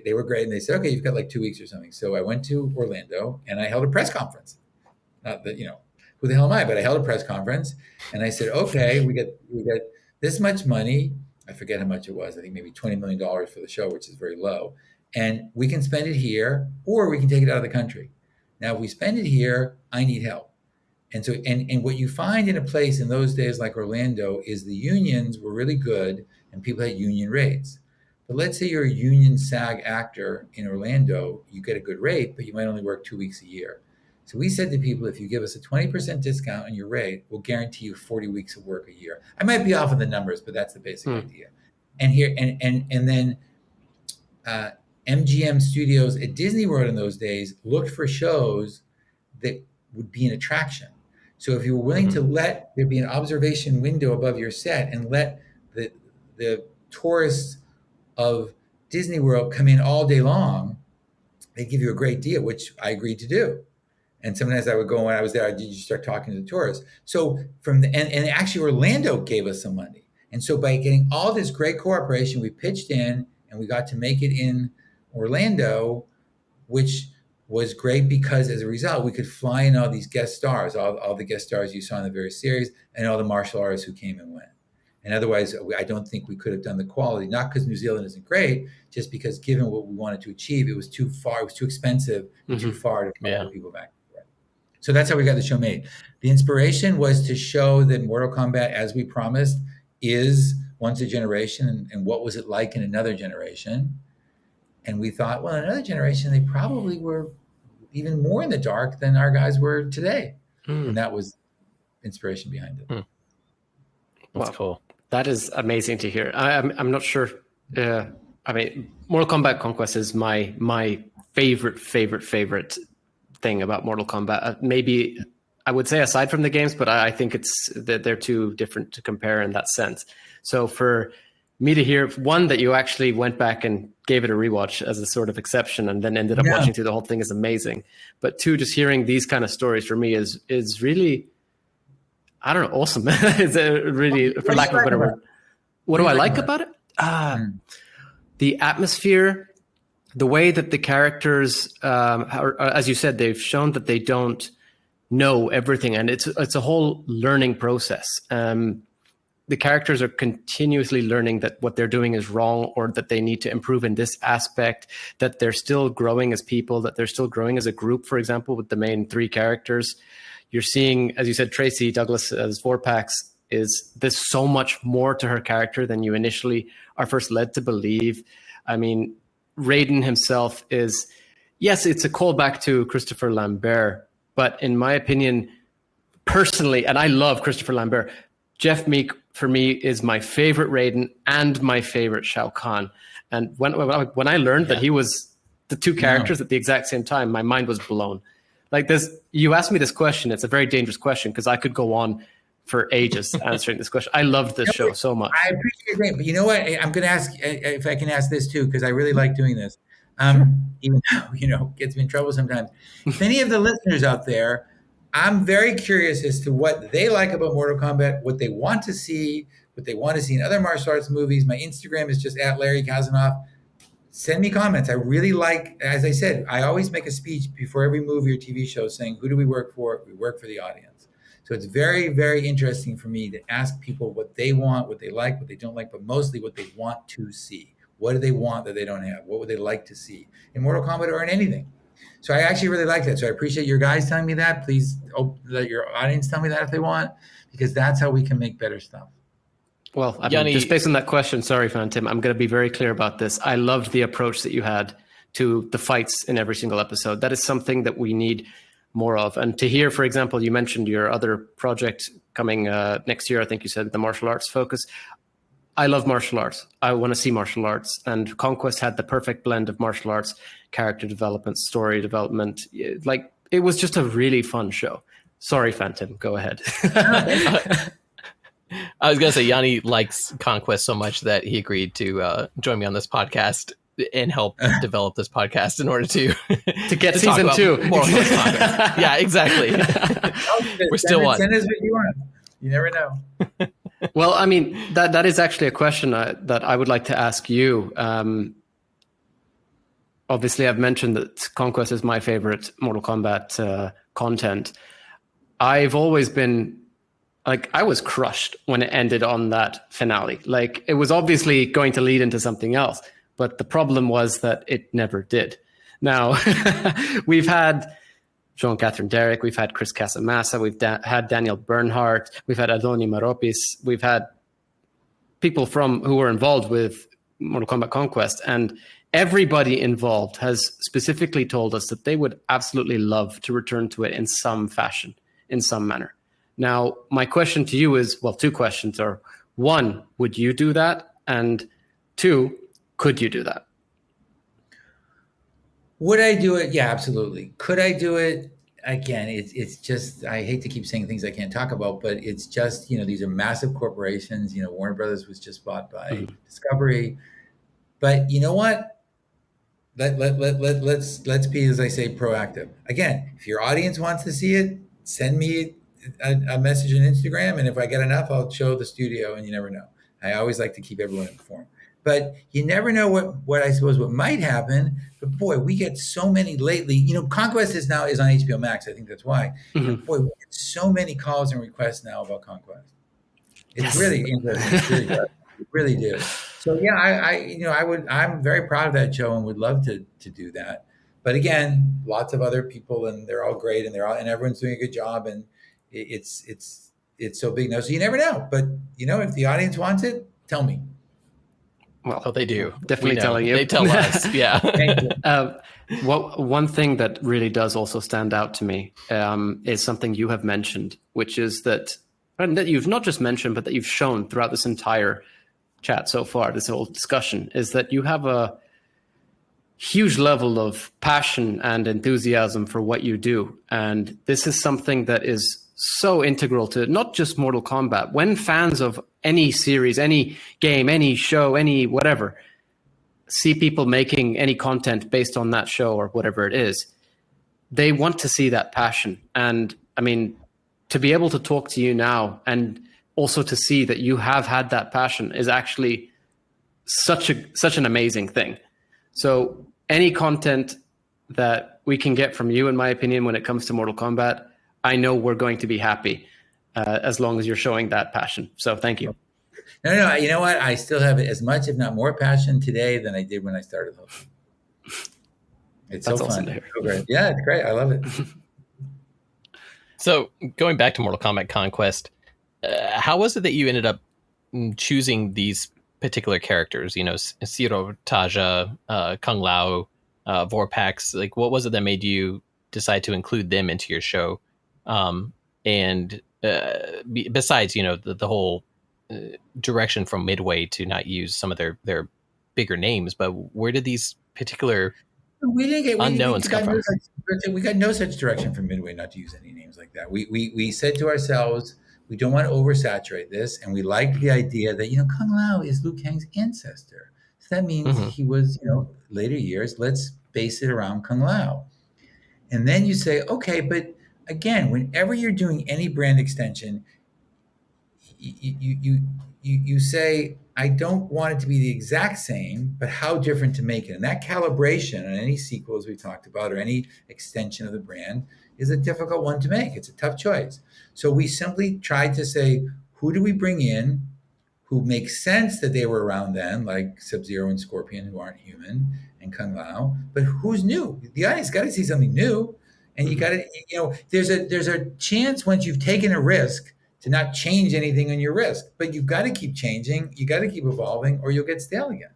they were great, and they said, okay, you've got like 2 weeks or something. So I went to Orlando, and I held a press conference. Not that, who the hell am I? But I held a press conference, and I said, okay, we got this much money. I forget how much it was. I think maybe $20 million for the show, which is very low. And we can spend it here, or we can take it out of the country. Now, if we spend it here, I need help. And so, and what you find in a place in those days like Orlando is the unions were really good and people had union rates. But let's say you're a union SAG actor in Orlando, you get a good rate, but you might only work 2 weeks a year. So we said to people, if you give us a 20% discount on your rate, we'll guarantee you 40 weeks of work a year. I might be off of the numbers, but that's the basic idea. And here, and then MGM Studios at Disney World in those days looked for shows that would be an attraction. So if you were willing to let there be an observation window above your set and let the tourists of Disney World come in all day long, they give you a great deal, which I agreed to do. And sometimes I would go, when I was there, I did just start talking to the tourists. So and actually Orlando gave us some money. And so by getting all this great cooperation, we pitched in and we got to make it in Orlando, which was great because as a result, we could fly in all these guest stars, all the guest stars you saw in the various series, and all the martial artists who came and went. And otherwise, I don't think we could have done the quality, not because New Zealand isn't great, just because given what we wanted to achieve, it was too far, it was too expensive, too far to fly people back. So that's how we got the show made. The inspiration was to show that Mortal Kombat, as we promised, is once a generation, and what was it like in another generation? And we thought, well, in another generation, they probably were even more in the dark than our guys were today. And that was inspiration behind it. That's cool. That is amazing to hear. I'm not sure. I mean, Mortal Kombat Conquest is my favorite thing about Mortal Kombat. Maybe I would say aside from the games, but I think it's that they're too different to compare in that sense. So for me to hear, one, that you actually went back and gave it a rewatch as a sort of exception and then ended up watching through the whole thing is amazing. But two, just hearing these kind of stories for me is really, I don't know, awesome. It's really, for lack of a better word. What do I like about it? The atmosphere, the way that the characters, as you said, they've shown that they don't know everything, and it's a whole learning process. The characters are continuously learning that what they're doing is wrong, or that they need to improve in this aspect, that they're still growing as people, that they're still growing as a group, for example, with the main three characters. You're seeing, as you said, Tracy Douglas as Vorpax, there's so much more to her character than you initially are first led to believe. I mean, Raiden himself is, yes, it's a callback to Christopher Lambert, but in my opinion, personally, and I love Christopher Lambert, Jeff Meek for me is my favorite Raiden and my favorite Shao Kahn. And when I learned that he was the two characters at the exact same time, my mind was blown. Like this, you asked me this question. It's a very dangerous question because I could go on for ages answering this question. I loved this show so much. I appreciate it, but you know what? I'm going to ask if I can ask this too, because I really like doing this. Even though, it gets me in trouble sometimes. If any of the listeners out there, I'm very curious as to what they like about Mortal Kombat, what they want to see, in other martial arts movies. My Instagram is just at Larry Kasanoff. Send me comments. I really like, as I said, I always make a speech before every movie or TV show saying, who do we work for? We work for the audience. So it's very, very interesting for me to ask people what they want, what they like, what they don't like, but mostly what they want to see. What do they want that they don't have? What would they like to see in Mortal Kombat or in anything? So I actually really like that. So I appreciate your guys telling me that. Please let your audience tell me that if they want, because that's how we can make better stuff. Well, I mean, just based on that question, sorry, Phantom, I'm going to be very clear about this. I loved the approach that you had to the fights in every single episode. That is something that we need more of. And to hear, for example, you mentioned your other project coming next year. I think you said the martial arts focus. I love martial arts. I want to see martial arts. And Conquest had the perfect blend of martial arts, character development, story development. Like, it was just a really fun show. Sorry, Phantom, go ahead. I was going to say, Yanni likes Conquest so much that he agreed to join me on this podcast and help develop this podcast in order to get to season 2. Yeah, exactly. We're still on. Send us what you want. You never know. Well, I mean, that is actually a question that I would like to ask you. Obviously, I've mentioned that Conquest is my favorite Mortal Kombat content. I've always been... Like, I was crushed when it ended on that finale. Like, it was obviously going to lead into something else, but the problem was that it never did. Now, we've had Jean-Catherine Derrick, we've had Chris Casamassa, we've had Daniel Bernhardt, we've had Adoni Maropis, we've had people who were involved with Mortal Kombat Conquest, and everybody involved has specifically told us that they would absolutely love to return to it in some fashion, in some manner. Now, my question to you is, well, 2 questions are, 1, would you do that? And 2, could you do that? Would I do it? Yeah, absolutely. Could I do it? Again, it's just, I hate to keep saying things I can't talk about, but it's just, these are massive corporations. Warner Brothers was just bought by Discovery. But you know what? Let's be, as I say, proactive. Again, if your audience wants to see it, send me a message on Instagram, and if I get enough, I'll show the studio, and you never know. I always like to keep everyone informed. But you never know what I suppose what might happen. But boy, we get so many lately. Conquest is on HBO Max. I think that's why. Boy, we get so many calls and requests now about Conquest. It's really interesting. It's really good. We really do. So yeah, I'm very proud of that show and would love to do that. But again, lots of other people, and they're all great, and everyone's doing a good job, and it's so big now. So you never know. But if the audience wants it, tell me. Well, they do. Definitely telling you. They tell us. Yeah. One thing that really does also stand out to me is something you have mentioned, which is that you've not just mentioned, but that you've shown throughout this entire chat so far, this whole discussion, is that you have a huge level of passion and enthusiasm for what you do. And this is something that is so integral to not just Mortal Kombat. When fans of any series, any game, any show, any whatever, see people making any content based on that show or whatever it is, they want to see that passion. And I mean, to be able to talk to you now and also to see that you have had that passion is actually such an amazing thing. So any content that we can get from you, in my opinion, when it comes to Mortal Kombat, I know we're going to be happy as long as you're showing that passion. So thank you. No, you know what? I still have as much, if not more passion today than I did when I started hosting. It's so fun. Yeah, it's great. I love it. So going back to Mortal Kombat Conquest, how was it that you ended up choosing these particular characters? Siro, Taja, Kung Lao, Vorpax. Like, what was it that made you decide to include them into your show? And besides, the whole direction from Midway to not use some of their bigger names, but where did these particular unknowns come from? We got no such direction from Midway not to use any names like that. We said to ourselves, we don't want to oversaturate this, and we liked the idea that Kung Lao is Liu Kang's ancestor. So that means he was, later years. Let's base it around Kung Lao, and then you say, okay, but again, whenever you're doing any brand extension, you say, I don't want it to be the exact same, but how different to make it. And that calibration on any sequel, as we talked about, or any extension of the brand is a difficult one to make. It's a tough choice. So we simply tried to say, who do we bring in who makes sense that they were around then, like Sub-Zero and Scorpion, who aren't human, and Kung Lao, but who's new? The audience got to see something new. And you got to, there's a chance once you've taken a risk to not change anything on your risk, but you've got to keep changing, you got to keep evolving, or you'll get stale again.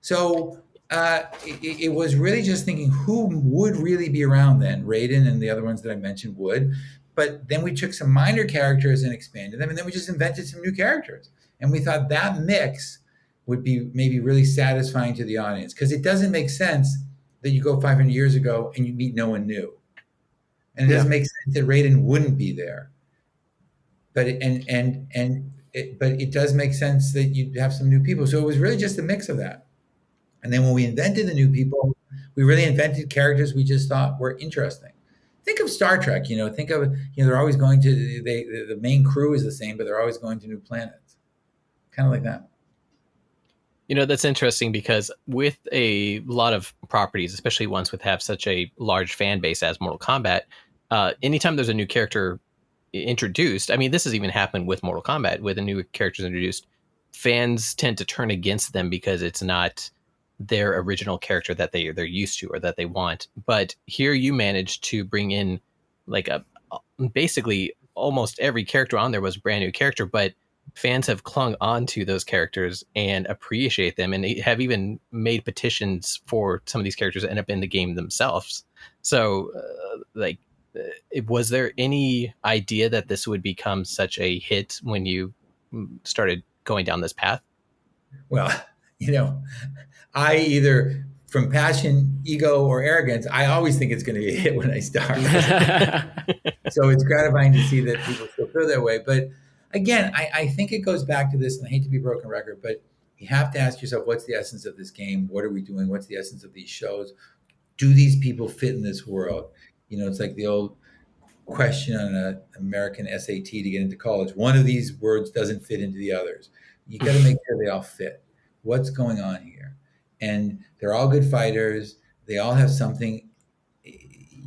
So it was really just thinking who would really be around then. Raiden and the other ones that I mentioned would, but then we took some minor characters and expanded them, and then we just invented some new characters. And we thought that mix would be maybe really satisfying to the audience, because it doesn't make sense that you go 500 years ago and you meet no one new. And it doesn't make sense that Raiden wouldn't be there. But it does make sense that you'd have some new people. So it was really just a mix of that. And then when we invented the new people, we really invented characters we just thought were interesting. Think of Star Trek, think of, they're always going to, the main crew is the same, but they're always going to new planets. Kind of like that. That's interesting, because with a lot of properties, especially ones with have such a large fan base as Mortal Kombat, anytime there's a new character introduced, I mean, this has even happened with Mortal Kombat, with a new characters introduced, fans tend to turn against them because it's not their original character that they're used to or that they want. But here you managed to bring in like basically almost every character on there was a brand new character, but fans have clung on to those characters and appreciate them, and have even made petitions for some of these characters to end up in the game themselves. So was there any idea that this would become such a hit when you started going down this path? Well, I either from passion, ego, or arrogance, I always think it's going to be a hit when I start. So it's gratifying to see that people still feel that way. But again, I think it goes back to this, and I hate to be a broken record, but you have to ask yourself, what's the essence of this game? What are we doing? What's the essence of these shows? Do these people fit in this world? It's like the old question on an American SAT to get into college. One of these words doesn't fit into the others. You got to make sure they all fit. What's going on here? And they're all good fighters. They all have something,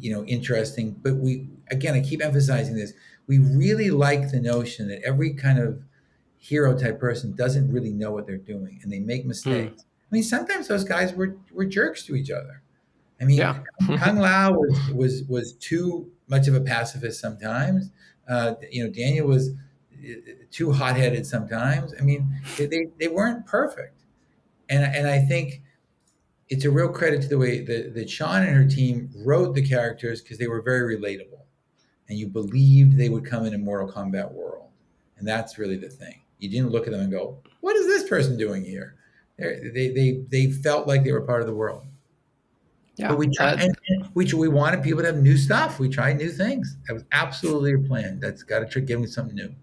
interesting. But I keep emphasizing this. We really like the notion that every kind of hero type person doesn't really know what they're doing, and they make mistakes. I mean, sometimes those guys were jerks to each other. I mean, Kung Lao was too much of a pacifist sometimes. Daniel was too hot-headed sometimes. I mean, they weren't perfect, and I think it's a real credit to the way that Sean and her team wrote the characters, because they were very relatable, and you believed they would come in a Mortal Kombat world, and that's really the thing. You didn't look at them and go, "What is this person doing here?" They felt like they were part of the world. Yeah, but we tried, and we wanted people to have new stuff. We tried new things. That was absolutely a plan. That's got to give me something new.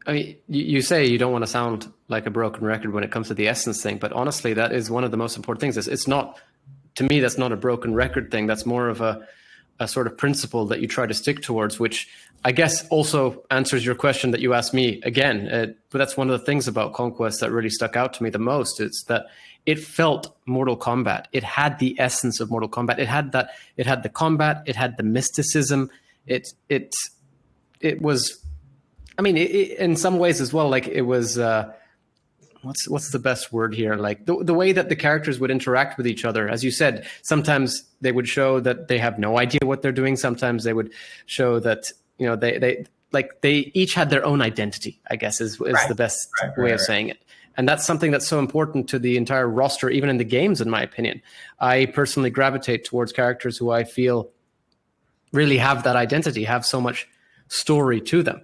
I mean, you say you don't want to sound like a broken record when it comes to the essence thing, but honestly, that is one of the most important things. It's not, to me, that's not a broken record thing. That's more of a sort of principle that you try to stick towards, which I guess also answers your question that you asked me again. But that's one of the things about Conquest that really stuck out to me the most. It's that it felt Mortal Kombat. It had the essence of Mortal Kombat. It had the combat. It had the mysticism. It was, I mean, in some ways as well, like it was, what's the best word here? Like the way that the characters would interact with each other. As you said, sometimes they would show that they have no idea what they're doing. Sometimes they would show that, they each had their own identity, I guess is the best way of saying it. And that's something that's so important to the entire roster, even in the games, in my opinion. I personally gravitate towards characters who I feel really have that identity, have so much story to them.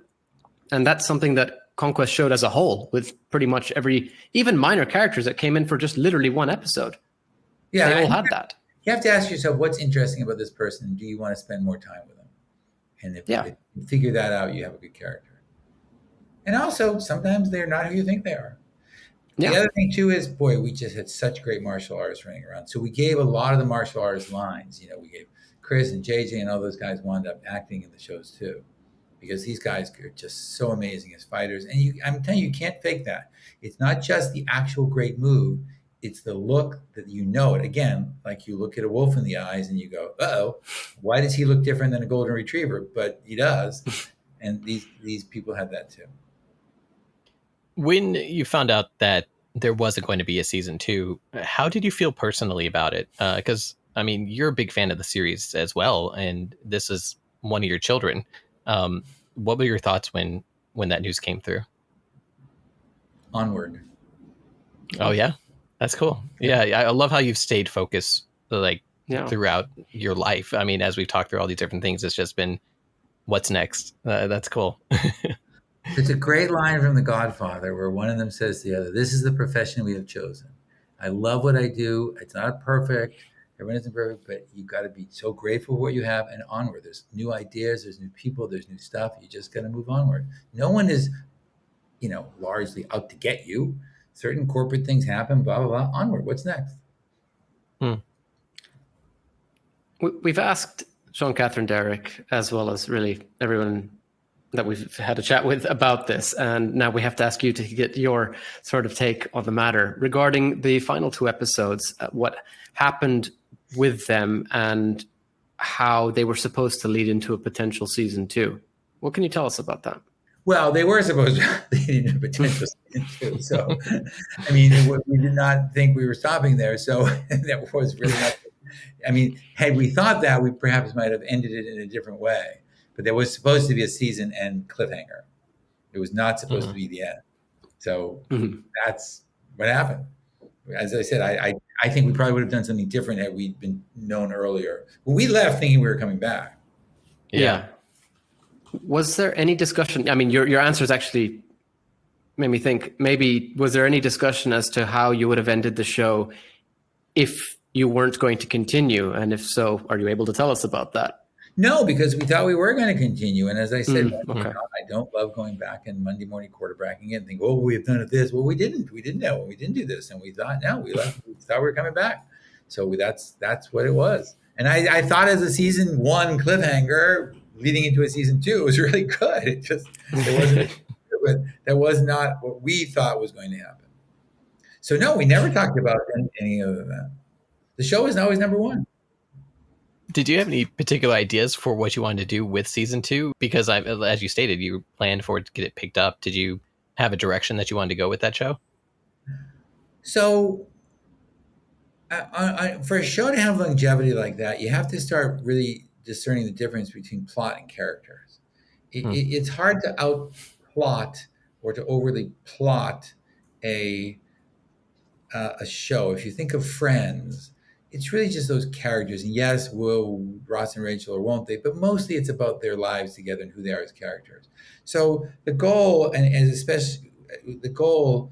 And that's something that Conquest showed as a whole, with pretty much even minor characters that came in for just literally one episode. Yeah, they all had that. You have to ask yourself, what's interesting about this person? Do you want to spend more time with them? And if you figure that out, you have a good character. And also, sometimes they're not who you think they are. Yeah. The other thing, too, is, boy, we just had such great martial artists running around. So we gave a lot of the martial artists lines. You know, we gave Chris and JJ and all those guys wound up acting in the shows, too, because these guys are just so amazing as fighters. And I'm telling you, you can't fake that. It's not just the actual great move. It's the look that you know it. Again, like you look at a wolf in the eyes and you go, uh-oh, why does he look different than a golden retriever? But he does. And these people have that too. When you found out that there wasn't going to be a season 2, how did you feel personally about it? Because, I mean, you're a big fan of the series as well, and this is one of your children. What were your thoughts when that news came through? Onward. Oh, yeah? That's cool. Yeah, I love how you've stayed focused throughout your life. I mean, as we've talked through all these different things, it's just been what's next. That's cool. It's a great line from The Godfather where one of them says to the other, "This is the profession we have chosen. I love what I do. It's not perfect. Everyone isn't perfect, but you got to be so grateful for what you have and onward. There's new ideas, there's new people, there's new stuff. You just got to move onward. No one is, largely out to get you. Certain corporate things happen, blah, blah, blah. Onward. What's next?" We've asked Sean, Catherine, Derek, as well as really everyone that we've had a chat with about this. And now we have to ask you to get your sort of take on the matter regarding the final 2 episodes, what happened with them and how they were supposed to lead into a potential season 2. What can you tell us about that? Well, they were supposed to lead into potential season 2. So, I mean, we did not think we were stopping there. So that was really not. I mean, had we thought that, we perhaps might have ended it in a different way. But there was supposed to be a season end cliffhanger. It was not supposed to be the end. So that's what happened. As I said, I think we probably would have done something different had we been known earlier. When we left thinking we were coming back. Yeah. Was there any discussion? I mean, your answers actually made me think, maybe was there any discussion as to how you would have ended the show if you weren't going to continue? And if so, are you able to tell us about that? No, because we thought we were going to continue. And as I said, I don't love going back and Monday morning quarterbacking and think, we've done it this. Well, we didn't. We didn't know. We didn't do this. And we thought, no, we left. We thought we were coming back. So that's what it was. And I thought as a season 1 cliffhanger leading into a season 2, it was really good. It just, that was not what we thought was going to happen. So no, we never talked about any other than that. The show is always number 1. Did you have any particular ideas for what you wanted to do with season 2? Because as you stated, you planned for it to get it picked up. Did you have a direction that you wanted to go with that show? So for a show to have longevity like that, you have to start really discerning the difference between plot and characters. It's hard to outplot or to overly plot a show. If you think of Friends, it's really just those characters. And yes, will Ross and Rachel or won't they? But mostly it's about their lives together and who they are as characters. So the goal, the goal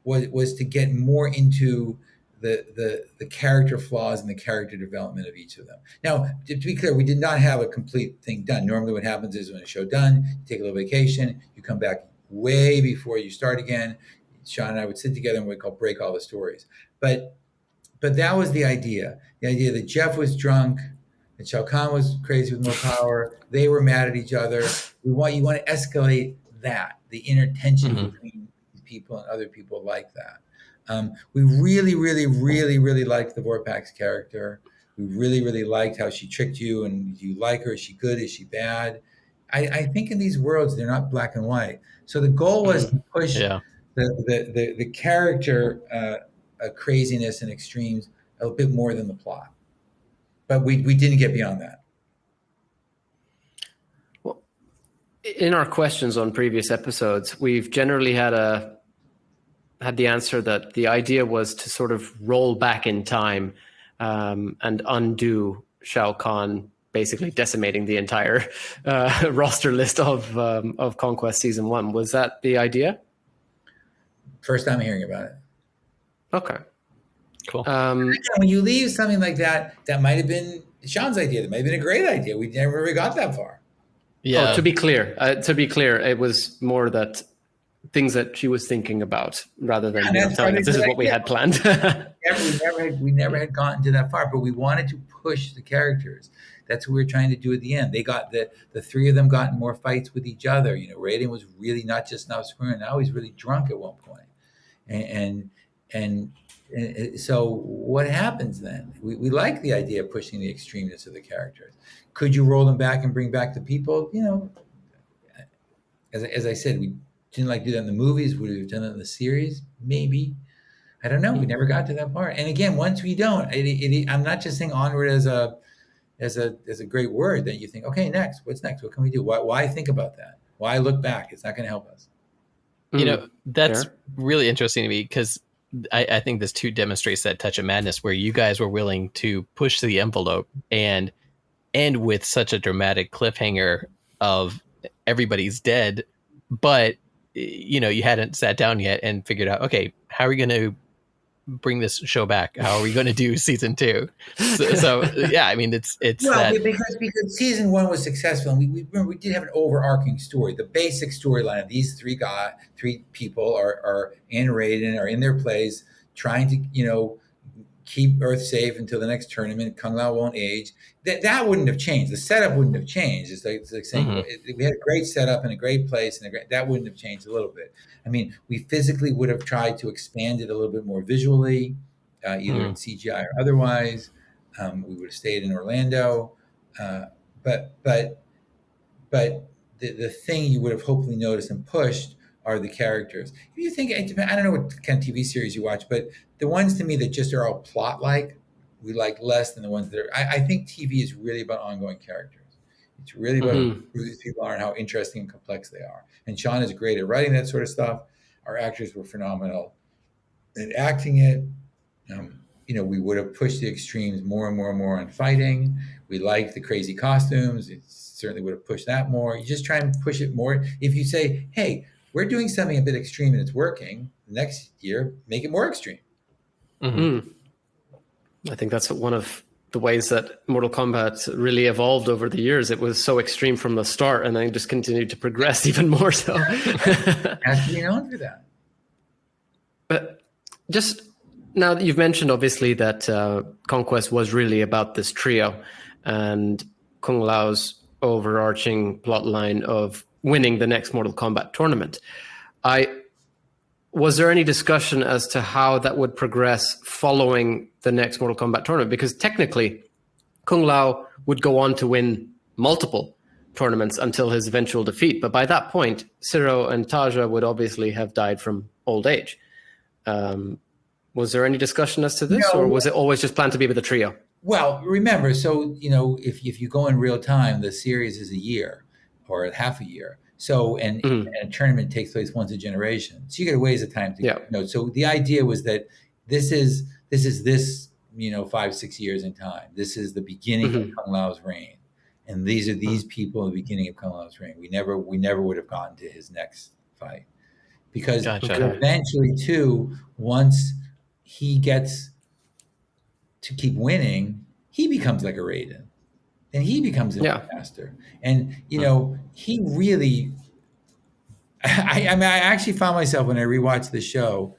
was to get more into the character flaws and the character development of each of them. Now, to be clear, we did not have a complete thing done. Normally what happens is when a show done, you take a little vacation, you come back way before you start again. Sean and I would sit together and what we call break all the stories. But that was the idea that Jeff was drunk, that Shao Kahn was crazy with more power. They were mad at each other. You want to escalate that, the inner tension between people and other people like that. We really, really, really, really liked the Vorpak's character. We really, really liked how she tricked you, and do you like her? Is she good? Is she bad? I think in these worlds, they're not black and white. So the goal was to push the character craziness and extremes a bit more than the plot. But we didn't get beyond that. Well, in our questions on previous episodes, we've generally had a had the answer that the idea was to sort of roll back in time and undo Shao Kahn basically decimating the entire roster list of Conquest Season 1. Was that the idea? First time hearing about it. Okay. Cool. When you leave something like that, that might have been Sean's idea. That might have been a great idea. We never really got that far. Yeah. Oh, to be clear, it was more that things that she was thinking about rather than telling us this is what we had planned. we never had gotten to that far, but we wanted to push the characters. That's what we were trying to do at the end. They got the three of them got in more fights with each other. You know, Raiden was really not just now screwing. Now he's really drunk at one point, and so what happens then? We like the idea of pushing the extremeness of the characters. Could you roll them back and bring back the people? You know, as I said, we didn't like do that in the movies. Would we have done it in the series? Maybe. I don't know. We never got to that part. And again, once we don't, I'm not just saying onward as a great word that you think, okay, next, what's next? What can we do? Why think about that? Why look back? It's not going to help us. You know, that's really interesting to me because I think this too demonstrates that touch of madness where you guys were willing to push the envelope and end with such a dramatic cliffhanger of everybody's dead, but you know, you hadn't sat down yet and figured out, okay, how are we going to bring this show back? How are we going to do season 2? So yeah, I mean, it's well, because season 1 was successful, and we did have an overarching story. The basic storyline of these three people are in Raiden, are in their place, trying to, you know, keep Earth safe until the next tournament. Kung Lao won't age. That wouldn't have changed. The setup wouldn't have changed. It's like saying we had a great setup and a great place, and that wouldn't have changed a little bit. I mean, we physically would have tried to expand it a little bit more visually, either in CGI or otherwise. We would have stayed in Orlando, but the thing you would have hopefully noticed and pushed are the characters. If you think, I don't know what kind of TV series you watch, but the ones to me that just are all plot-like, we like less than the ones that are. I think TV is really about ongoing characters. It's really about who these people are and how interesting and complex they are. And Sean is great at writing that sort of stuff. Our actors were phenomenal at acting it. You know, we would have pushed the extremes more and more and more on fighting. We liked the crazy costumes. It certainly would have pushed that more. You just try and push it more. If you say, hey, we're doing something a bit extreme and it's working, next year, make it more extreme. I think that's one of the ways that Mortal Kombat really evolved over the years. It was so extreme from the start and then just continued to progress even more so. Has to be known for that. But just now that you've mentioned, obviously, that Conquest was really about this trio and Kung Lao's overarching plot line of winning the next Mortal Kombat tournament. Was there any discussion as to how that would progress following the next Mortal Kombat tournament? Because technically, Kung Lao would go on to win multiple tournaments until his eventual defeat. But by that point, Ciro and Taja would obviously have died from old age. Was there any discussion as to this, or was it always just planned to be with the trio? Well, remember, so, you know, if you go in real time, the series is a year or half a year. So, and a tournament takes place once a generation. So you get a ways of time to you know. So the idea was that this is, you know, 5-6 years in time. This is the beginning of Kung Lao's reign. And these are these people at the beginning of Kung Lao's reign. We never would have gotten to his next fight. Because eventually, too, once he gets to keep winning, he becomes like a Raiden. And he becomes a master. And, you know, he really, I mean, I actually found myself when I rewatched the show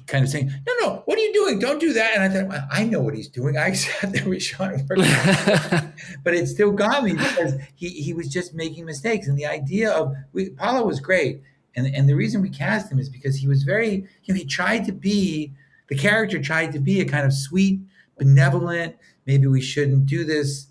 kind of saying, no, what are you doing? Don't do that. And I thought, well, I know what he's doing. I sat there with Sean. But it still got me because he was just making mistakes. And the idea of, Paulo was great. And the reason we cast him is because he was very, you know, the character tried to be a kind of sweet, benevolent, maybe we shouldn't do this,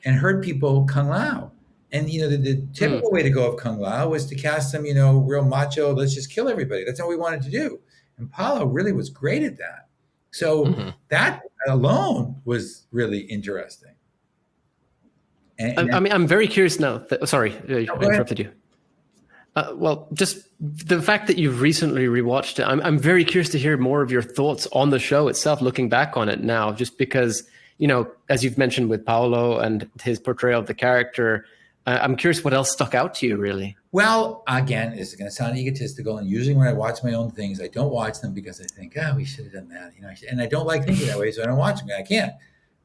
and hurt people Kung Lao. And, you know, the typical way to go of Kung Lao was to cast him, you know, real macho, let's just kill everybody. That's what we wanted to do. And Paulo really was great at that. So that alone was really interesting. And I mean, I'm very curious now. Sorry, I interrupted you. Well, just the fact that you've recently rewatched it, I'm very curious to hear more of your thoughts on the show itself, looking back on it now, just because, as you've mentioned with Paolo and his portrayal of the character, I'm curious what else stuck out to you, really. Well, again, it's going to sound egotistical, and usually when I watch my own things, I don't watch them because I think, we should have done that, and I don't like thinking that way, so I don't watch them. I can't.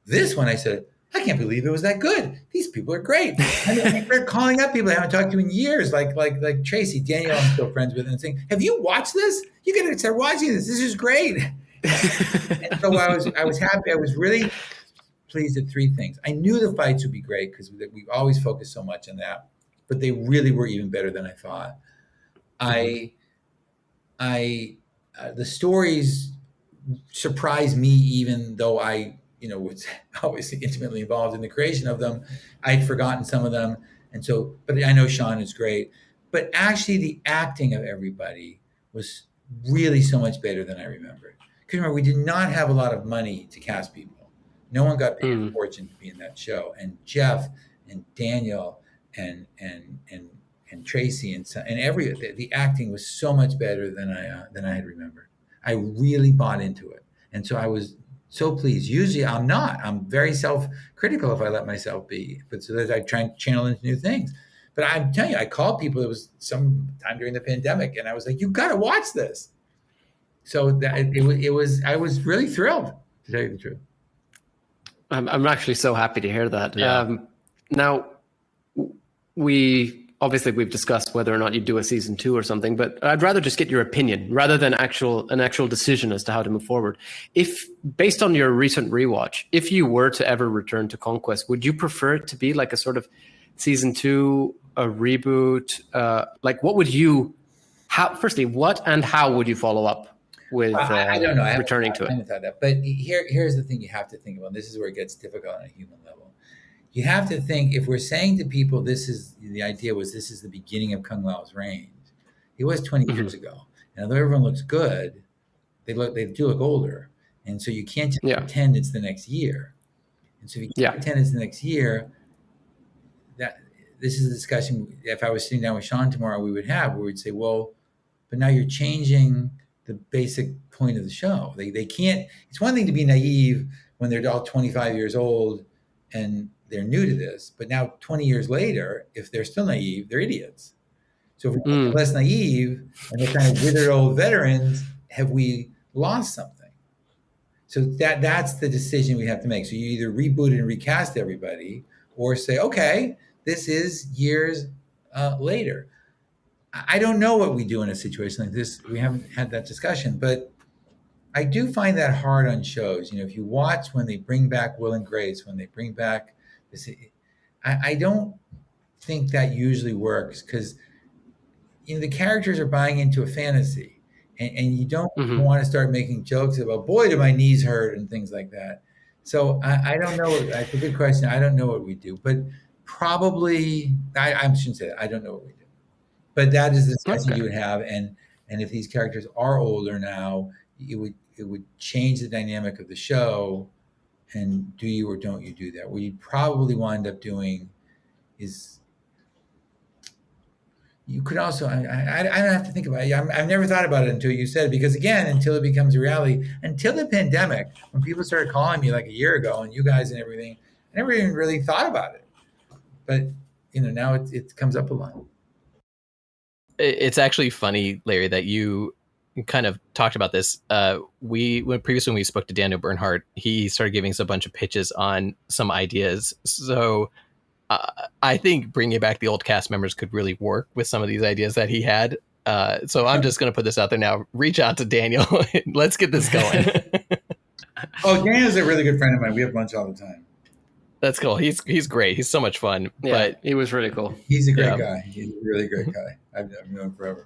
This one, I said, I can't believe it was that good. These people are great. They're calling up people I haven't talked to in years, like Tracy, Daniel, I'm still friends with, and saying, "Have you watched this? You got to start watching this. This is great." And so I was happy. I was really pleased at three things. I knew the fights would be great because we always focus so much on that, but they really were even better than I thought. The stories surprised me, even though I was obviously intimately involved in the creation of them. I'd forgotten some of them. And so, but I know Sean is great. But actually the acting of everybody was really so much better than I remembered. Because remember, we did not have a lot of money to cast people. No one got paid a fortune to be in that show. And Jeff and Daniel and Tracy and the acting was so much better than I had remembered. I really bought into it. And so I was so pleased. Usually I'm not. I'm very self-critical if I let myself be. But so that I try and channel into new things. But I'm telling you, I called people. It was some time during the pandemic, and I was like, "You got to watch this." So it was. I was really thrilled, to tell you the truth. I'm actually so happy to hear that. Yeah. Now, we've discussed whether or not you do a season 2 or something, but I'd rather just get your opinion rather than an actual decision as to how to move forward. If, based on your recent rewatch, if you were to ever return to Conquest, would you prefer it to be like a sort of season 2, a reboot? What would you, firstly, what and how would you follow up with I don't know. returning to it? I haven't thought that. But here's the thing you have to think about. This is where it gets difficult on a human level. You have to think, if we're saying to people, this is the beginning of Kung Lao's reign. It was 20 years ago. And although everyone looks good, they do look older. And so you can't just pretend it's the next year. And so if you can't pretend it's the next year, this is a discussion, if I was sitting down with Sean tomorrow, we would say, well, but now you're changing the basic point of the show. They can't, it's one thing to be naive when they're all 25 years old and they're new to this, but now 20 years later, if they're still naive, they're idiots. So if we're less naive and they're kind of withered old veterans, have we lost something? So that's the decision we have to make. So you either reboot and recast everybody, or say, okay, this is years later. I don't know what we do in a situation like this. We haven't had that discussion, but I do find that hard on shows. If you watch when they bring back Will and Grace, when they bring back this, I don't think that usually works, because the characters are buying into a fantasy, and you don't want to start making jokes about, boy, do my knees hurt and things like that. So I don't know. That's a good question. I don't know what we do, but probably I shouldn't say that. I don't know what we do, but that is the discussion you would have. And if these characters are older now, it would change the dynamic of the show. And do you or don't you do that? What you'd probably wind up doing is, you could also, I don't have to think about it. I've never thought about it until you said it, because again, until it becomes a reality, until the pandemic, when people started calling me like a year ago, and you guys and everything, I never even really thought about it. But, now it comes up a lot. It's actually funny, Larry, that you kind of talked about this. When we spoke to Daniel Bernhardt, he started giving us a bunch of pitches on some ideas. So I think bringing back the old cast members could really work with some of these ideas that he had. So I'm just going to put this out there now. Reach out to Daniel. Let's get this going. Oh, Daniel's a really good friend of mine. We have lunch all the time. That's cool. He's great. He's so much fun. Yeah, but he was really cool. He's a great guy. He's a really great guy. I've known him forever.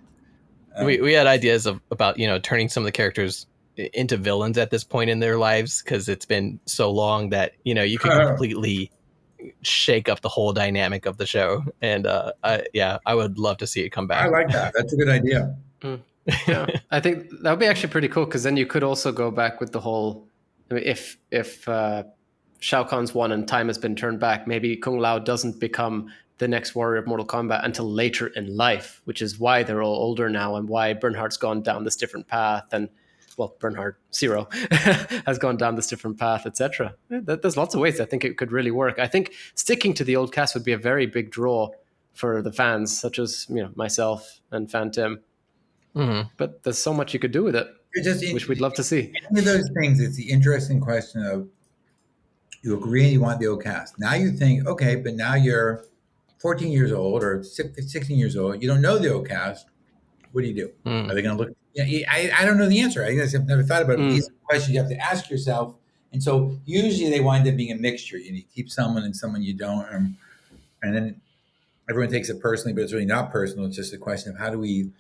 We had ideas about turning some of the characters into villains at this point in their lives, because it's been so long that you can completely shake up the whole dynamic of the show. And I would love to see it come back. I like that. That's a good idea. Yeah, I think that would be actually pretty cool, because then you could also go back with the whole, if Shao Kahn's won and time has been turned back, maybe Kung Lao doesn't become the next warrior of Mortal Kombat until later in life, which is why they're all older now and why Bernhard's gone down this different path, and well, Bernhard Zero has gone down this different path, etc. There's lots of ways I think it could really work. I think sticking to the old cast would be a very big draw for the fans, such as myself and Phantom. Mm-hmm. But there's so much you could do with it, which we'd love to see. Any of those things, it's the interesting question of, you agree and you want the old cast. Now you think, okay, but now you're 14 years old or 16 years old. You don't know the old cast. What do you do? Are they going to look? Yeah, I don't know the answer. I guess I've never thought about it. These are questions you have to ask yourself. And so usually they wind up being a mixture. You keep someone and someone you don't. And then everyone takes it personally, but it's really not personal. It's just a question of how do we,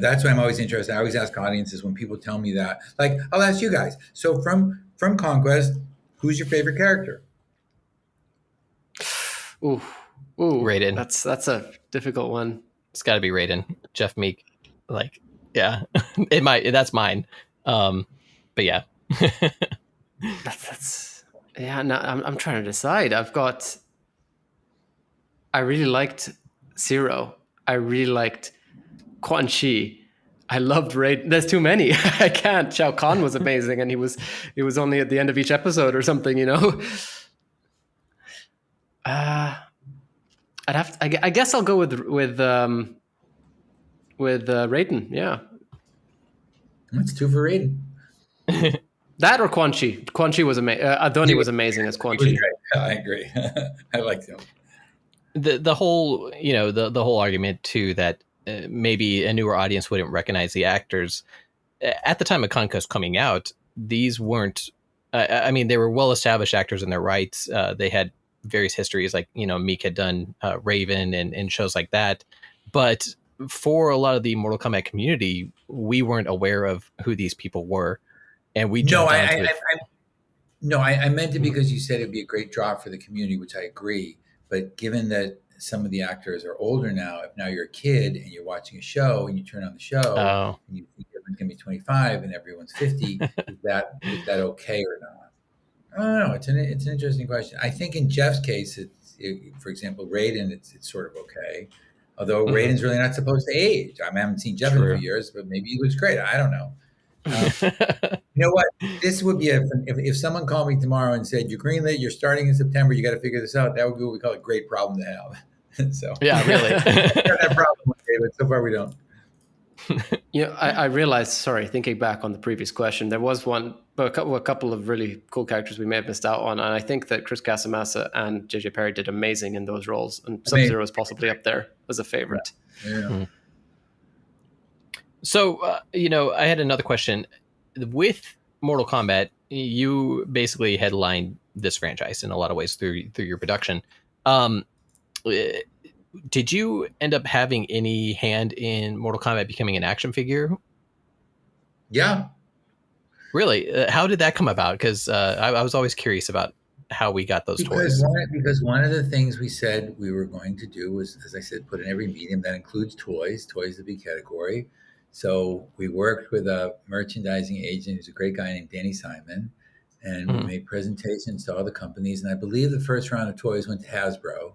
that's why I'm always interested. I always ask audiences when people tell me that. Like, I'll ask you guys. So from Conquest, who's your favorite character? Ooh, Raiden. That's a difficult one. It's got to be Raiden. Jeff Meek. Like, yeah, that's mine. But yeah. that's yeah. No, I'm trying to decide. I really liked Zero. I really liked Quan Chi. I loved Raiden. There's too many. I can't. Shao Kahn was amazing, and he was only at the end of each episode or something, I guess I'll go with Raiden. Yeah, that's two for Raiden. That or Quan Chi. Quan Chi was amazing. Adoni was amazing as Quan Chi. I agree. I liked him. The whole the whole argument too that maybe a newer audience wouldn't recognize the actors at the time of Conquest coming out. These weren't. I mean, they were well-established actors in their rights. They had various histories, like Meek had done Raven and shows like that. But for a lot of the Mortal Kombat community, we weren't aware of who these people were, and we jumped onto it. I meant it because you said it'd be a great draw for the community, which I agree. But given that some of the actors are older now, if now you're a kid and you're watching a show and you turn on the show and you think everyone's going to be 25 and everyone's 50, is that okay or not? I don't know. It's an interesting question. I think in Jeff's case, for example, Raiden, it's sort of okay. Although Raiden's really not supposed to age. I haven't seen Jeff in a few years, but maybe he looks great. I don't know. You know what? This would be if someone called me tomorrow and said, "You're greenlit, you're starting in September, you got to figure this out." That would be what we call a great problem to have. So yeah, really. We have that problem one day, but so far we don't. I realized, sorry, thinking back on the previous question, there was a couple of really cool characters we may have missed out on, and I think that Chris Casamassa and JJ Perry did amazing in those roles, and Sub-Zero is possibly up there as a favorite. Yeah. So, I had another question. With Mortal Kombat, you basically headlined this franchise in a lot of ways through your production. Did you end up having any hand in Mortal Kombat becoming an action figure? Yeah. Really? How did that come about? Because I was always curious about how we got those toys. Because one of the things we said we were going to do was, as I said, put in every medium that includes toys. Toys is a big category. So we worked with a merchandising agent who's a great guy named Danny Simon, and we made presentations to all the companies. And I believe the first round of toys went to Hasbro.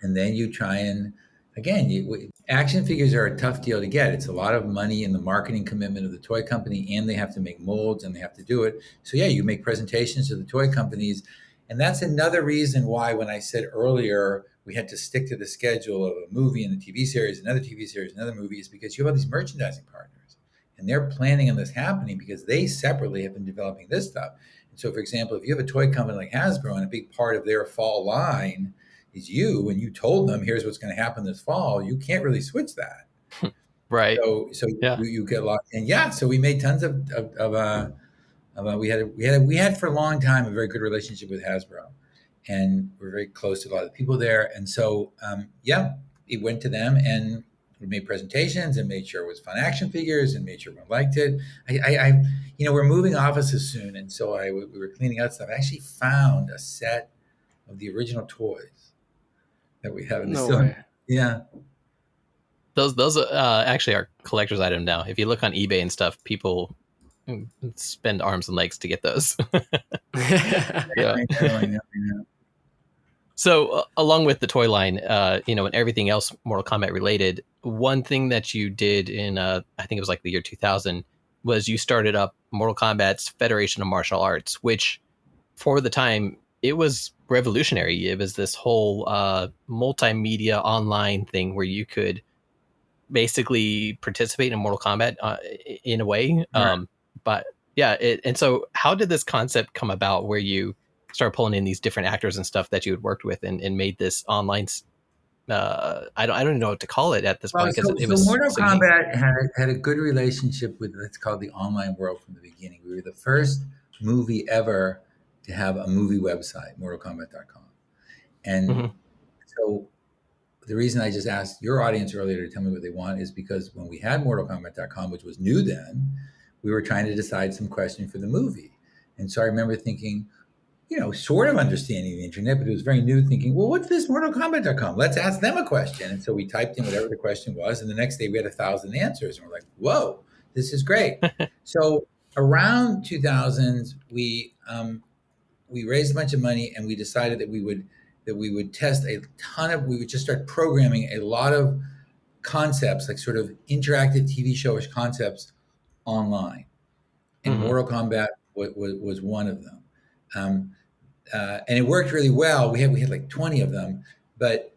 And then you try and, again, action figures are a tough deal to get. It's a lot of money in the marketing commitment of the toy company, and they have to make molds and they have to do it. So yeah, you make presentations to the toy companies. And that's another reason why when I said earlier, we had to stick to the schedule of a movie and a TV series, another TV series, another movie, is because you have all these merchandising partners and they're planning on this happening because they separately have been developing this stuff. And so, for example, if you have a toy company like Hasbro and a big part of their fall line is you, and you told them, here's what's going to happen this fall, you can't really switch that. Right. So yeah. you get locked in. Yeah. So we made tons of we had for a long time a very good relationship with Hasbro, and we're very close to a lot of the people there. And so, it went to them, and we made presentations and made sure it was fun action figures and made sure everyone liked it. We're moving offices soon, and so we were cleaning out stuff. I actually found a set of the original toys that we have in the store. Yeah. Those actually are collector's item now. If you look on eBay and stuff, people spend arms and legs to get those. Yeah. I know. So along with the toy line, and everything else Mortal Kombat related, one thing that you did in, I think it was like the year 2000, was you started up Mortal Kombat's Federation of Martial Arts, which for the time, it was revolutionary. It was this whole multimedia online thing where you could basically participate in Mortal Kombat in a way. Right. But yeah, and so how did this concept come about where you start pulling in these different actors and stuff that you had worked with and made this online? I don't even know what to call it at this Well, point because it so was Mortal so unique. Kombat had a good relationship with, let's call it, the online world from the beginning. We were the first movie ever to have a movie website, mortalkombat.com. And Mm-hmm. so the reason I just asked your audience earlier to tell me what they want is because when we had mortalkombat.com, which was new then, we were trying to decide some question for the movie. And so I remember thinking, sort of understanding the internet, but it was very new, thinking, well, what's this mortalkombat.com? Let's ask them a question. And so we typed in whatever the question was. And the next day we had 1,000 answers. And we're like, whoa, this is great. So around 2000s, we raised a bunch of money and we decided that we would test we would just start programming a lot of concepts, like sort of interactive TV showish concepts online. And Mm-hmm. Mortal Kombat was one of them. And it worked really well. We had like 20 of them, but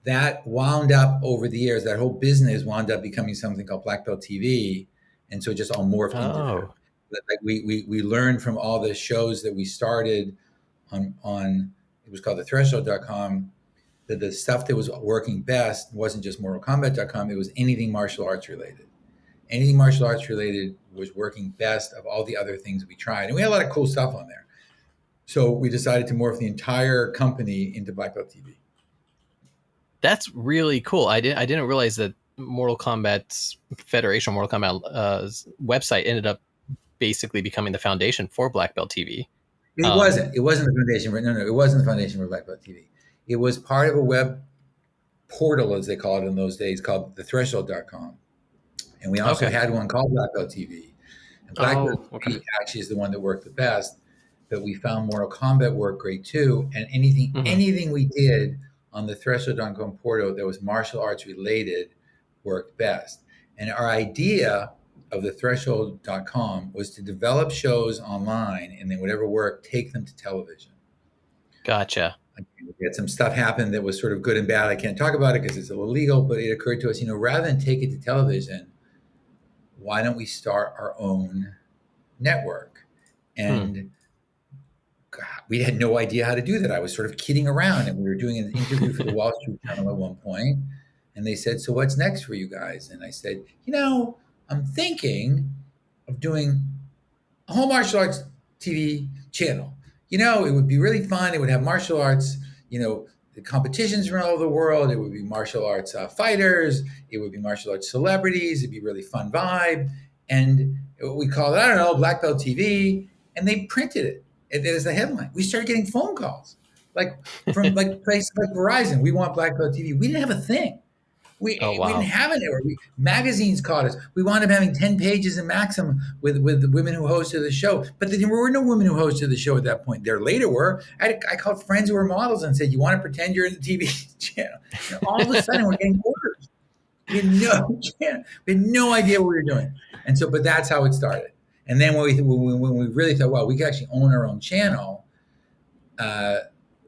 that wound up over the years. That whole business wound up becoming something called Black Belt TV, and so it just all morphed into that. Like we learned from all the shows that we started on it was called the Threshold.com, that the stuff that was working best wasn't just MortalKombat.com. It was anything martial arts related. Anything martial arts related was working best of all the other things we tried, and we had a lot of cool stuff on there. So we decided to morph the entire company into Black Belt TV. That's really cool. I didn't realize that Mortal Kombat's Federation, Mortal Kombat website ended up basically becoming the foundation for Black Belt TV. It wasn't. It wasn't the foundation. No, it wasn't the foundation for Black Belt TV. It was part of a web portal, as they call it in those days, called the Threshold.com. And we also had one called Black Belt TV. And Black Belt TV actually is the one that worked the best. But we found Mortal Kombat worked great too. And anything we did on the Threshold.com portal that was martial arts related worked best. And our idea of the Threshold.com was to develop shows online and then whatever worked, take them to television. Gotcha. We had some stuff happen that was sort of good and bad. I can't talk about it because it's illegal, but it occurred to us, rather than take it to television, why don't we start our own network? And God, we had no idea how to do that. I was sort of kidding around, and we were doing an interview for the Wall Street Journal at one point, and they said, so what's next for you guys? And I said, I'm thinking of doing a whole martial arts TV channel. It would be really fun. It would have martial arts, the competitions from all over the world. It would be martial arts fighters. It would be martial arts celebrities. It'd be a really fun vibe. And we called it, I don't know, Black Belt TV. And they printed it. It is the headline. We started getting phone calls, like from like places like Verizon. We want Black Belt TV. We didn't have a thing. We didn't have it. Magazines caught us. We wound up having 10 pages in Maxim with the women who hosted the show. But there were no women who hosted the show at that point. There later were. I called friends who were models and said, you want to pretend you're in the TV channel? All of a sudden, we're getting orders. We had no idea what we were doing. And so, but that's how it started. And then when we really thought, wow, we could actually own our own channel,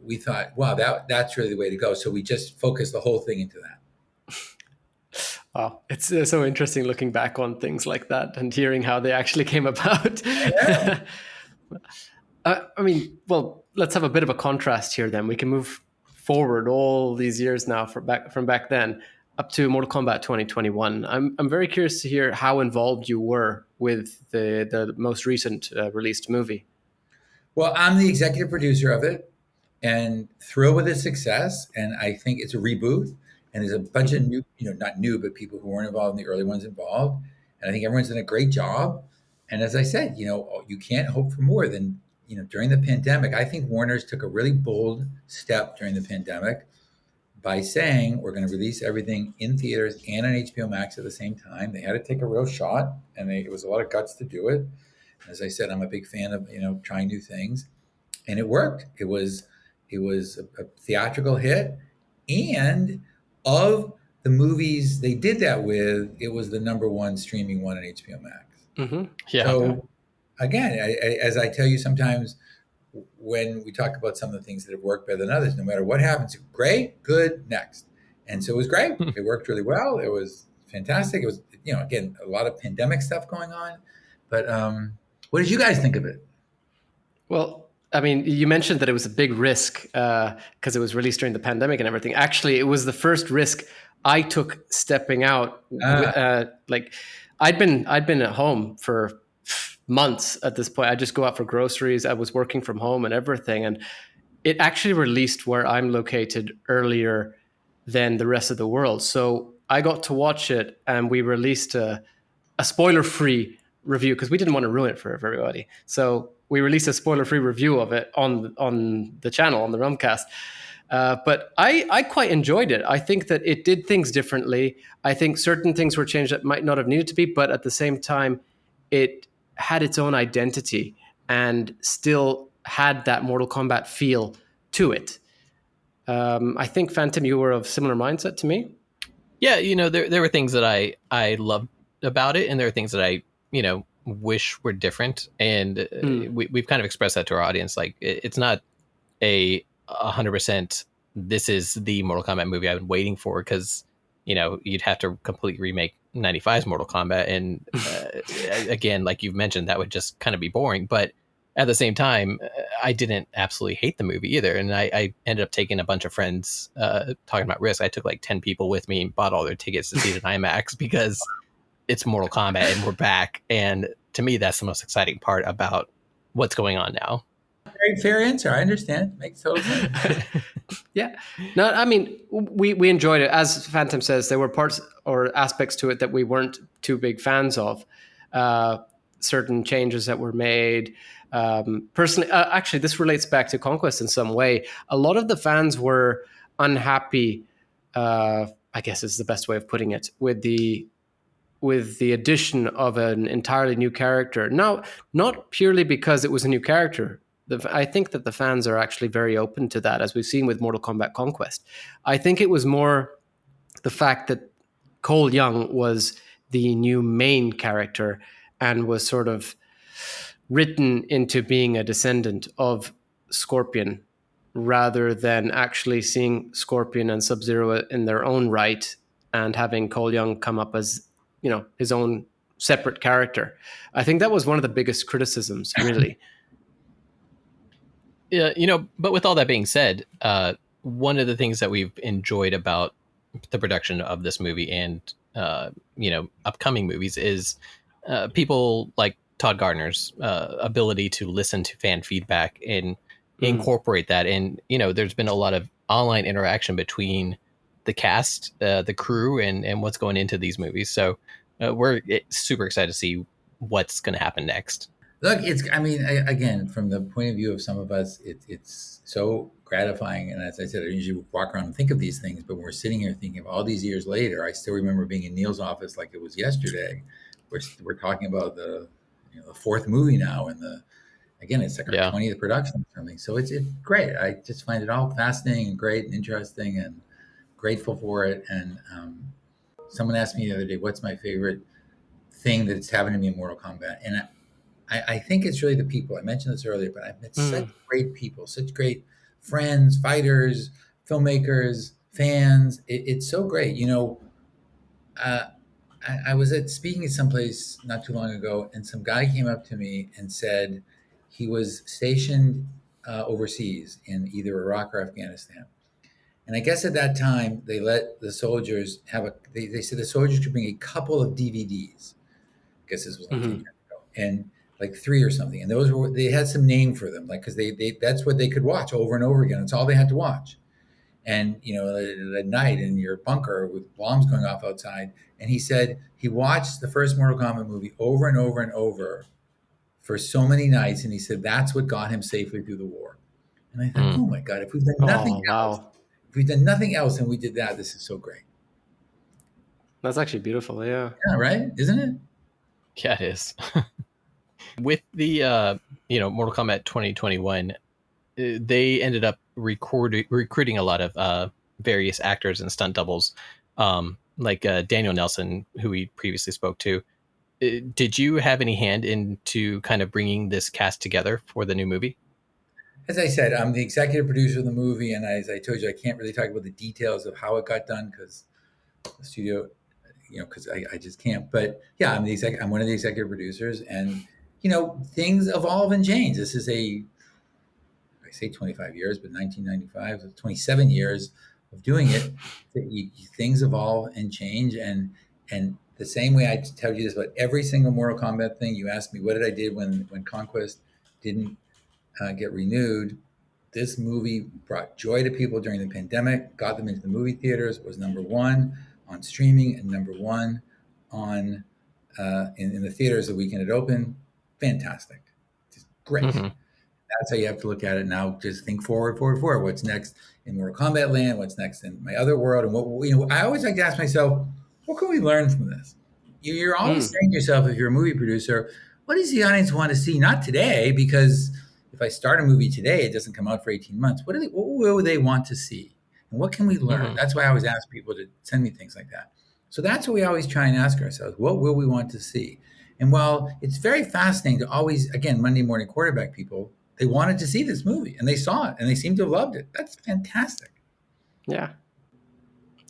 we thought, wow, that's really the way to go. So we just focused the whole thing into that. Wow, it's so interesting looking back on things like that and hearing how they actually came about. Yeah. Well, let's have a bit of a contrast here then. We can move forward all these years now from back then up to Mortal Kombat 2021. I'm very curious to hear how involved you were with the most recent released movie. Well, I'm the executive producer of it and thrilled with its success. And I think it's a reboot. And there's a bunch of new, not new, but people who weren't involved in the early ones involved. And I think everyone's done a great job. And as I said, you can't hope for more than, during the pandemic. I think Warner's took a really bold step during the pandemic by saying we're going to release everything in theaters and on HBO Max at the same time. They had to take a real shot, and it was a lot of guts to do it. As I said, I'm a big fan of, trying new things. And it worked. It was It was a theatrical hit, and of the movies they did that with, it was the number one streaming one on HBO Max. Mm-hmm. Yeah. So again, as I tell you sometimes, when we talk about some of the things that have worked better than others, no matter what happens, great, good, next. And so it was great. It worked really well. It was fantastic. It was, again, a lot of pandemic stuff going on. But what did you guys think of it? Well, I mean, you mentioned that it was a big risk because it was released during the pandemic and everything. Actually, it was the first risk I took stepping out. Like, I'd been at home for months at this point. I just go out for groceries. I was working from home and everything, and it actually released where I'm located earlier than the rest of the world. So I got to watch it, and we released a spoiler-free review because we didn't want to ruin it for everybody. So we released a spoiler-free review of it on the channel, on the Realm Kast. But I quite enjoyed it. I think that it did things differently. I think certain things were changed that might not have needed to be, but at the same time, it had its own identity and still had that Mortal Kombat feel to it. I think, Phantom, you were of similar mindset to me. Yeah, there were things that I loved about it, and there are things that I wish were different. And we've kind of expressed that to our audience. Like, it's not a 100%. This is the Mortal Kombat movie I've been waiting for, because you'd have to completely remake 95's Mortal Kombat, and again, like you've mentioned, that would just kind of be boring. But at the same time, I didn't absolutely hate the movie either, and I ended up taking a bunch of friends talking about Risk. I took like 10 people with me and bought all their tickets to see it in IMAX because it's Mortal Kombat and we're back. And to me, that's the most exciting part about what's going on now. Very fair answer. I understand. Makes total sense. Yeah. No, I mean, we enjoyed it. As Phantom says, there were parts or aspects to it that we weren't too big fans of. Certain changes that were made. Personally, actually, this relates back to Conquest in some way. A lot of the fans were unhappy, I guess is the best way of putting it, with the addition of an entirely new character. Now, not purely because it was a new character. I think that the fans are actually very open to that, as we've seen with Mortal Kombat Conquest. I think it was more the fact that Cole Young was the new main character and was sort of written into being a descendant of Scorpion, rather than actually seeing Scorpion and Sub-Zero in their own right and having Cole Young come up as, his own separate character. I think that was one of the biggest criticisms, really. Yeah, but with all that being said, one of the things that we've enjoyed about the production of this movie and upcoming movies is people like Todd Gardner's ability to listen to fan feedback and incorporate that. And there's been a lot of online interaction between the cast, the crew, and what's going into these movies. So we're super excited to see what's going to happen next. Look, again, from the point of view of some of us, it's so gratifying. And as I said, I usually walk around and think of these things, but when we're sitting here thinking of all these years later, I still remember being in Neil's office like it was yesterday. We're talking about the fourth movie now, and it's like our 20th production or something. So it's great. I just find it all fascinating and great and interesting, and grateful for it. And someone asked me the other day, what's my favorite thing that's happened to me in Mortal Kombat? And I think it's really the people. I mentioned this earlier, but I've met such great people, such great friends, fighters, filmmakers, fans. It's so great. I was speaking at someplace not too long ago, and some guy came up to me and said he was stationed overseas in either Iraq or Afghanistan. And I guess at that time, they let the soldiers they said the soldiers could bring a couple of DVDs. I guess this was like 10 years ago. And like 3 or something. And they had some name for them, like, because they that's what they could watch over and over again. It's all they had to watch. And, at night in your bunker with bombs going off outside. And he said he watched the first Mortal Kombat movie over and over and over for so many nights. And he said that's what got him safely through the war. And I thought, oh my God, if we've done nothing else and we did that, this is so great. That's actually beautiful. Yeah. Yeah, right? Isn't it? Yeah, it is. With the Mortal Kombat 2021, they ended up recruiting a lot of various actors and stunt doubles, like Daniel Nelson, who we previously spoke to. Did you have any hand into kind of bringing this cast together for the new movie? As I said, I'm the executive producer of the movie, and as I told you, I can't really talk about the details of how it got done because the studio, because I just can't. But yeah, I'm one of the executive producers, and things evolve and change. This is I say 25 years, but 1995, so 27 years of doing it. Things evolve and change, and the same way I tell you this about every single Mortal Kombat thing. You asked me what did I did when Conquest didn't get renewed. This movie brought joy to people during the pandemic, got them into the movie theaters, was number one on streaming and number one on in the theaters the weekend it opened. Fantastic. Just great. Mm-hmm. That's how you have to look at it now. Just think forward. What's next in Mortal Kombat land? What's next in my other world? And what I always like to ask myself, what can we learn from this? You're always saying to yourself, if you're a movie producer, what does the audience want to see? Not today, because if I start a movie today, it doesn't come out for 18 months. What will they want to see? And what can we learn? Mm-hmm. That's why I always ask people to send me things like that. So that's what we always try and ask ourselves. What will we want to see? And while it's very fascinating to always, again, Monday morning quarterback people, they wanted to see this movie and they saw it and they seem to have loved it. That's fantastic. Yeah.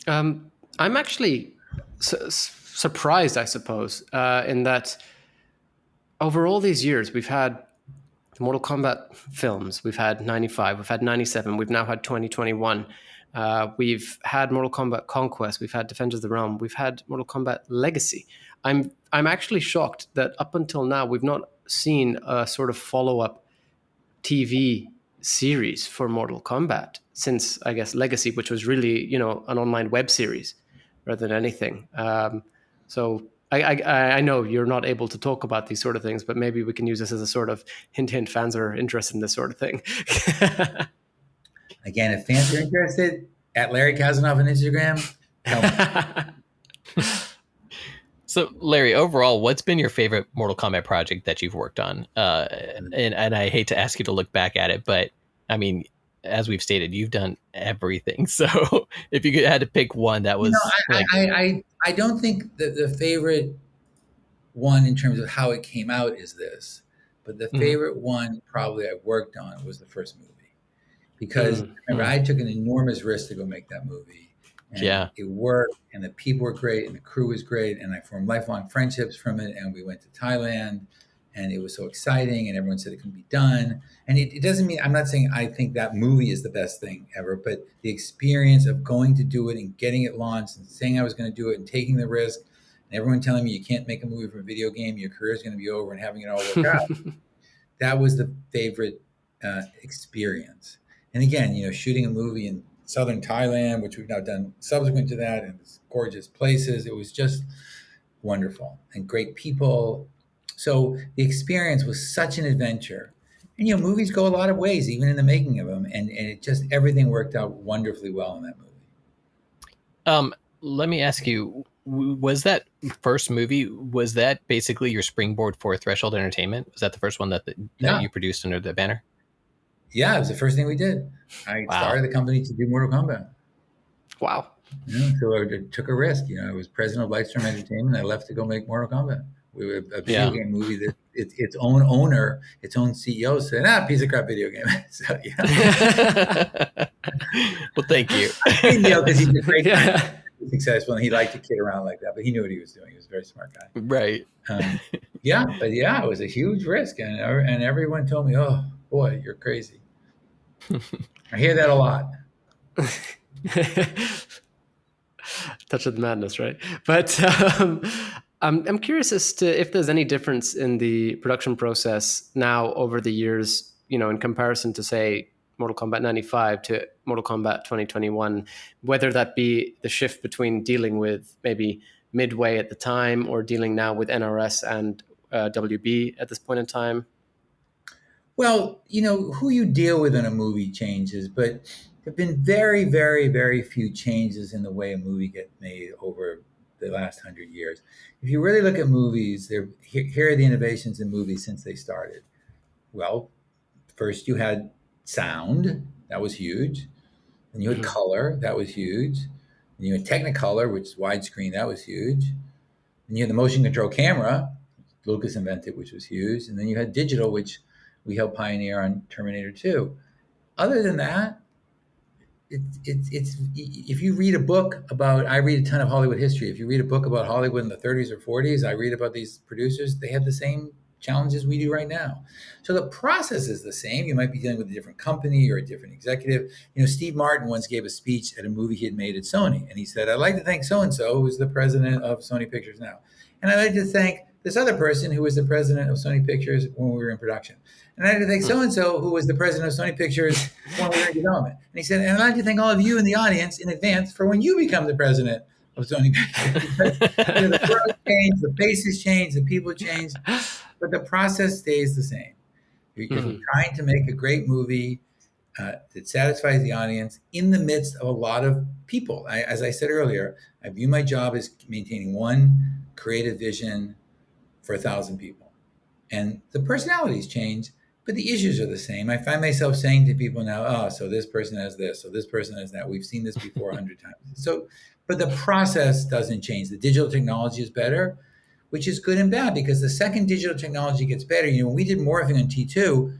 I'm actually surprised, I suppose, in that over all these years, we've had the Mortal Kombat films, we've had 95, we've had 97, we've now had 2021. We've had Mortal Kombat Conquest, we've had Defenders of the Realm, we've had Mortal Kombat Legacy. I'm actually shocked that up until now, we've not seen a sort of follow-up TV series for Mortal Kombat since, I guess, Legacy, which was really, an online web series rather than anything. So I know you're not able to talk about these sort of things, but maybe we can use this as a sort of hint, fans are interested in this sort of thing. Again, if fans are interested, at Larry Kasanoff on Instagram, tell me. So, Larry, overall, what's been your favorite Mortal Kombat project that you've worked on? And I hate to ask you to look back at it, but I mean, as we've stated, you've done everything. So, if you had to pick one, that was. I don't think that the favorite one in terms of how it came out is this, but the favorite one probably I worked on was the first movie, because remember I took an enormous risk to go make that movie. And it worked, and the people were great, and the crew was great, and I formed lifelong friendships from it. And we went to Thailand, and it was so exciting, and everyone said it couldn't be done. And it doesn't mean, I'm not saying I think that movie is the best thing ever, but the experience of going to do it and getting it launched and saying I was going to do it and taking the risk, and everyone telling me you can't make a movie from a video game, your career is going to be over, and having it all work out. That was the favorite experience. And again, shooting a movie in southern Thailand, which we've now done subsequent to that, and it's gorgeous places. It was just wonderful and great people. So the experience was such an adventure. And movies go a lot of ways, even in the making of them. And it just, everything worked out wonderfully well in that movie. Let me ask you, was that first movie, was that basically your springboard for Threshold Entertainment? Was that the first one that you produced under the banner? Yeah, it was the first thing we did. I started the company to do Mortal Kombat. Wow. So I took a risk. I was president of Lightstorm Entertainment. I left to go make Mortal Kombat. We were a video game movie that its own owner, its own CEO said, piece of crap video game. So, Well, thank you. Because he's a great guy, successful, and he liked to kid around like that, but he knew what he was doing. He was a very smart guy. Right. It was a huge risk. And everyone told me, oh, boy, you're crazy. I hear that a lot. Touch of the madness, right? But I'm curious as to if there's any difference in the production process now over the years, in comparison to, say, Mortal Kombat 95 to Mortal Kombat 2021, whether that be the shift between dealing with maybe Midway at the time or dealing now with NRS and WB at this point in time. Well, who you deal with in a movie changes, but there have been very, very, very few changes in the way a movie gets made over the last 100 years. If you really look at movies, here are the innovations in movies since they started. Well, first you had sound, that was huge. And you had color, that was huge. And you had Technicolor, which is widescreen, that was huge. And you had the motion control camera, Lucas invented, which was huge. And then you had digital, which we helped pioneer on Terminator 2. Other than that, it's if you read a book about, I read a ton of Hollywood history. If you read a book about Hollywood in the 30s or 40s, I read about these producers. They had the same challenges we do right now. So the process is the same. You might be dealing with a different company or a different executive. Steve Martin once gave a speech at a movie he had made at Sony, and he said, "I'd like to thank so-and-so, who's the president of Sony Pictures now. And I'd like to thank this other person who was the president of Sony Pictures when we were in production. And I'd like to thank so-and-so who was the president of Sony Pictures when we were in development." And he said, "And I'd like to thank all of you in the audience in advance for when you become the president of Sony Pictures." The world changed, the faces change, the people change, but the process stays the same. You're trying to make a great movie that satisfies the audience in the midst of a lot of people. As I said earlier, I view my job as maintaining one creative vision for 1,000 people. And the personalities change, but the issues are the same. I find myself saying to people now, "Oh, so this person has this, so this person has that. We've seen this before 100 times." So, but the process doesn't change. The digital technology is better, which is good and bad, because the second digital technology gets better, when we did morphing on T2,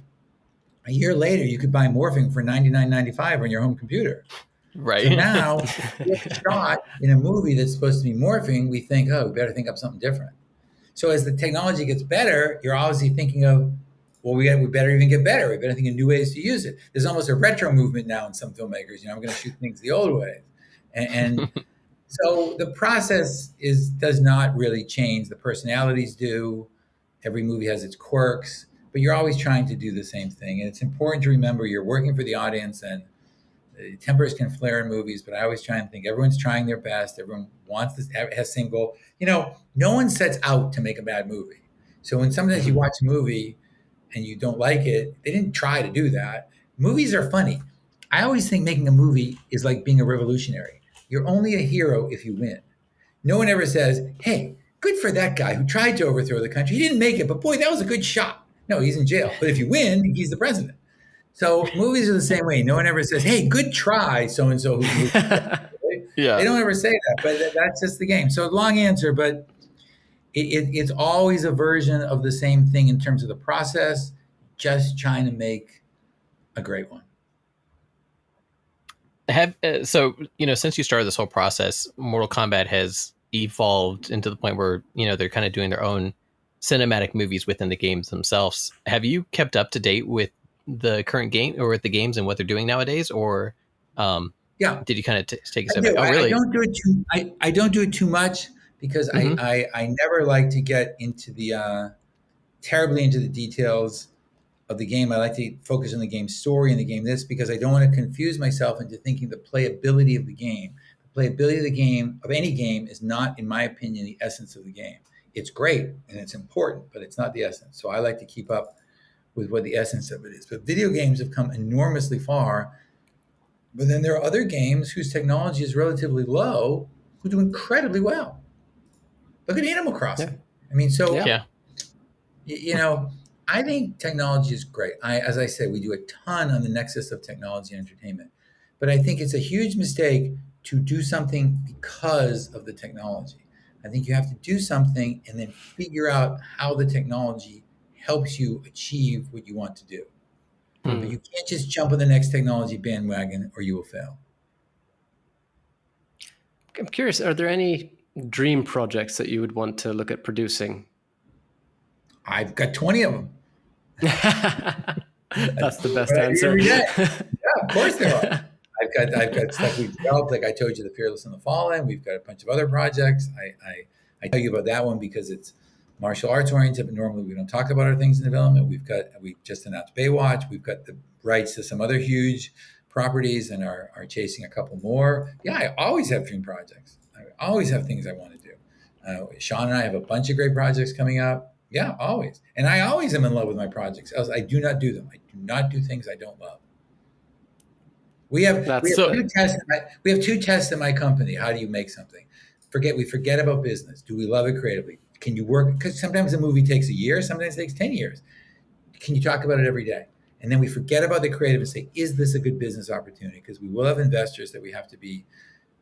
a year later, you could buy morphing for $99.95 on your home computer. Right. So now, if it's shot in a movie that's supposed to be morphing, we think, oh, we better think up something different. So as the technology gets better, you're obviously thinking of, well, we better even get better. We better think of new ways to use it. There's almost a retro movement now in some filmmakers. I'm going to shoot things the old way. And so the process does not really change. The personalities do. Every movie has its quirks, but you're always trying to do the same thing. And it's important to remember you're working for the audience, and tempers can flare in movies, but I always try and think everyone's trying their best. Everyone wants this, has the same goal. No one sets out to make a bad movie. So when sometimes you watch a movie and you don't like it, they didn't try to do that. Movies are funny. I always think making a movie is like being a revolutionary. You're only a hero if you win. No one ever says, "Hey, good for that guy who tried to overthrow the country. He didn't make it, but boy, that was a good shot." No, he's in jail. But if you win, he's the president. So movies are the same way. No one ever says, "Hey, good try, so-and-so." Yeah. They don't ever say that, but that's just the game. So long answer, but it's always a version of the same thing in terms of the process, just trying to make a great one. Since you started this whole process, Mortal Kombat has evolved into the point where, they're kind of doing their own cinematic movies within the games themselves. Have you kept up to date with the current game or with the games and what they're doing nowadays, or did you kind of take a step back? Oh, really? I don't do it too much because I never like to get into the terribly into the details of the game. I like to focus on the game story and the game because I don't want to confuse myself into thinking the playability of the game. The playability of the game, of any game, is not, in my opinion, the essence of the game. It's great and it's important, but it's not the essence. So I like to keep up with what the essence of it is. But video games have come enormously far. But then there are other games whose technology is relatively low who do incredibly well. Look at Animal Crossing. Yeah. I think technology is great. As I said, we do a ton on the nexus of technology and entertainment. But I think it's a huge mistake to do something because of the technology. I think you have to do something and then figure out how the technology helps you achieve what you want to do. But you can't just jump on the next technology bandwagon or you will fail. I'm curious, are there any dream projects that you would want to look at producing? I've got 20 of them. That's the best answer. Yeah, of course there are. I've got stuff we've developed, like I told you, the Fearless and the Fallen. We've got a bunch of other projects. I tell you about that one because it's martial arts oriented, but normally we don't talk about our things in development. We just announced Baywatch. We've got the rights to some other huge properties and are chasing a couple more. Yeah, I always have dream projects. I always have things I want to do. Sean and I have a bunch of great projects coming up. Yeah, always. And I always am in love with my projects, else I do not do them. I do not do things I don't love. We have two tests in my company. How do you make something? We forget about business. Do we love it creatively? Can you work? Because sometimes a movie takes a year, sometimes it takes 10 years. Can you talk about it every day? And then we forget about the creative and say, is this a good business opportunity? Because we will have investors that we have to be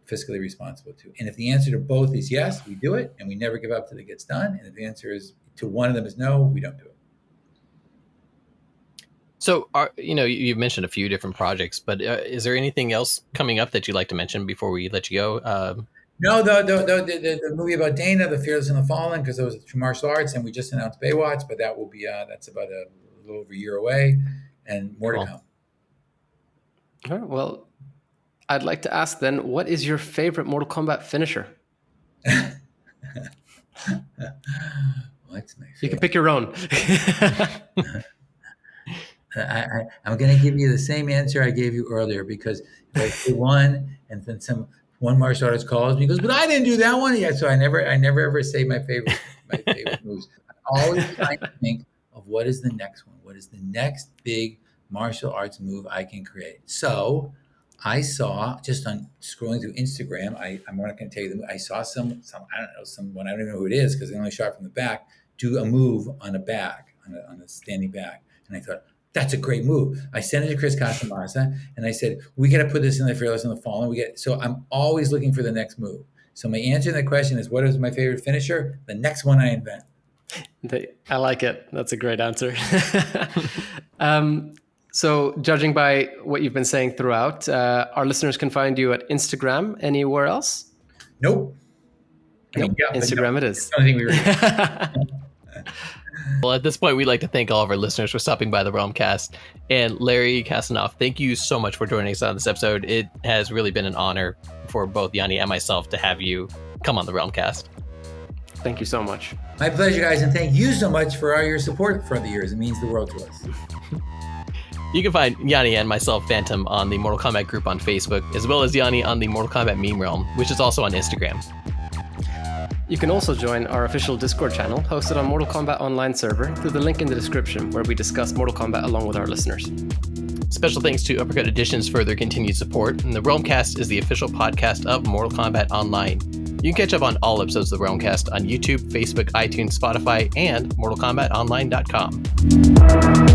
fiscally responsible to. And if the answer to both is yes, we do it, and we never give up till it gets done. And if the answer is to one of them is no, we don't do it. So, you've mentioned a few different projects, but is there anything else coming up that you'd like to mention before we let you go? No, the movie about Dana, The Fearless and the Fallen, because it was true martial arts, and we just announced Baywatch, but that will be that's about a little over a year away, and more to come. All right, well, I'd like to ask then, what is your favorite Mortal Kombat finisher? What's my favorite? You can pick your own. I'm going to give you the same answer I gave you earlier, because if I say one and then one martial artist calls me, he goes, but I didn't do that one yet. So I never ever say my favorite moves. I'm always trying to think of what is the next one? What is the next big martial arts move I can create? So I saw, just on scrolling through Instagram, I'm not going to tell you, I saw some I don't know, someone, I don't even know who it is because they only shot from the back, do a move on a back, on a standing back. And I thought, that's a great move. I sent it to Chris Kasanoff and I said, we got to put this in the Fearless and the Fallen. So I'm always looking for the next move. So my answer to that question is, what is my favorite finisher? The next one I invent. I like it. That's a great answer. So judging by what you've been saying throughout, our listeners can find you at Instagram. Anywhere else? Nope. Instagram it is. That's the only thing we were Well, at this point, we'd like to thank all of our listeners for stopping by the Realm Kast. And Larry Kasanoff, thank you so much for joining us on this episode. It has really been an honor for both Yanni and myself to have you come on the Realm Kast. Thank you so much. My pleasure, guys. And thank you so much for all your support throughout the years. It means the world to us. You can find Yanni and myself, Phantom, on the Mortal Kombat group on Facebook, as well as Yanni on the Mortal Kombat meme realm, which is also on Instagram. You can also join our official Discord channel hosted on Mortal Kombat Online server through the link in the description, where we discuss Mortal Kombat along with our listeners. Special thanks to Uppercut Editions for their continued support, and the Realm Kast is the official podcast of Mortal Kombat Online. You can catch up on all episodes of the Realm Kast on YouTube, Facebook, iTunes, Spotify, and MortalKombatOnline.com.